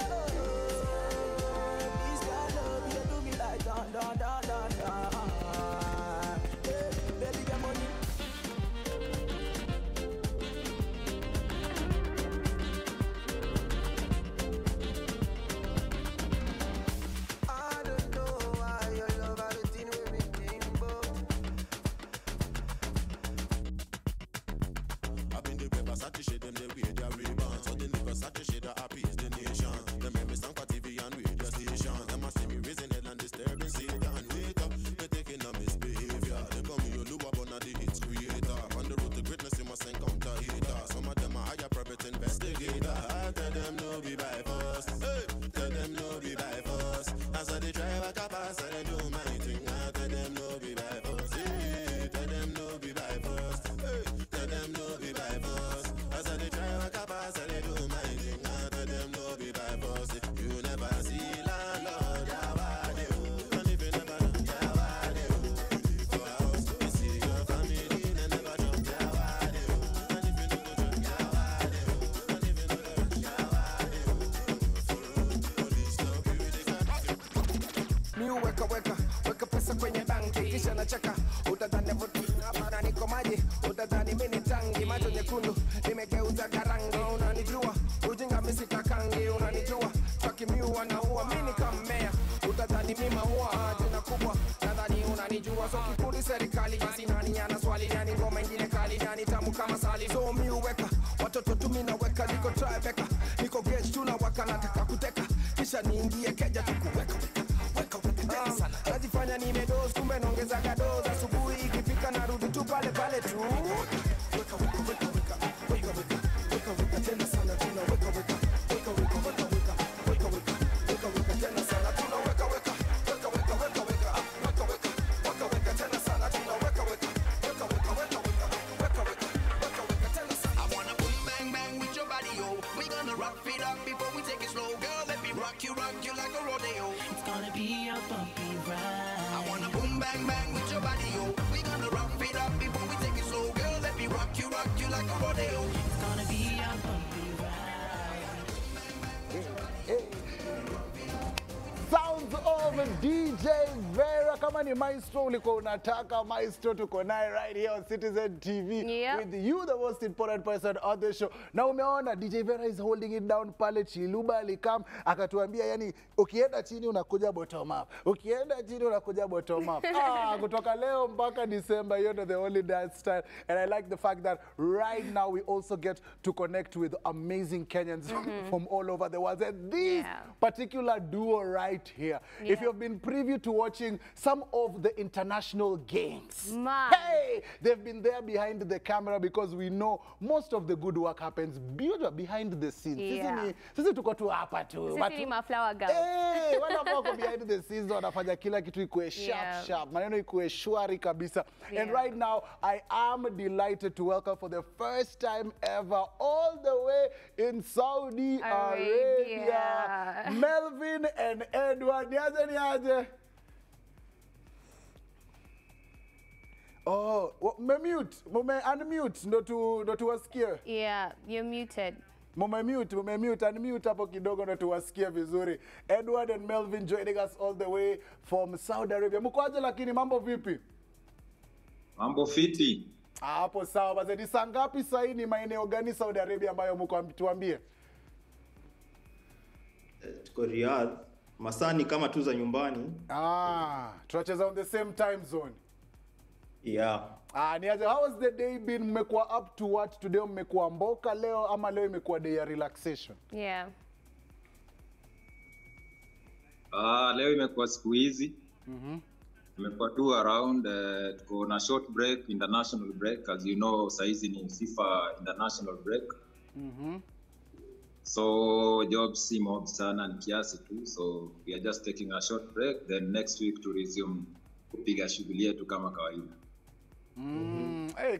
[SPEAKER 20] Baby, get money.
[SPEAKER 1] I don't know why your love had a thing with me think about.
[SPEAKER 22] I've been the Versace shade, them they wear their Ray-Bans. So the Versace shade that happy is the nation. Them make me stand for TV and radio station. Them a see me raising hell and disturbing Satan. Wait up, they taking a misbehavior. They call me Oluwa, but not the hits creator. On the road to greatness, you must encounter haters. Some of them are higher private investigator. I tell them no be by force. Hey, tell them no be by force. As I they try back up, as I do my thing. I tell them no be by force. Hey, tell them no be by force. Hey, tell them no be by force. As I they try back up, as I do my thing. I tell them no be by force. You never see landlord, and if you never know, for house, you see your family, they never drop and if you know go drop and if you know police stop you, they
[SPEAKER 20] Mi weka pesa kwenye banki kisha nacheka. Utadhani hapana niko maji, utadhani mimi ni tangi. Macho nyekundu nimegeuza karanga. Unanijua ujinga mimi sitakangi. Unanijua taki miua na ua mimi kamea. Utadhani mimi maua tena kubwa. Nadhani unanijua so kikundi serikali. Basi nani ana swali yani ngoma ingine kali yani tamu kama sali. So mi uweka watoto tu mimi naweka. Niko Tribeca, niko gauge tunawaka. Nataka kuteka kisha niingie keja tukuweka. Najifanya nimedoze kumbe naongeza gadoza. Asubuhi ikifika narudi tu pale pale tu. Weka tena sana tuna weka tena sana tuna weka tena sana tuna weka tena sana.
[SPEAKER 1] I wanna boom bang bang with your body, yo. We gonna rock it up before we take it slow.
[SPEAKER 16] be a bumpy ride.
[SPEAKER 20] I wanna boom bang bang with your body, yo. We gonna rock it up before we take it slow, girl. Let me rock you like a rodeo.
[SPEAKER 16] It's gonna be a bumpy ride.
[SPEAKER 3] Sounds of DJ Vera. Kama ni maestro ulikuwa unataka, maestro tuko naye right here on Citizen TV with you, the most important person on the show. Na umeona DJ Vera is holding it down pale. Chiluba alikam akatuambia, yani ukienda chini unakuja bottom up, ukienda chini unakuja bottom up. Kutoka leo mpaka December, you know, the only dance style. And I like the fact that right now we also get to connect with amazing Kenyans from all over the world. And this particular duo right here, if you've been privy to watching some of the international games, hey, they've been there behind the camera, because we know most of the good work happens behind the scenes. Sisi tuko tu hapa tu.
[SPEAKER 5] Sisi ni maflower girl.
[SPEAKER 3] Hey, wale ambao behind the scenes wanafanya kila kitu ikuwe sharp, maneno ikuwe shwari kabisa. And right now, I am delighted to welcome for the first time ever, all the way in Saudi Arabia, Melvin and Edward. Niaje. Oh, mute, unmute ndo tuwasikie.
[SPEAKER 5] Yeah, you're muted.
[SPEAKER 3] Mumemute, unmute hapo kidogo ndo tuwasikie vizuri. Edward and Melvin joining us all the way from Saudi Arabia. Mkoaje lakini, mambo vipi?
[SPEAKER 8] Mambo fiti.
[SPEAKER 3] Hapo sawa. Basi ni saa ngapi sasa, ni maeneo gani Saudi Arabia ambayo mko, tuambie?
[SPEAKER 8] Tuko Riyadh. Masani kama tu za nyumbani.
[SPEAKER 3] Tunacheza on the same time zone.
[SPEAKER 8] Niaje,
[SPEAKER 3] how has the day been? Mmekuwa up to what today? Mmekuwa mboka leo ama leo imekuwa day ya relaxation?
[SPEAKER 8] Leo imekuwa siku hizi. Imekuwa tu around, tuko na short break, international break, as you know, saizi ni FIFA international break. So jobs si mob sana, ni kiasi tu, so we are just taking a short break, then next week to resume kupiga shughuli yetu kama kawaida.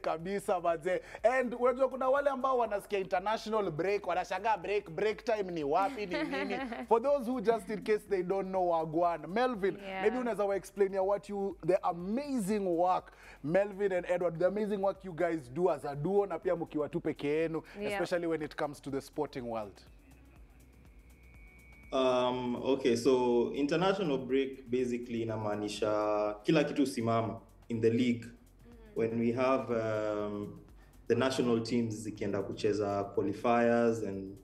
[SPEAKER 3] Kabisa baze. And unajua kuna wale ambao wanasikia international break, wanashangaa break time ni wapi, ni nini? For those who just in case they don't know wagwan, Melvin, maybe unaweza wa explain the amazing work, Melvin and Edward, the amazing work you guys do as a duo na pia mkiwa tu peke yenu, especially when it comes to the sporting world.
[SPEAKER 8] Okay, so international break basically inamaanisha kila kitu simama in the league. When we have the national teams zikienda kucheza qualifiers and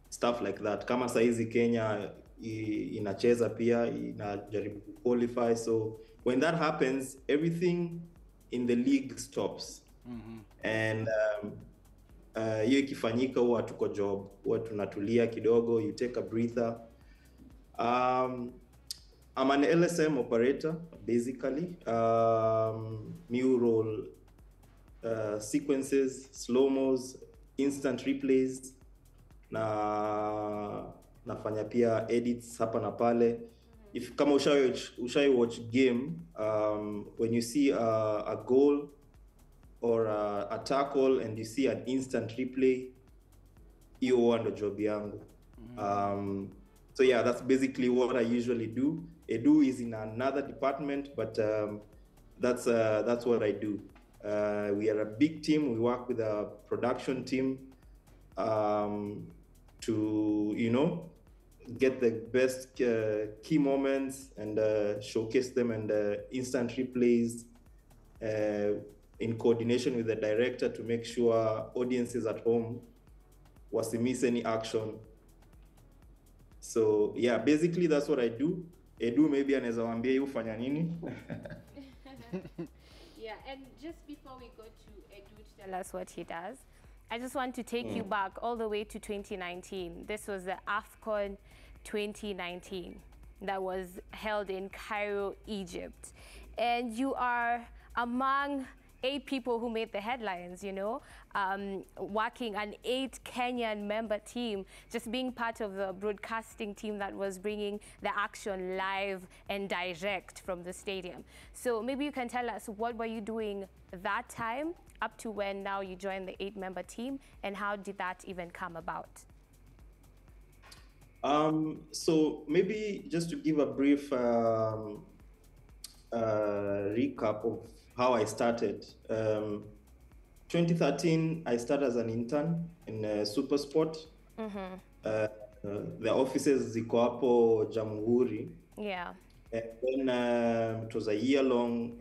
[SPEAKER 8] stuff like that. Kama saizi Kenya inacheza pia, inajaribu qualify. So when that happens, everything in the league stops. And hiyo ikifanyika huwa tuko job, huwa tunatulia kidogo, you take a breather. I'm an LSM operator, basically. Mural sequences, slow-mos, instant replays, nafanya pia edits hapa na pale. If kama ushai watch game, when you see a goal or a tackle and you see an instant replay, hiyo huwa ndo job yangu. So yeah, that's basically what I usually do. Edu is in another department, but that's what I do. We are a big team. We work with a production team to, you know, get the best key moments and showcase them, and instant replays in coordination with the director to make sure audiences at home wasimiss any action. So yeah, basically that's what I do. Edu maybe anaweza waambia yeye ufanya nini?
[SPEAKER 5] And just before we go to Edu to tell us what he does, I just want to take you back all the way to 2019. This was the AFCON 2019 that was held in Cairo, Egypt. And you are among 8 people who made the headlines, you know, working an 8 Kenyan member team, just being part of the broadcasting team that was bringing the action live and direct from the stadium. So maybe you can tell us, what were you doing that time up to when now you joined the 8-member team, and how did that even come about?
[SPEAKER 8] So maybe just to give a brief recap of how I started. 2013, I started as an intern in Supersport. The offices ziko hapo Jamhuri.
[SPEAKER 5] Yeah.
[SPEAKER 8] And then it was a year-long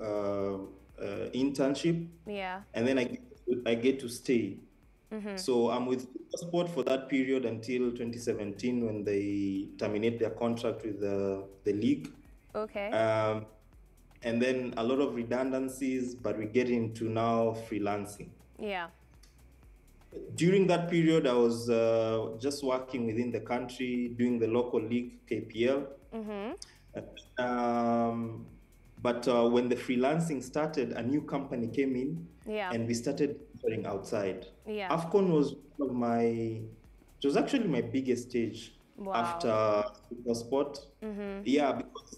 [SPEAKER 8] internship.
[SPEAKER 5] Yeah.
[SPEAKER 8] And then I get to stay. So I'm with Sport for that period until 2017 when they terminate their contract with the league.
[SPEAKER 5] Okay.
[SPEAKER 8] And then a lot of redundancies, but we get into now freelancing.
[SPEAKER 5] Yeah.
[SPEAKER 8] During that period, I was just working within the country, doing the local league, KPL. But when the freelancing started, a new company came in, and we started going outside.
[SPEAKER 5] Yeah.
[SPEAKER 8] AFCON was one of it was actually my biggest stage after Supersport. Yeah, because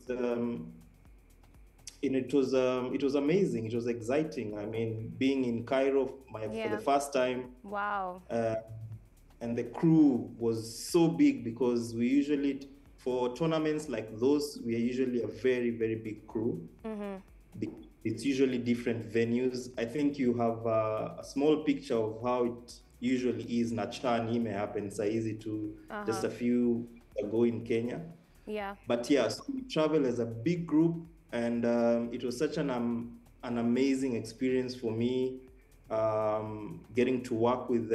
[SPEAKER 8] it was amazing. It was exciting. I mean, being in Cairo for the first time.
[SPEAKER 5] Wow.
[SPEAKER 8] And the crew was so big because we usually, for tournaments like those, we are usually a very, very big crew. It's usually different venues. I think you have a small picture of how it usually is. Nachani may happen saizi to just a few ago in Kenya.
[SPEAKER 5] Yeah.
[SPEAKER 8] But yeah, so we travel as a big group, and it was such an amazing experience for me, getting to work with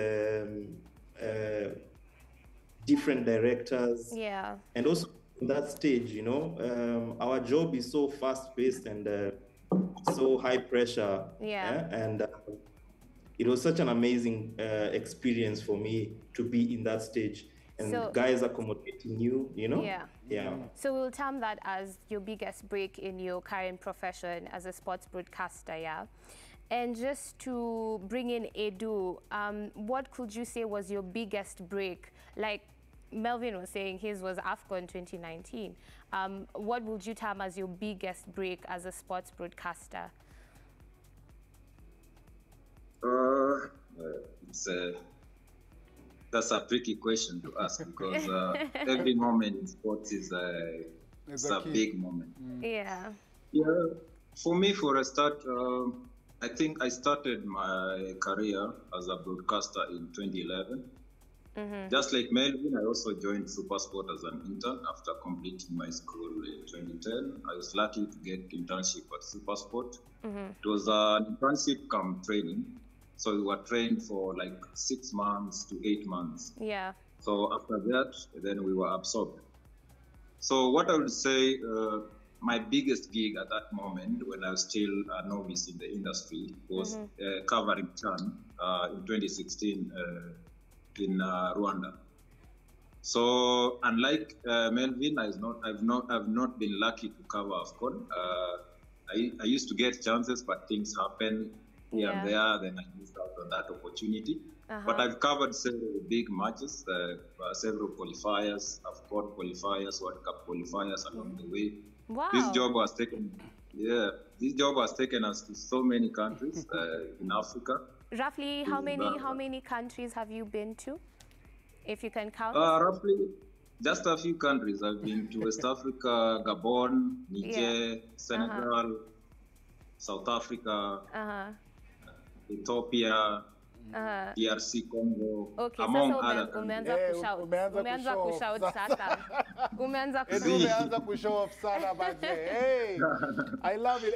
[SPEAKER 8] different directors.
[SPEAKER 5] Yeah.
[SPEAKER 8] And also in that stage, you know, our job is so fast-paced and so high pressure.
[SPEAKER 5] Yeah.
[SPEAKER 8] And it was such an amazing experience for me to be in that stage. And guys accommodating you, you know?
[SPEAKER 5] Yeah.
[SPEAKER 8] Yeah.
[SPEAKER 5] So we'll term that as your biggest break in your current profession as a sports broadcaster, yeah? And just to bring in Edu, what could you say was your biggest break? Like Melvin was saying, his was AFCON 2019. What would you term as your biggest break as a sports broadcaster?
[SPEAKER 9] That's a tricky question to ask because every moment in sports is a big moment.
[SPEAKER 5] Yeah.
[SPEAKER 9] Yeah. For me, for a start, I think I started my career as a broadcaster in 2011. Just like Melvin, I also joined Supersport as an intern after completing my school in 2010. I was lucky to get internship at Supersport. It was an internship come training. So we were trained for like 6 months to 8 months.
[SPEAKER 5] Yeah.
[SPEAKER 9] So after that, then we were absorbed. So what I would say, my biggest gig at that moment, when I was still a novice in the industry, was covering CHAN in 2016 in Rwanda. So unlike Melvin, I've not been lucky to cover AFCON. I used to get chances, but things happen here and there, then I missed out on that opportunity. But I've covered several big matches, several qualifiers, AFCON qualifiers, World Cup qualifiers along the way.
[SPEAKER 5] Wow.
[SPEAKER 9] This job has taken us to so many countries in Africa.
[SPEAKER 5] Roughly, how many countries have you been to, if you can count?
[SPEAKER 9] Roughly, just a few countries. I've been to West Africa, Gabon, Niger, Senegal, South Africa, Ethiopia, DRC Congo, among other countries.
[SPEAKER 5] Umeanza kushout sasa. Umeanza
[SPEAKER 3] kushow off sana, but hey, I love it.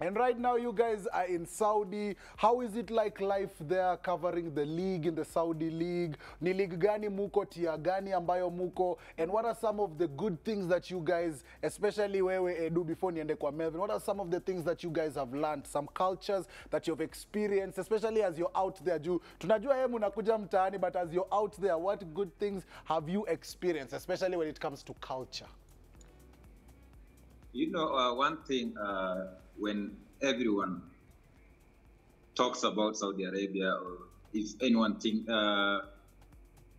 [SPEAKER 3] And right now, you guys are in Saudi. How is it like life there, covering the league in the Saudi league? Ni league gani muko, tia gani ambayo muko? And what are some of the good things that you guys, especially wewe Edu, before niende kwa Melvin, what are some of the things that you guys have learned? Some cultures that you've experienced, especially as you're out there. Tunajua yeye munakuja mtaani, but as you're out there, what good things have you experienced, especially when it comes to culture?
[SPEAKER 9] You know, one thing, when everyone talks about Saudi Arabia, or if anyone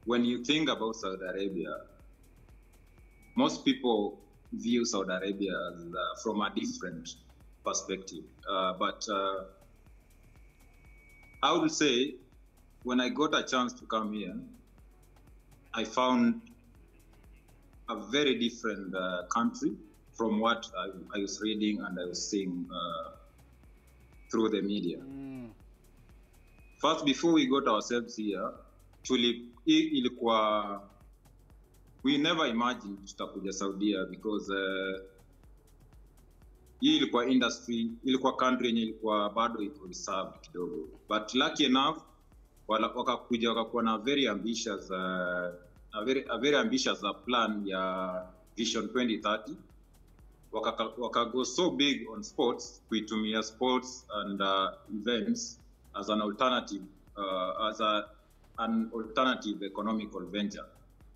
[SPEAKER 9] when you think about Saudi Arabia, most people view Saudi Arabia as, from a different perspective. But I would say, when I got a chance to come here, I found a very different country from what I was reading and I was seeing through the media. First, before we got ourselves here, we never imagined tutakuja Saudia because hii ilikuwa industry, ilikuwa country yenye ilikuwa bado iko reserved kidogo. But lucky enough, wakakuja wakakuwa na very ambitious a very ambitious plan ya Vision 2030. Waka go so big on sports, kuitumia sports and events as an alternative an alternative economical venture.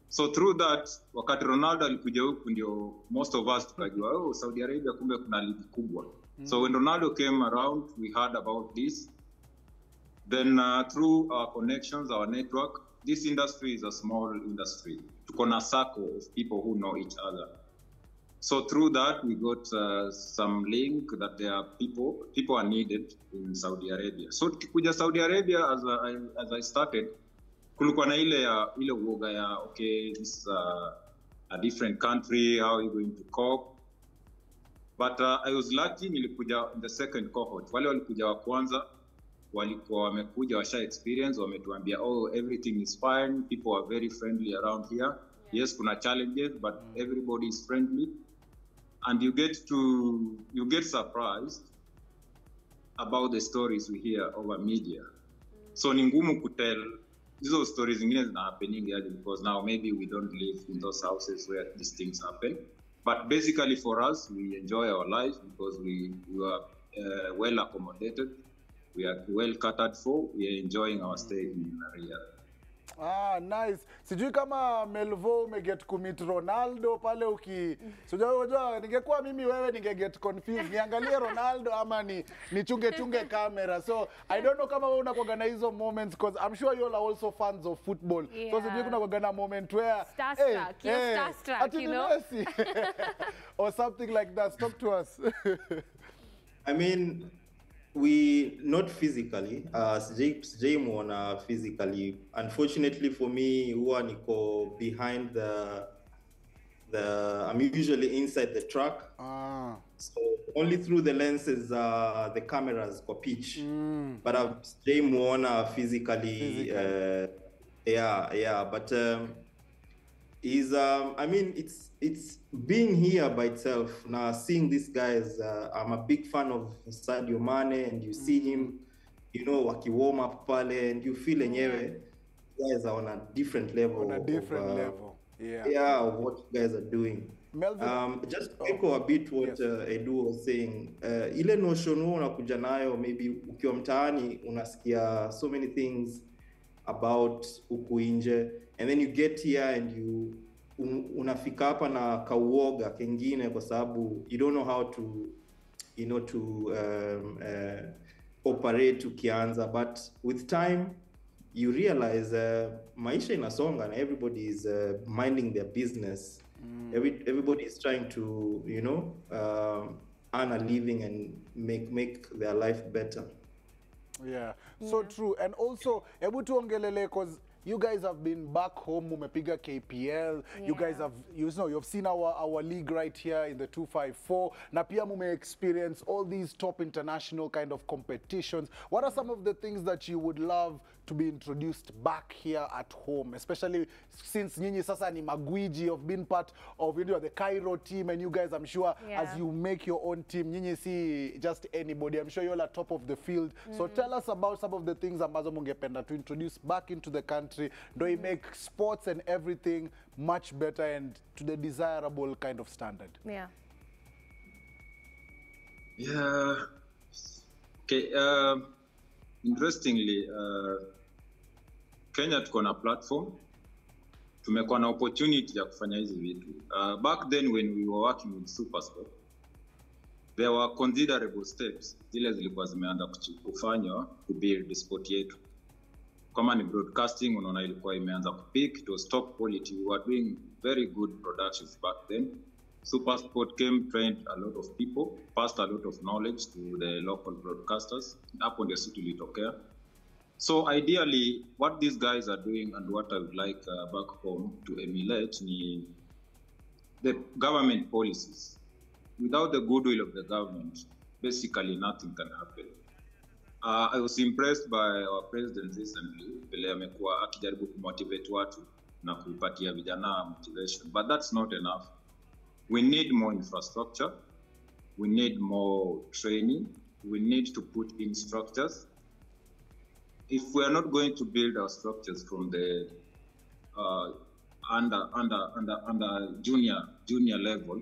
[SPEAKER 9] So through that, wakati Ronaldo alikuja huku ndio most of us tukajua, Saudi Arabia kumbe kuna ligi kubwa. So when Ronaldo came around, we heard about this. Then through our connections, our network, this industry is a small industry. Tuko na circle of people who know each other. So through that, we got some link that there are people are needed in Saudi Arabia. So tukikuja Saudi Arabia, as I started, kulikuwa na ile uoga ya, okay, this is a different country, how are you going to cope? But I was lucky, nilikuja in the second cohort. Wale walikuja wa kwanza, walikuwa wamekuja washa experience, wametuambia, everything is fine, people are very friendly around here. Yeah. Yes, kuna challenges, but everybody is friendly. And you get surprised about the stories we hear over media. So ni ngumu kutell hizo stories zingine zina happening here because now maybe we don't live in those houses where these things happen. But basically for us, we enjoy our life because we are well accommodated. We are well catered for. We are enjoying our stay in Riyadh.
[SPEAKER 3] Nice. Sijui kama Melvo umeget kumit Ronaldo pale Sijui ningekuwa mimi wewe ningeget confused. Niangalie Ronaldo ama nichunge kamera. So I don't know kama wewe unakuwa na hizo moments because I'm sure you all are also fans of football. Yeah. So sijui kuna na moment where
[SPEAKER 5] starstruck, you're starstruck, you know.
[SPEAKER 3] Or something like that. Talk to us.
[SPEAKER 8] I mean, we not physically, sijai muona physically. Unfortunately for me, huwa niko behind I'm usually inside the truck. So only through the lenses, the cameras for pitch. But I've sijai muona physically. But I mean, it's being here by itself. Now, seeing these guys, I'm a big fan of Sadio Mane, and you see him, waki warm up pale, and you feel enyewe, guys are on a different level. Of what you guys are doing.
[SPEAKER 3] Melvin,
[SPEAKER 8] just echo a bit what Edu was saying. Ile notion unakuja nayo, maybe ukiwa mtaani unasikia so many things about huku nje, and then you get here and you unafika hapa na kauoga kengine kwa sababu you don't know how to operate ukianza, but with time you realize maisha inasonga and everybody is minding their business. Everybody is trying to earn a living and make their life better.
[SPEAKER 3] So true. And also hebu tuongelele cause you guys have been back home, mumepiga KPL. You guys have, you've seen our league right here in the 254. Na pia mume experience all these top international kind of competitions. What are some of the things that you would love to be introduced back here at home, especially since nyinyi sasa ni magwiji of being part of the Cairo team, and you guys, I'm sure, as you make your own team, nyinyi see just anybody. I'm sure you're at top of the field. So tell us about some of the things ambazo mungependa to introduce back into the country, do you make sports and everything much better and to the desirable kind of standard?
[SPEAKER 9] Okay. Interestingly, Kenya tuko na platform, tumekuwa na opportunity ya kufanya hizi vitu. Back then when we were working with Supersport, there were considerable steps zile zilikuwa zimeanza kufanywa to build sport yetu. Kama ni broadcasting, unaona ilikuwa imeanza kupick, it was top quality. We were doing very good productions back then. Supersport came, trained a lot of people, passed a lot of knowledge to the local broadcasters. Hapo ndio sisi tulitokea. So ideally, what these guys are doing and what I would like back home to emulate ni the government policies. Without the goodwill of the government, basically nothing can happen. I was impressed by our president recently, vile amekuwa akijaribu kumotivate watu na kupatia vijana motivation, but that's not enough. We need more infrastructure, we need more training, we need to put in structures. If we are not going to build our structures from the under junior level,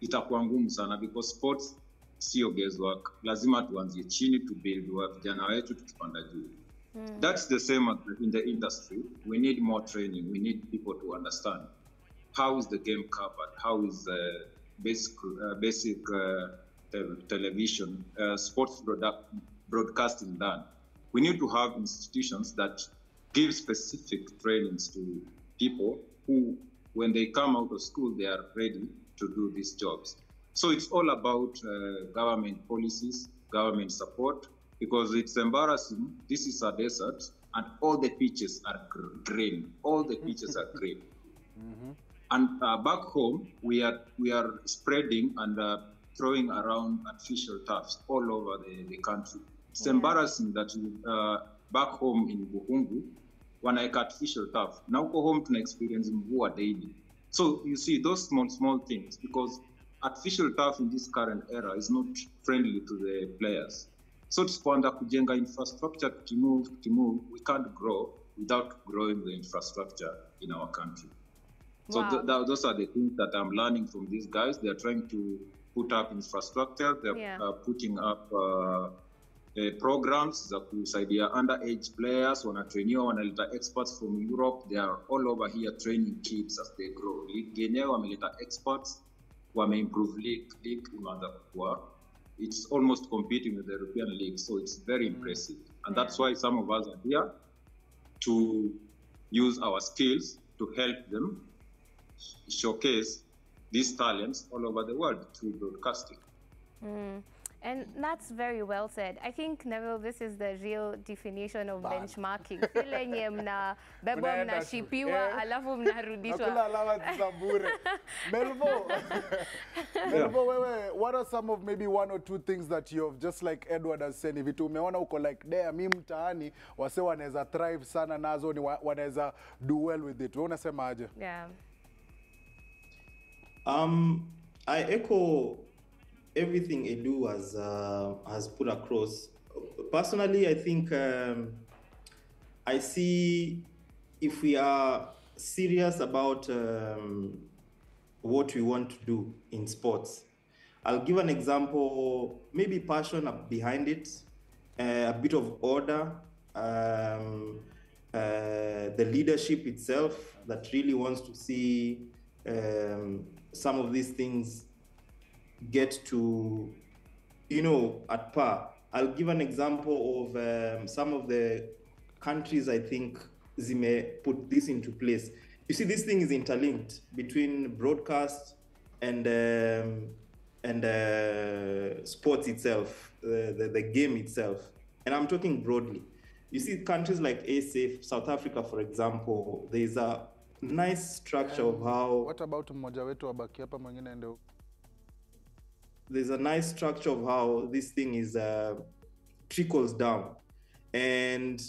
[SPEAKER 9] itakuwa ngumu sana, because sports sio guesswork. Lazima tuanzie chini to build vijana wetu tukipanda juu. That's the same in the industry. We need more training. We need people to understand how is the game covered, how is basic television, sports broadcasting done. We need to have institutions that give specific trainings to people who, when they come out of school, they are ready to do these jobs. So it's all about government policies, government support, because it's embarrassing. This is a desert, and all the pitches are green. All the pitches are green. And back home, we are spreading and throwing around artificial turfs all over the country. It's embarrassing that back home in Buhungu, when I artificial turf, now go home to experience mvua daily. So you see those small things, because artificial turf in this current era is not friendly to the players. So tusipoanza kujenga infrastructure to move, we can't grow without growing the infrastructure in our country. So those are the things that I'm learning from these guys. They're trying to put up infrastructure. They're putting up programs za kusaidia underage players, wanatrainiwa, wanaleta experts from Europe. They are all over here training kids as they grow. League yenyewe wameleta experts, wame-improve league unaanza kukua. It's almost competing with the European League, so it's very impressive. And that's why some of us are here to use our skills to help them showcase these talents all over the world through broadcasting.
[SPEAKER 5] And that's very well said. I think, Neville, this is the real definition of benchmarking. Ile nye mna bebo mnashipiwa alafu mnarudishwa.
[SPEAKER 3] Hakuna alama za bure. Melvo, wewe, what are some of maybe one or two things that you've, just like Edward has said, vitu umeona uko like, there, mi mtaani, wase wanaweza thrive sana nazo, ni wanaweza do well with it. Wewe unasema aje?
[SPEAKER 5] Yeah.
[SPEAKER 8] I echo everything Edu has put across. Personally, I think I see, if we are serious about what we want to do in sports, I'll give an example, maybe passion behind it, a bit of order, the leadership itself that really wants to see some of these things get to, at par. I'll give an example of some of the countries I think Zime put this into place. You see, this thing is interlinked between broadcast and sports itself, the game itself. And I'm talking broadly. You see countries like Sept, South Africa, for example, there's a nice structure of how...
[SPEAKER 3] What about mmoja wetu wabaki hapa mwingine ende?
[SPEAKER 8] There's a nice structure of how this thing is trickles down. And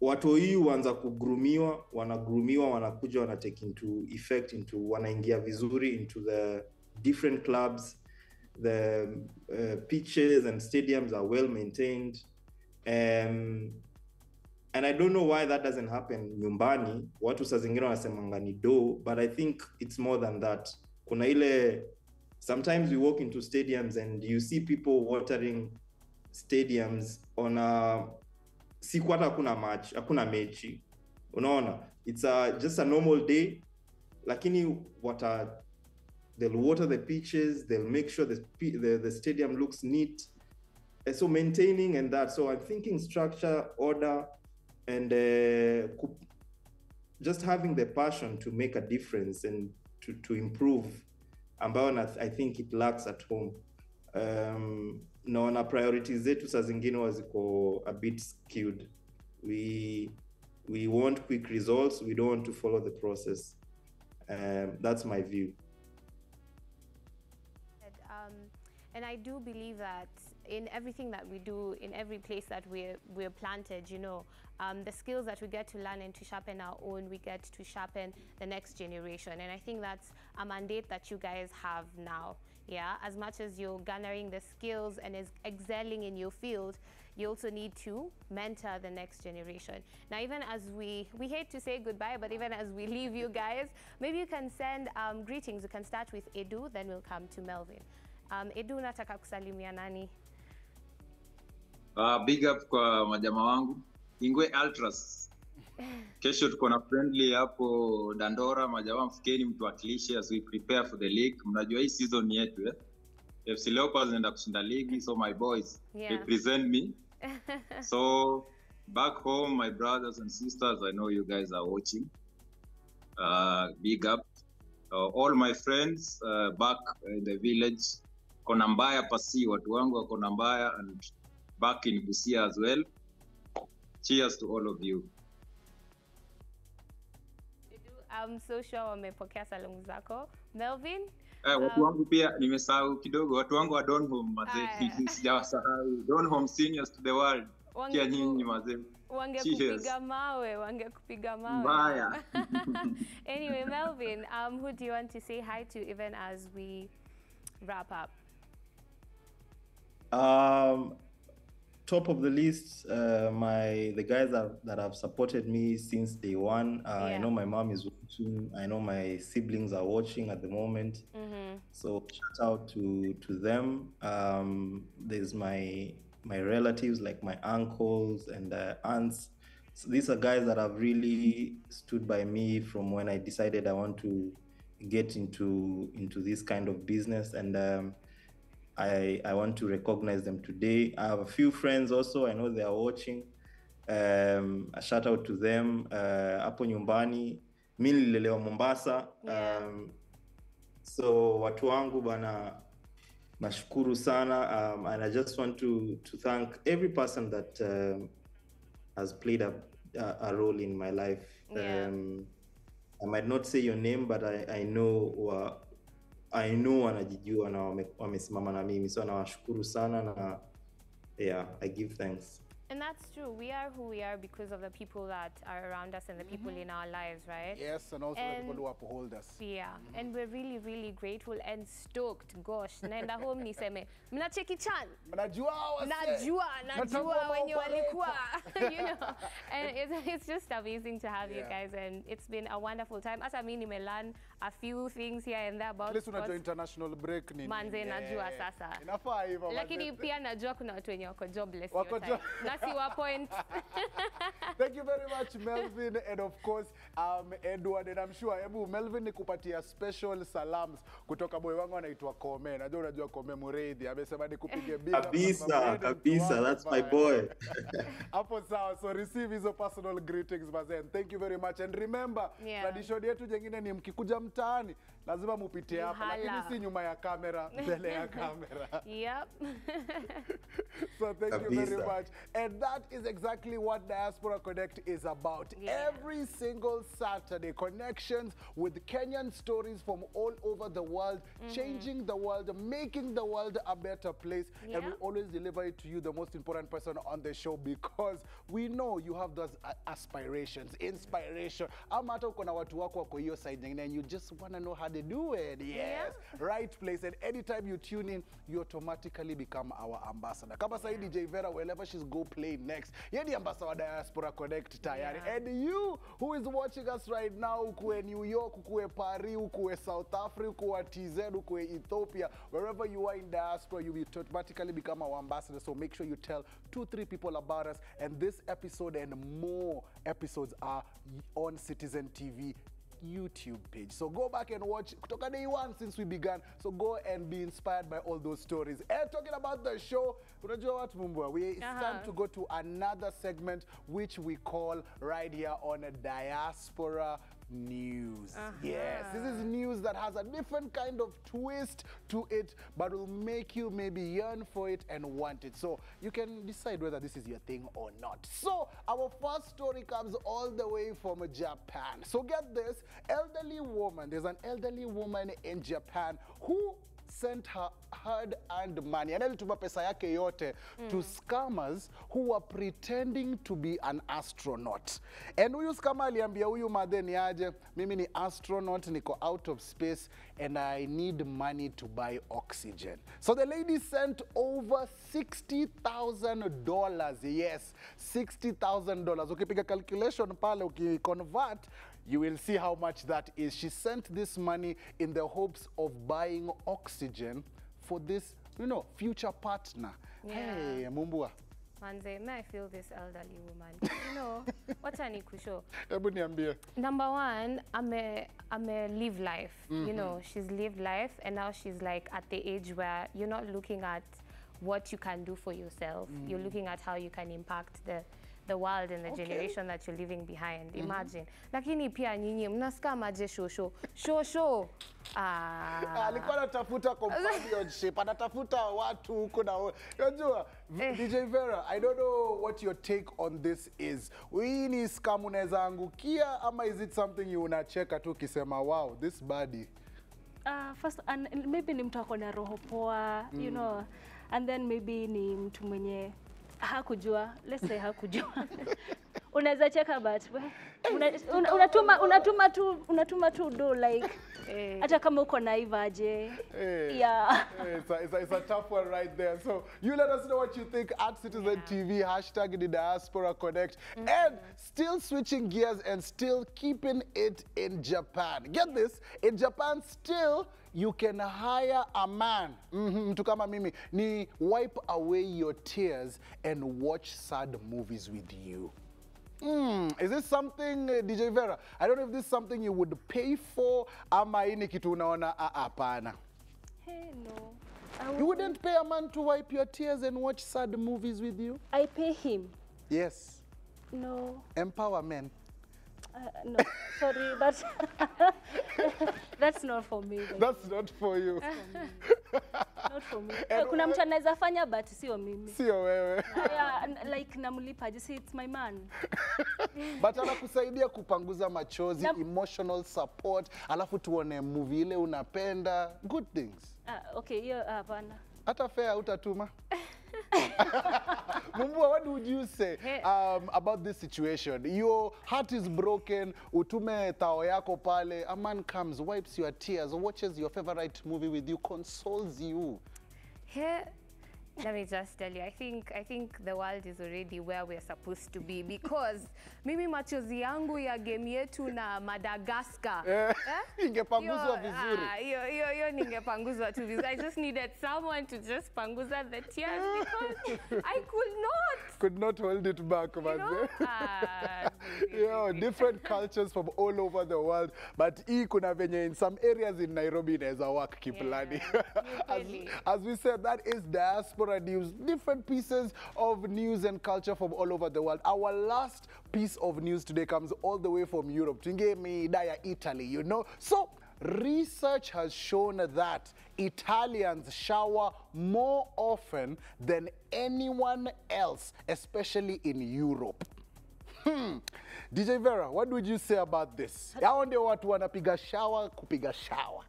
[SPEAKER 8] watu hii wanza kugrumiwa, wanakuja, wanatake into effect, wanaingia vizuri into the different clubs. The pitches and stadiums are well maintained. And I don't know why that doesn't happen nyumbani. Watu saa zingine wanasemanga ni do, but I think it's more than that. Kuna ile, sometimes we walk into stadiums and you see people watering stadiums on a, siku hata hakuna mechi. Unaona? It's just a normal day. Lakini they'll water the pitches, they'll make sure the stadium looks neat. And so maintaining and that. So I'm thinking structure, order, and just having the passion to make a difference and to improve. Ambayo I think it lacks at home. Naona priorities zetu saa zingine waziko a bit skewed. We want quick results. We don't want to follow the process. That's my view.
[SPEAKER 5] And I do believe that in everything that we do, in every place that we're planted, you know, the skills that we get to learn and to sharpen our own, we get to sharpen the next generation. And I think that's a mandate that you guys have now. Yeah, as much as you're garnering the skills and is excelling in your field, you also need to mentor the next generation. Now, even as we hate to say goodbye, but even as we leave you guys, maybe you can send greetings. You can start with Edu, then we'll come to Melvin. Edu, nataka kusalimia nani?
[SPEAKER 9] Big up kwa majama wangu Ingwe Ultras. Kesho tuko na friendly hapo Dandora, majamaa mfikeni mtuwakilishe as we prepare for the league. Mnajua hii season yetu FC Leopards zinaenda kushinda ligi, so my boys represent me. So back home, my brothers and sisters, I know you guys are watching. Big up all my friends back in the village. Kona Mbaya Pasi, watu wangu wa Kona Mbaya, and back in Busia as well. Cheers to all of you.
[SPEAKER 5] I'm so sure wamepokea salamu zako. Melvin?
[SPEAKER 9] Watu wangu pia nimesahau kidogo, watu wangu wa Donholm mazee, sijawasahau. Donholm seniors to the world. Kia nyinyi mazee.
[SPEAKER 5] Wangekupiga mawe.
[SPEAKER 9] Mbaya.
[SPEAKER 5] Anyway, Melvin, who do you want to say hi to even as we wrap up?
[SPEAKER 8] Top of the list, the guys that have supported me since day one. I know my mom is watching. I know my siblings are watching at the moment. So shout out to them. There's my relatives, like my uncles and aunts. So these are guys that have really stood by me from when I decided I want to get into this kind of business, and I want to recognize them today. I have a few friends also, I know they are watching. A shout out to them. Hapo nyumbani, mimi nililelewa Mombasa. So watu wangu bana, nashukuru sana, and I just want to thank every person that has played a role in my life. I might not say your name, but I know wanajijua na wamesimama na mimi, so nawashukuru sana na I give thanks.
[SPEAKER 5] And that's true. We are who we are because of the people that are around us and the people in our lives, right?
[SPEAKER 3] Yes, and also the people who uphold us.
[SPEAKER 5] Yeah, and we're really, really grateful and stoked. Gosh, naenda home niseme, mnacheki chan. Najua wenye walikuwa. You know, and it's just amazing to have you guys, and it's been a wonderful time. Hata mimi nimelearn a few things here and there about
[SPEAKER 3] sports. Unajua international break nini?
[SPEAKER 5] Manze najua sasa.
[SPEAKER 3] Inafaa hivyo manze.
[SPEAKER 5] Lakini pia najua kuna watu wenye wako jobless hiyo time. That's your point.
[SPEAKER 3] Thank you very much, Melvin, and of course, Edward, and I'm sure Melvin nikupatia special salams kutoka boy wangu anaitwa Kome. Najua unajua Kome Mureithi, amesema nikupige big up.
[SPEAKER 8] Kabisa, that's my boy.
[SPEAKER 3] Hapo sawa, so receive hizo personal greetings bazen. Thank you very much, and remember, tradition yetu jengine ni mkikuja mtaani lazima mupite hapa, lakini si nyuma ya kamera, mbele ya kamera.
[SPEAKER 5] Yep.
[SPEAKER 3] So thank you very much. And that is exactly what Diaspora Connect is about. Every single Saturday, connections with Kenyan stories from all over the world, changing the world, making the world a better place. And we always deliver it to you, the most important person on the show, because we know you have those aspirations, inspiration. Amata uko na watu wako wako hiyo side nyingine, and you just want to know how they do it. Yes, right place. And anytime you tune in, you automatically become our ambassador. Kama sai DJ Vera, wherever she's go play next, you're the ambassador of Diaspora Connect tayari. And you who is watching us right now, ukue New York, ukue Paris, ukue South Africa, ukue TZ, ukue Ethiopia, wherever you are in diaspora, you will automatically become our ambassador. So make sure you tell 2-3 people about us. And this episode and more episodes are on Citizen TV YouTube page. So go back and watch kutoka day one since we began. So go and be inspired by all those stories. And talking about the show, unajua what Mumbwa, it's time to go to another segment which we call right here on Diaspora news. Yes, this is news that has a different kind of twist to it, but will make you maybe yearn for it and want it. So you can decide whether this is your thing or not. So our first story comes all the way from Japan. So get this, elderly woman, there's an elderly woman in Japan who sent her hard-earned money, analituma pesa yake yote to scammers who were pretending to be an astronaut. And huyu scammer aliambia huyu madhe ni aje, mimi ni astronaut, niko out of space and I need money to buy oxygen. So the lady sent over $60,000. Yes, $60,000. Ukipiga calculation pale, ukiconvert, you will see how much that is. She sent this money in the hopes of buying oxygen for this, you know, future partner.
[SPEAKER 5] Yeah.
[SPEAKER 3] Hey, Mumbua.
[SPEAKER 5] Manze, may I feel this elderly woman? You know, what's an kusho?
[SPEAKER 3] Hebu niambie.
[SPEAKER 5] Number one, I'm a live life. You know, she's lived life and now she's like at the age where you're not looking at what you can do for yourself. You're looking at how you can impact the world and the generation that you're leaving behind. Imagine. Lakini pia nyinyi mnaskamaje shosho.
[SPEAKER 3] Alikuwa anatafuta companionship, anatafuta watu huko na unajua DJ Vera, I don't know what your take on this is. Hii ni scam unaweza angukia ama is it something you unacheka tu ukisema wow, this body?
[SPEAKER 14] First, and maybe ni mtu ako na roho poa, you know, and then maybe ni mtu mwenye hakujua, let's say hakujua. Unaweza cheka but unatuma tu do like hata kama uko naiva aje. Yeah.
[SPEAKER 3] It's a tough one right there. So you let us know what you think at Citizen TV, hashtag the Diaspora Connect, and still switching gears and still keeping it in Japan. Get this, in Japan still you can hire a man, mtu kama mimi, ni wipe away your tears and watch sad movies with you. Is this something, DJ Vera? I don't know if this is something you would pay for, ama ini kitu unaona hapana.
[SPEAKER 14] Hey, no.
[SPEAKER 3] You wouldn't pay a man to wipe your tears and watch sad movies with you?
[SPEAKER 14] I pay him.
[SPEAKER 3] Yes.
[SPEAKER 14] No.
[SPEAKER 3] Empower men.
[SPEAKER 14] No, sorry, that's not for me.
[SPEAKER 3] That's not for you.
[SPEAKER 14] Not for me. Kuna mtu anaweza fanya but sio mimi.
[SPEAKER 3] Sio wewe.
[SPEAKER 14] Yeah, like namlipa, just say it's my man.
[SPEAKER 3] But anakusaidia kupanguza machozi, emotional support, alafu tuone movie ile unapenda, good things.
[SPEAKER 14] Okay, hiyo hapana.
[SPEAKER 3] Hata fare utatuma? Mumbua, what would you say about this situation? Your heart is broken, utume tao yako pale, a man comes, wipes your tears, watches your favorite movie with you, consoles you.
[SPEAKER 5] Let me just tell you, I think the world is already where we're supposed to be because mimi machozi yangu ya game yetu na Madagascar.
[SPEAKER 3] Ingepanguzwa vizuri.
[SPEAKER 5] Yo ningepanguzwa tu vizuri. I just needed someone to just panguza the tears because I could
[SPEAKER 3] not hold it back, man. Different cultures from all over the world, but kuna venye in some areas in Nairobi inaweza work kiplani. As we said, that is Diaspora News, different pieces of news and culture from all over the world. Our last piece of news today comes all the way from Europe. Italy, you know. So research has shown that Italians shower more often than anyone else, especially in Europe. DJ Vera, what would you say about this? Hao ndio watu wanapiga shower kupiga shower.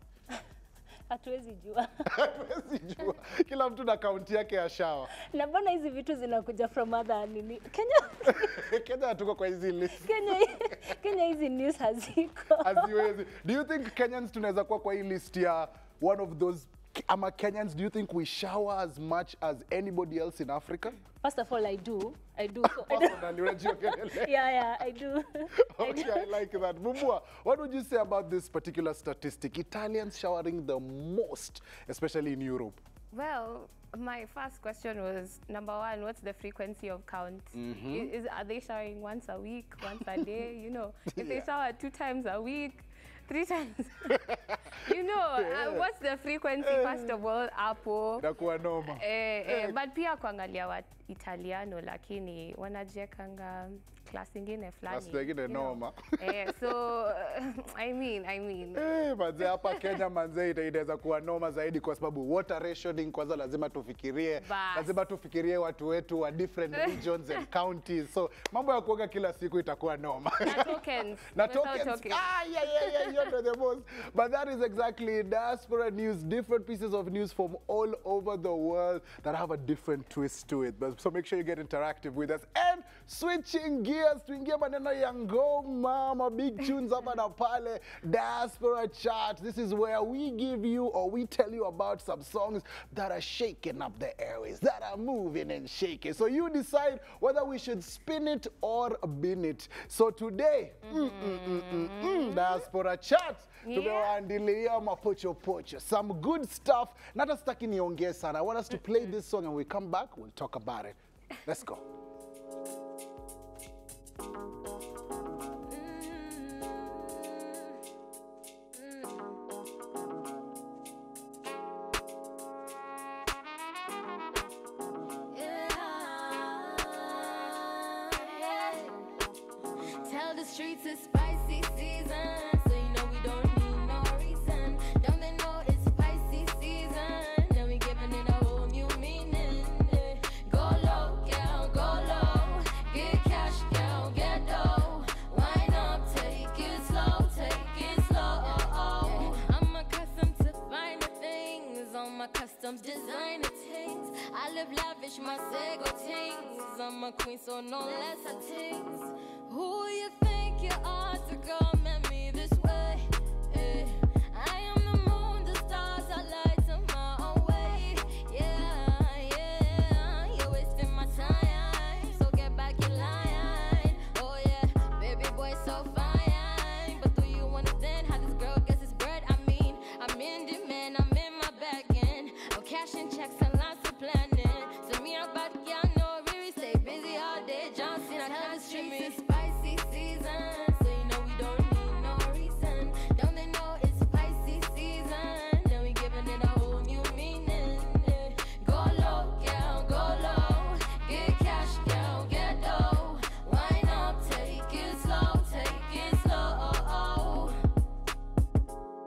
[SPEAKER 14] Hatuwezi jua.
[SPEAKER 3] Hatuwezi jua. Kila mtu na kaunti yake ya shower.
[SPEAKER 14] Na mbona hizi vitu zinakuja from other nini? Kenya
[SPEAKER 3] hatuko kwa hizi list.
[SPEAKER 14] Kenya hizi news haziko.
[SPEAKER 3] Haziwezi. Do you think Kenyans tunaweza kuwa kwa hii list ya one of those Kenyans, do you think we shower as much as anybody else in Africa?
[SPEAKER 14] First of all, I do. Yeah, I do.
[SPEAKER 3] Okay, I like that. Mumbua, what would you say about this particular statistic? Italians showering the most, especially in Europe.
[SPEAKER 5] Well, my first question was, number one, what's the frequency of count? Are they showering once a week, once a day? You know, if they shower 2 times a week, 3 times. You know, what's the frequency, first of all, hapo.
[SPEAKER 3] Nakuwa noma.
[SPEAKER 5] But pia kuangalia wa Italiano, lakini wanajiekanga class ingine fulani.
[SPEAKER 3] Class ingine noma.
[SPEAKER 5] So I mean.
[SPEAKER 3] Manze hapa Kenya manze inaweza kuwa noma zaidi kwa sababu water rationing kwanza lazima tufikirie. Lazima tufikirie watu wetu wa different regions and counties. So mambo ya kuoga kila siku itakuwa noma.
[SPEAKER 5] Na tokens.
[SPEAKER 3] Yeah, you're the most. But that is exactly Diaspora News, different pieces of news from all over the world that have a different twist to it. So make sure you get interactive with us. And switching gears, tuingie maneno ya ngoma, big tunes hapa na pale, Diaspora Chart. This is where we give you or we tell you about some songs that are shaking up the airways, that are moving and shaking. So you decide whether we should spin it or bin it. So today, Diaspora Chart, tumewaandilia mapochopocho, some good stuff. Not sitaki niongee sana. I want us to play this song and we come back, we'll talk about it. Let's go.
[SPEAKER 2] Tell the streets it's spicy season, so you know we don't need no reason. Don't they know it's spicy season? Now we giving it a whole new meaning. Go low, girl, go low. Get cash, girl, get dough. Wine up, take it slow, take it slow. I'm accustomed to finer things, on my customs designer things. I live lavish, my sego things. I'm a queen, so no lesser things. Who you think you are to come at me this way? I am the moon, the stars are lighting my way. Yeah, you're wasting my time, so get back in line. Oh yeah, baby boy so fine, but do you understand how this girl gets his bread? I mean, I'm in demand, I'm in my bag end. I'm cashing checks and lots of planning. So me and bad girl, no really stay busy all day. Johnson, I tell the streets it's spicy season, so you know we don't need no reason. Don't they know it's spicy season? Then we giving it a whole new meaning. Go low, girl, go low. Get cash, girl, get dough. Wine up, take it slow, take it slow.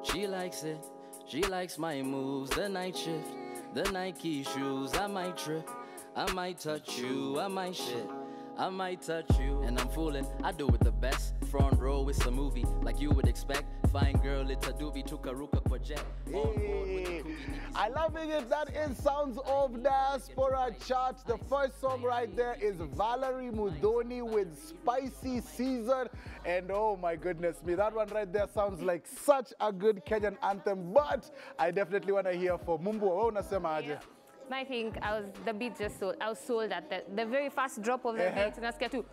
[SPEAKER 10] She likes it, she likes my moves, the night shift, the Nike shoes. I might trip, I might touch you, I might shit, I might touch you. And I'm fooling, I do it the best. Front row, it's a movie, like you would expect. Fine girl, it's a doobie, tukaruka kwa jet.
[SPEAKER 3] I loving it. That is Sounds of Diaspora Chart. The first song right there is Valerie Mudhoni with Spicy Season. And oh my goodness me, that one right there sounds like such a good Kenyan anthem. But I definitely want to hear for Mumbu. Wewe unasema aje?
[SPEAKER 5] I think the beat just sold. I was sold at the very first drop of the beat. And I was scared to,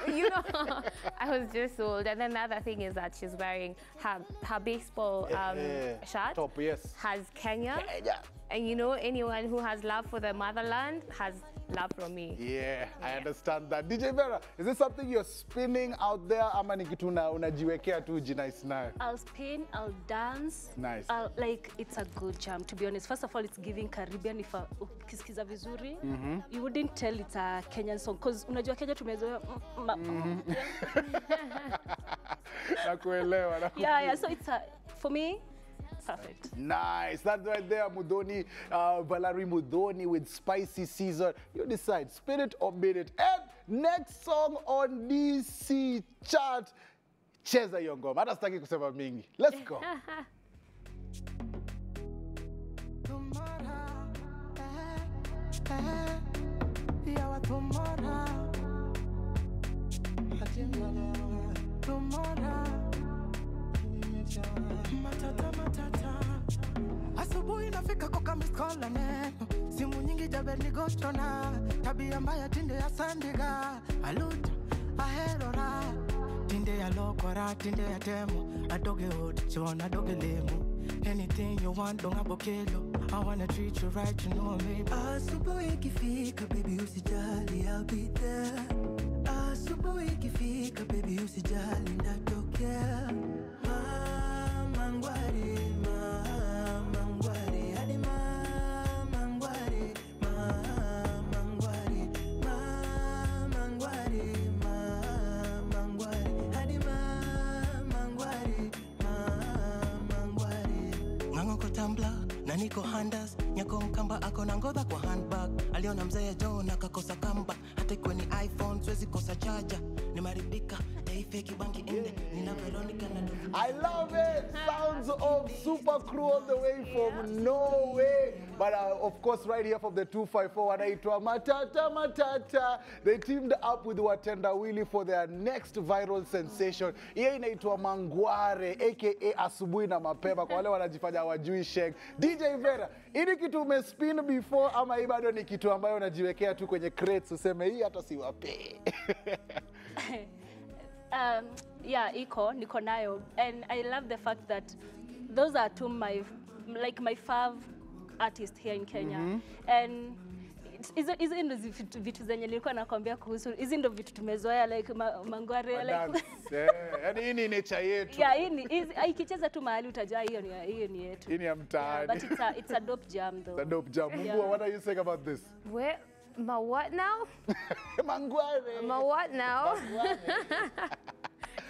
[SPEAKER 5] you know, I was just sold. And then the other thing is that she's wearing her baseball shirt.
[SPEAKER 3] Top, yes.
[SPEAKER 5] Has Kenya. And you know, anyone who has love for the motherland has love from me.
[SPEAKER 3] Yeah, I understand that. DJ Vera, is this something you're spinning out there? Ama ni kitu unajiwekea tu jinais nayo?
[SPEAKER 14] I'll spin, I'll dance.
[SPEAKER 3] Nice.
[SPEAKER 14] Like, it's a good jam, to be honest. First of all, it's giving Caribbean. If ukisikiza vizuri, you wouldn't tell it's a Kenyan song. Because unajua Kenya tumezoea.
[SPEAKER 3] Nakuelewa.
[SPEAKER 14] Yeah, so it's for me, perfect.
[SPEAKER 3] Nice. That's right there, Mudhoni, Valerie Mudhoni with Spicy Season. You decide, spin it or bin it. And next song on DC Chart, Cheza hiyo ngoma. Hata sitaki kusema mingi. Let's go.
[SPEAKER 16] Asubuhi nafika koka miskola neno, simu nyingi jabeni gostona, tabia mbaya tinde ya sandiga, aluta aherora, tinde ya lokora, tinde ya temo, adoge hot, chona adoge lemo. Anything you want, don't have kilo. I wanna treat you right, you know me. Asubuhi ikifika, baby usijali, I'll be there. Asubuhi ikifika, baby usijali, ndatokea. Mama ngwari, mama ngwari, hadi mama ngwari, mama ngwari, mama ngwari, mama tumbler na niko handers nyako mkamba ako na ngodha kwa handbag aliona mzee John akakosa kamba hata kwenye iPhone siwezi kosa charger nimaribika fake banki inde nina Veronica na
[SPEAKER 3] I love it. Sounds of Super Crew all the way from Norway. But of course, right here from the 254, wanaitwa Matata Matata. They teamed up with Watenda Willy for their next viral sensation. Hiyo inaitwa Mangware, aka Asubuhi na Mapema, kwa wale wanajifanya hawajui sheng. DJ Vera, hili kitu umespin before ama hii bado ni kitu ambayo unajiwekea tu kwenye crates useme hii hata siwape?
[SPEAKER 14] Yeah, niko nayo, and I love the fact that those are two my fav artists here in Kenya. And hizi ndo vitu zenye nilikuwa nakwambia kuhusu, hizi ndo vitu tumezoea like Mangware like
[SPEAKER 3] yani hii ni nature yetu.
[SPEAKER 14] Yeah, ikicheza tu mahali utajua hiyo ni yetu.
[SPEAKER 3] Hii ni ya mtaani.
[SPEAKER 14] But it's a dope jam though.
[SPEAKER 3] It's a dope jam. Mungu, what are you saying about this?
[SPEAKER 5] Where ma what now?
[SPEAKER 3] Mangware.
[SPEAKER 5] Ma what now?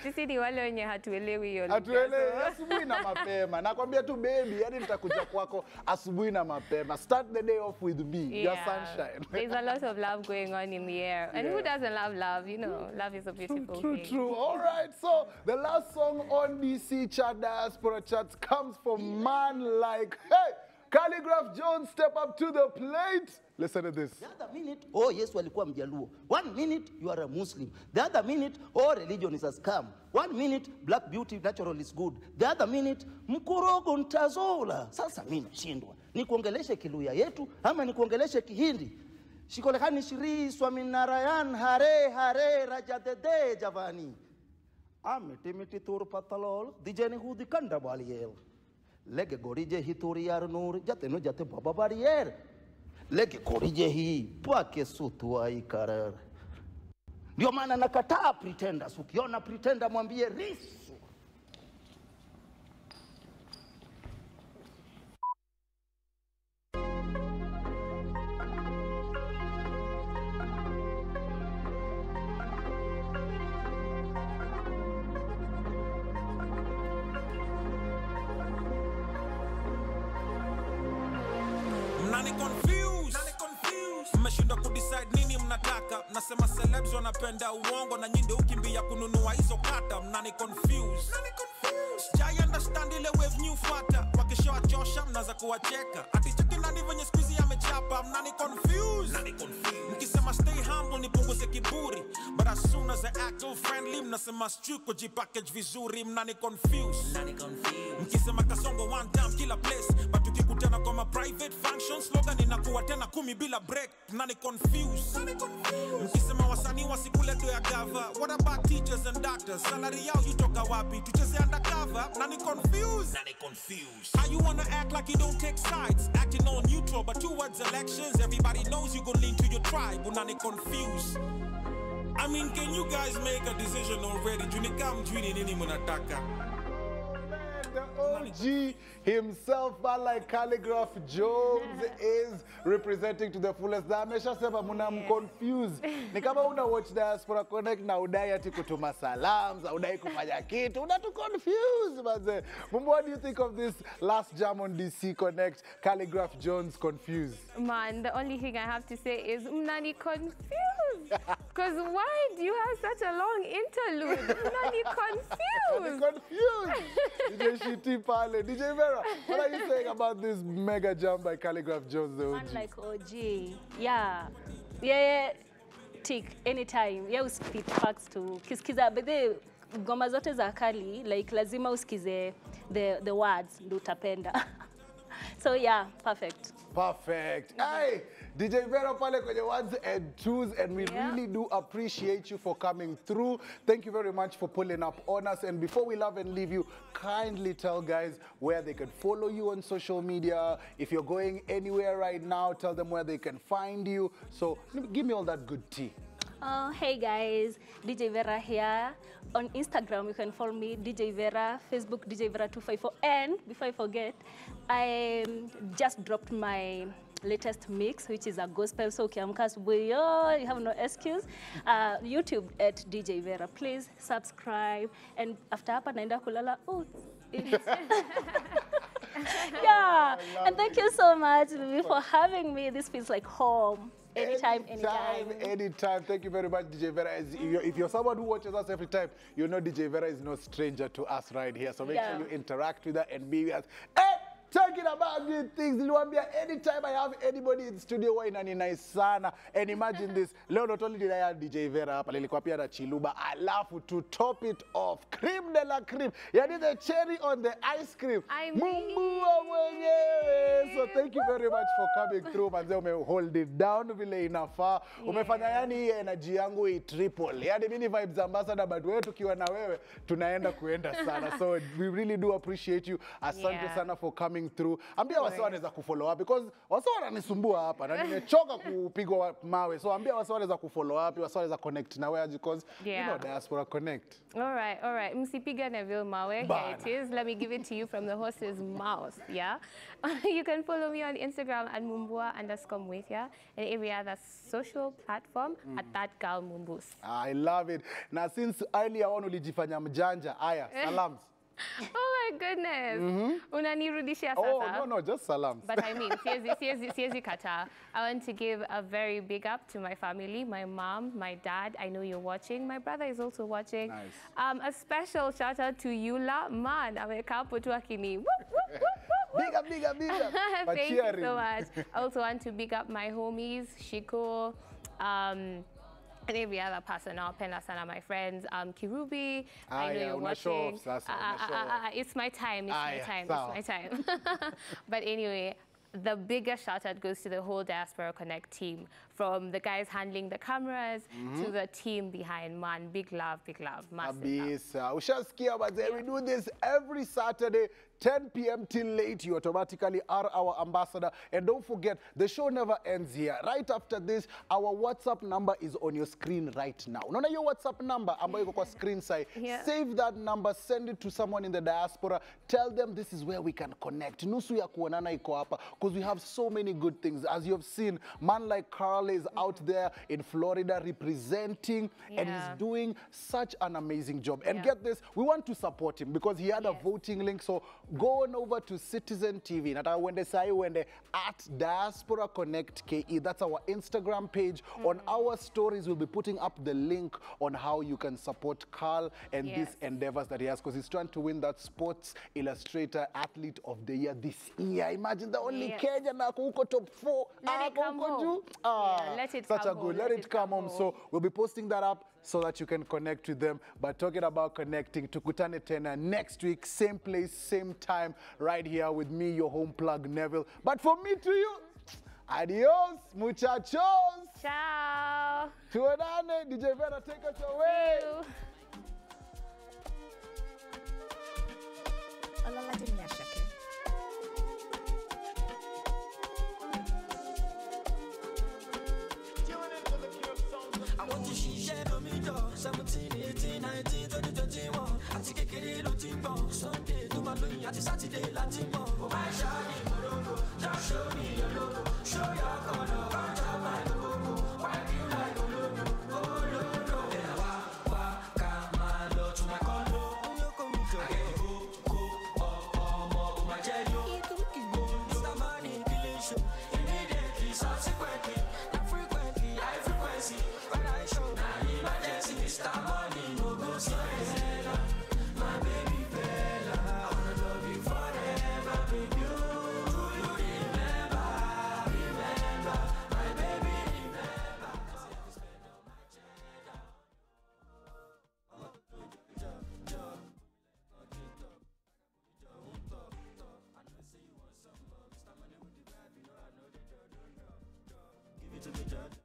[SPEAKER 5] Sisi ni wale wenye hatuelewi hiyo.
[SPEAKER 3] Hatuelewi asubuhi na mapema. Nakwambia tu baby, yani nitakuja kwako asubuhi na mapema. Start the day off with me. Yeah. Your sunshine.
[SPEAKER 5] There's a lot of love going on in the air. And who doesn't love love? You know, love is a beautiful thing.
[SPEAKER 3] True. All right. So, the last song on DC chart, Diaspora charts, comes from man like, hey, Calligraph Jones, step up to the plate. Listen to this.
[SPEAKER 11] The other minute, oh Yesu alikuwa mjaluo. 1 minute, you are a Muslim. The other minute, oh religion is a scam. 1 minute, black beauty natural is good. The other minute, mkorogo ntazola. Sasa mimi nashindwa. Nikuongeleshe Kiluya yetu ama nikuongeleshe Kihindi? Shikolekani shiri swami narayan hare rajadede javani. Timiti tur patalol dijeni hudi kanda baliel. Lege gorije hituri yar nur jate jate baba barrier. Lege korije hii pake sutu aikarer. Ndio maana nakataa pretenders. Ukiona pretender mwambie risu.
[SPEAKER 12] Mmeshindwa kudecide nini mnataka. Mnasema celebs wanapenda uongo na nyinde ukimbia kununua hizo kata. Mnani confused. Sijai understand ile wave new fata. Wakishoa chosha mnaanza kuwacheka. Ati cheki nani venye squeezy amechapa. Mnani confused. Mkisema stay humble nipunguze kiburi. But as soon as I act all friendly mnasema struko jipackage vizuri. Mnani confused. Mkisema kasongo one time kila place. But tukikutana kwa ma private functions slogan inakuwa tena 10 bila break. Mnani confused. Mkisema wasanii wasikuleto ya gava. What about teachers and doctors? Salary yao yutoka wapi? Tucheze undercover. Mnani confused. How you wanna act like you don't take sides? Acting all neutral but towards elections everybody knows you gon' lean to your tribe. Mnani confused. I mean, can you guys make a decision already? Junikam jwini nini mnataka?
[SPEAKER 3] The OG himself, man like Calligraph Jones, is representing to the fullest. Na ameshasema mnamconfuse. Ni kama una watch Diaspora Connect na udai ati kutuma salams, udai kufanya kitu, unatu confuse manze. Mumbo, what do you think of this last jam on DC Connect, Calligraph Jones confused?
[SPEAKER 5] Man, the only thing I have to say is mnani confused. Because why do you have such a long interlude? Mnani confused.
[SPEAKER 3] DJ Shiti Pale. DJ Vera, what are you saying about this mega jam by Calligraph Jones, the OG?
[SPEAKER 14] Man like OG. Yeah, tick anytime. Yeah, spit facts to kisikiza. But the goma zote za Kali, like lazima usikize the words ndo utapenda. So yeah, perfect.
[SPEAKER 3] Hey, DJ Vera pale kwenye ones and twos, and we really do appreciate you for coming through. Thank you very much for pulling up on us. And before we love and leave you, kindly tell guys where they can follow you on social media. If you're going anywhere right now, tell them where they can find you. So give me all that good tea.
[SPEAKER 14] Hey guys, DJ Vera here. On Instagram, you can follow me, DJ Vera, Facebook, DJ Vera 254. And before I forget, I just dropped my latest mix, which is a gospel. So ukiamka asubuhi, you have no excuse. YouTube at DJ Vera. Please subscribe. And after hapa naenda kulala. Yeah, and thank you so much for having me. This feels like home. Anytime.
[SPEAKER 3] Thank you very much, DJ Vera. If you're someone who watches us every time, you know DJ Vera is no stranger to us right here. So make sure you interact with her and be with us. Hey! Talking about good things, anytime I have anybody in studio, why nani nice sana. And imagine this, leo not only did I have DJ Vera hapa, nilikuwa pia na Chiluba, alafu to top it off, cream de la cream, yani the cherry on the ice cream. Mumbua mwenyewe. So thank you very much for coming through, manze, hold it down vile inafaa. Umefanya yani hii energy yangu i-triple. Yani mini vibes ambassador, but wewe tukiwa na wewe, tunaenda kuenda sana. So we really do appreciate you. Asante sana for coming through. Ambia wase wanaweza kufollow up because wase wananisumbua hapa na nimechoka kupigwa mawe. So ambia wase wanaweza kufollow up, wase wanaweza connect na wewe because you know Diaspora Connect.
[SPEAKER 5] All right. Msipiga Neville mawe. Here it is. Let me give it to you from the horse's mouth. Yeah. You can follow me on Instagram at mumbua_mwithia and every other social platform at that girl Mumbus.
[SPEAKER 3] I love it. Now since earlier on ulijifanya mjanja, aya, salams.
[SPEAKER 5] Oh my goodness. Unanirudishia sasa.
[SPEAKER 3] Oh, no, just salams.
[SPEAKER 5] But I mean, siezi kata. I want to give a very big up to my family, my mom, my dad. I know you're watching. My brother is also watching.
[SPEAKER 3] Nice.
[SPEAKER 5] A special shout out to Yula. Man, amekaa hapo tu akini.
[SPEAKER 3] Big up.
[SPEAKER 5] Thank you so much. I also want to big up my homies, Shiko, and every other person, Pena Sana, my friends, Kirubi, I know you're watching. It's my time, it's my time. But anyway, the biggest shout out goes to the whole Diaspora Connect team, from the guys handling the cameras to the team behind. Man, big love, massive love.
[SPEAKER 3] Ushasikia, but we do this every Saturday, 10 p.m. till late. You automatically are our ambassador. And don't forget, the show never ends here. Right after this, our WhatsApp number is on your screen right now. Unaona your WhatsApp number ambayo iko kwa screen side. Save that number, send it to someone in the diaspora. Tell them this is where we can connect. Nusu ya kuonana iko hapa, because we have so many good things. As you have seen, man like Carl is out there in Florida representing, and he's doing such an amazing job. And get this, we want to support him because he had a voting link. So go on over to Citizen TV. Nataka uende sahi uende at Diaspora Connect KE. That's our Instagram page. On our stories, we'll be putting up the link on how you can support Carl and these endeavors that he has, because he's trying to win that Sports Illustrator Athlete of the Year this year. Imagine the only Kenya na kuko top 4.
[SPEAKER 5] Let it come home.
[SPEAKER 3] Let it come home. So we'll be posting that up so that you can connect with them. But talking about connecting, tukutane tena next week, same place, same time, right here with me, your home plug, Neville. But from me to you, adios, muchachos.
[SPEAKER 5] Ciao.
[SPEAKER 3] Tuonane. DJ Vera, take us away.
[SPEAKER 16] I want to see 17, 18, 19, 20, 21. I take a kid to Sunday to my lawyer, Saturday, Latin. Oh, my shawty, Morocco, just show me your logo, show your color, my logo. Why do you like Olodo? Olodo. Come on, to my condo. I get go, my jello. It's the manipulation. Immediately, subsequently, not frequently, high frequency. When I show emergency, Mr. Money, no go see Bella, my baby Bella. I wanna love you forever, baby. Do you remember, my baby, remember? Give it to me, Judge.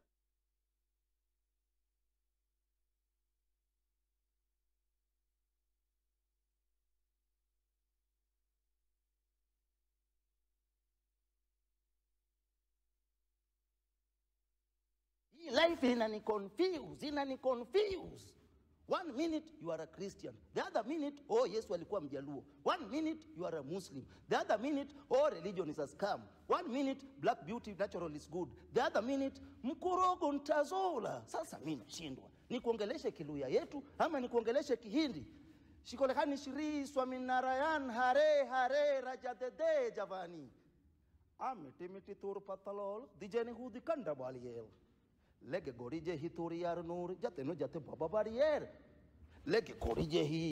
[SPEAKER 11] Life inani confuse. 1 minute you are a Christian, the other minute, oh Yesu alikuwa mjaluo. 1 minute you are a Muslim, the other minute, oh religion is a scam. 1 minute black beauty natural is good, the other minute mkorogo ntazola. Sasa mimi nashindwa nikuongeleshe Kiluya yetu ama nikuongeleshe Kihindi? Shikolekani shiri swaminarayan hare hare rajadede javani. Timiti tur patalol dijeni hudi kanda baliel. Lege gorije hituri yar nur jate no jate baba barrier. Lege gorije hi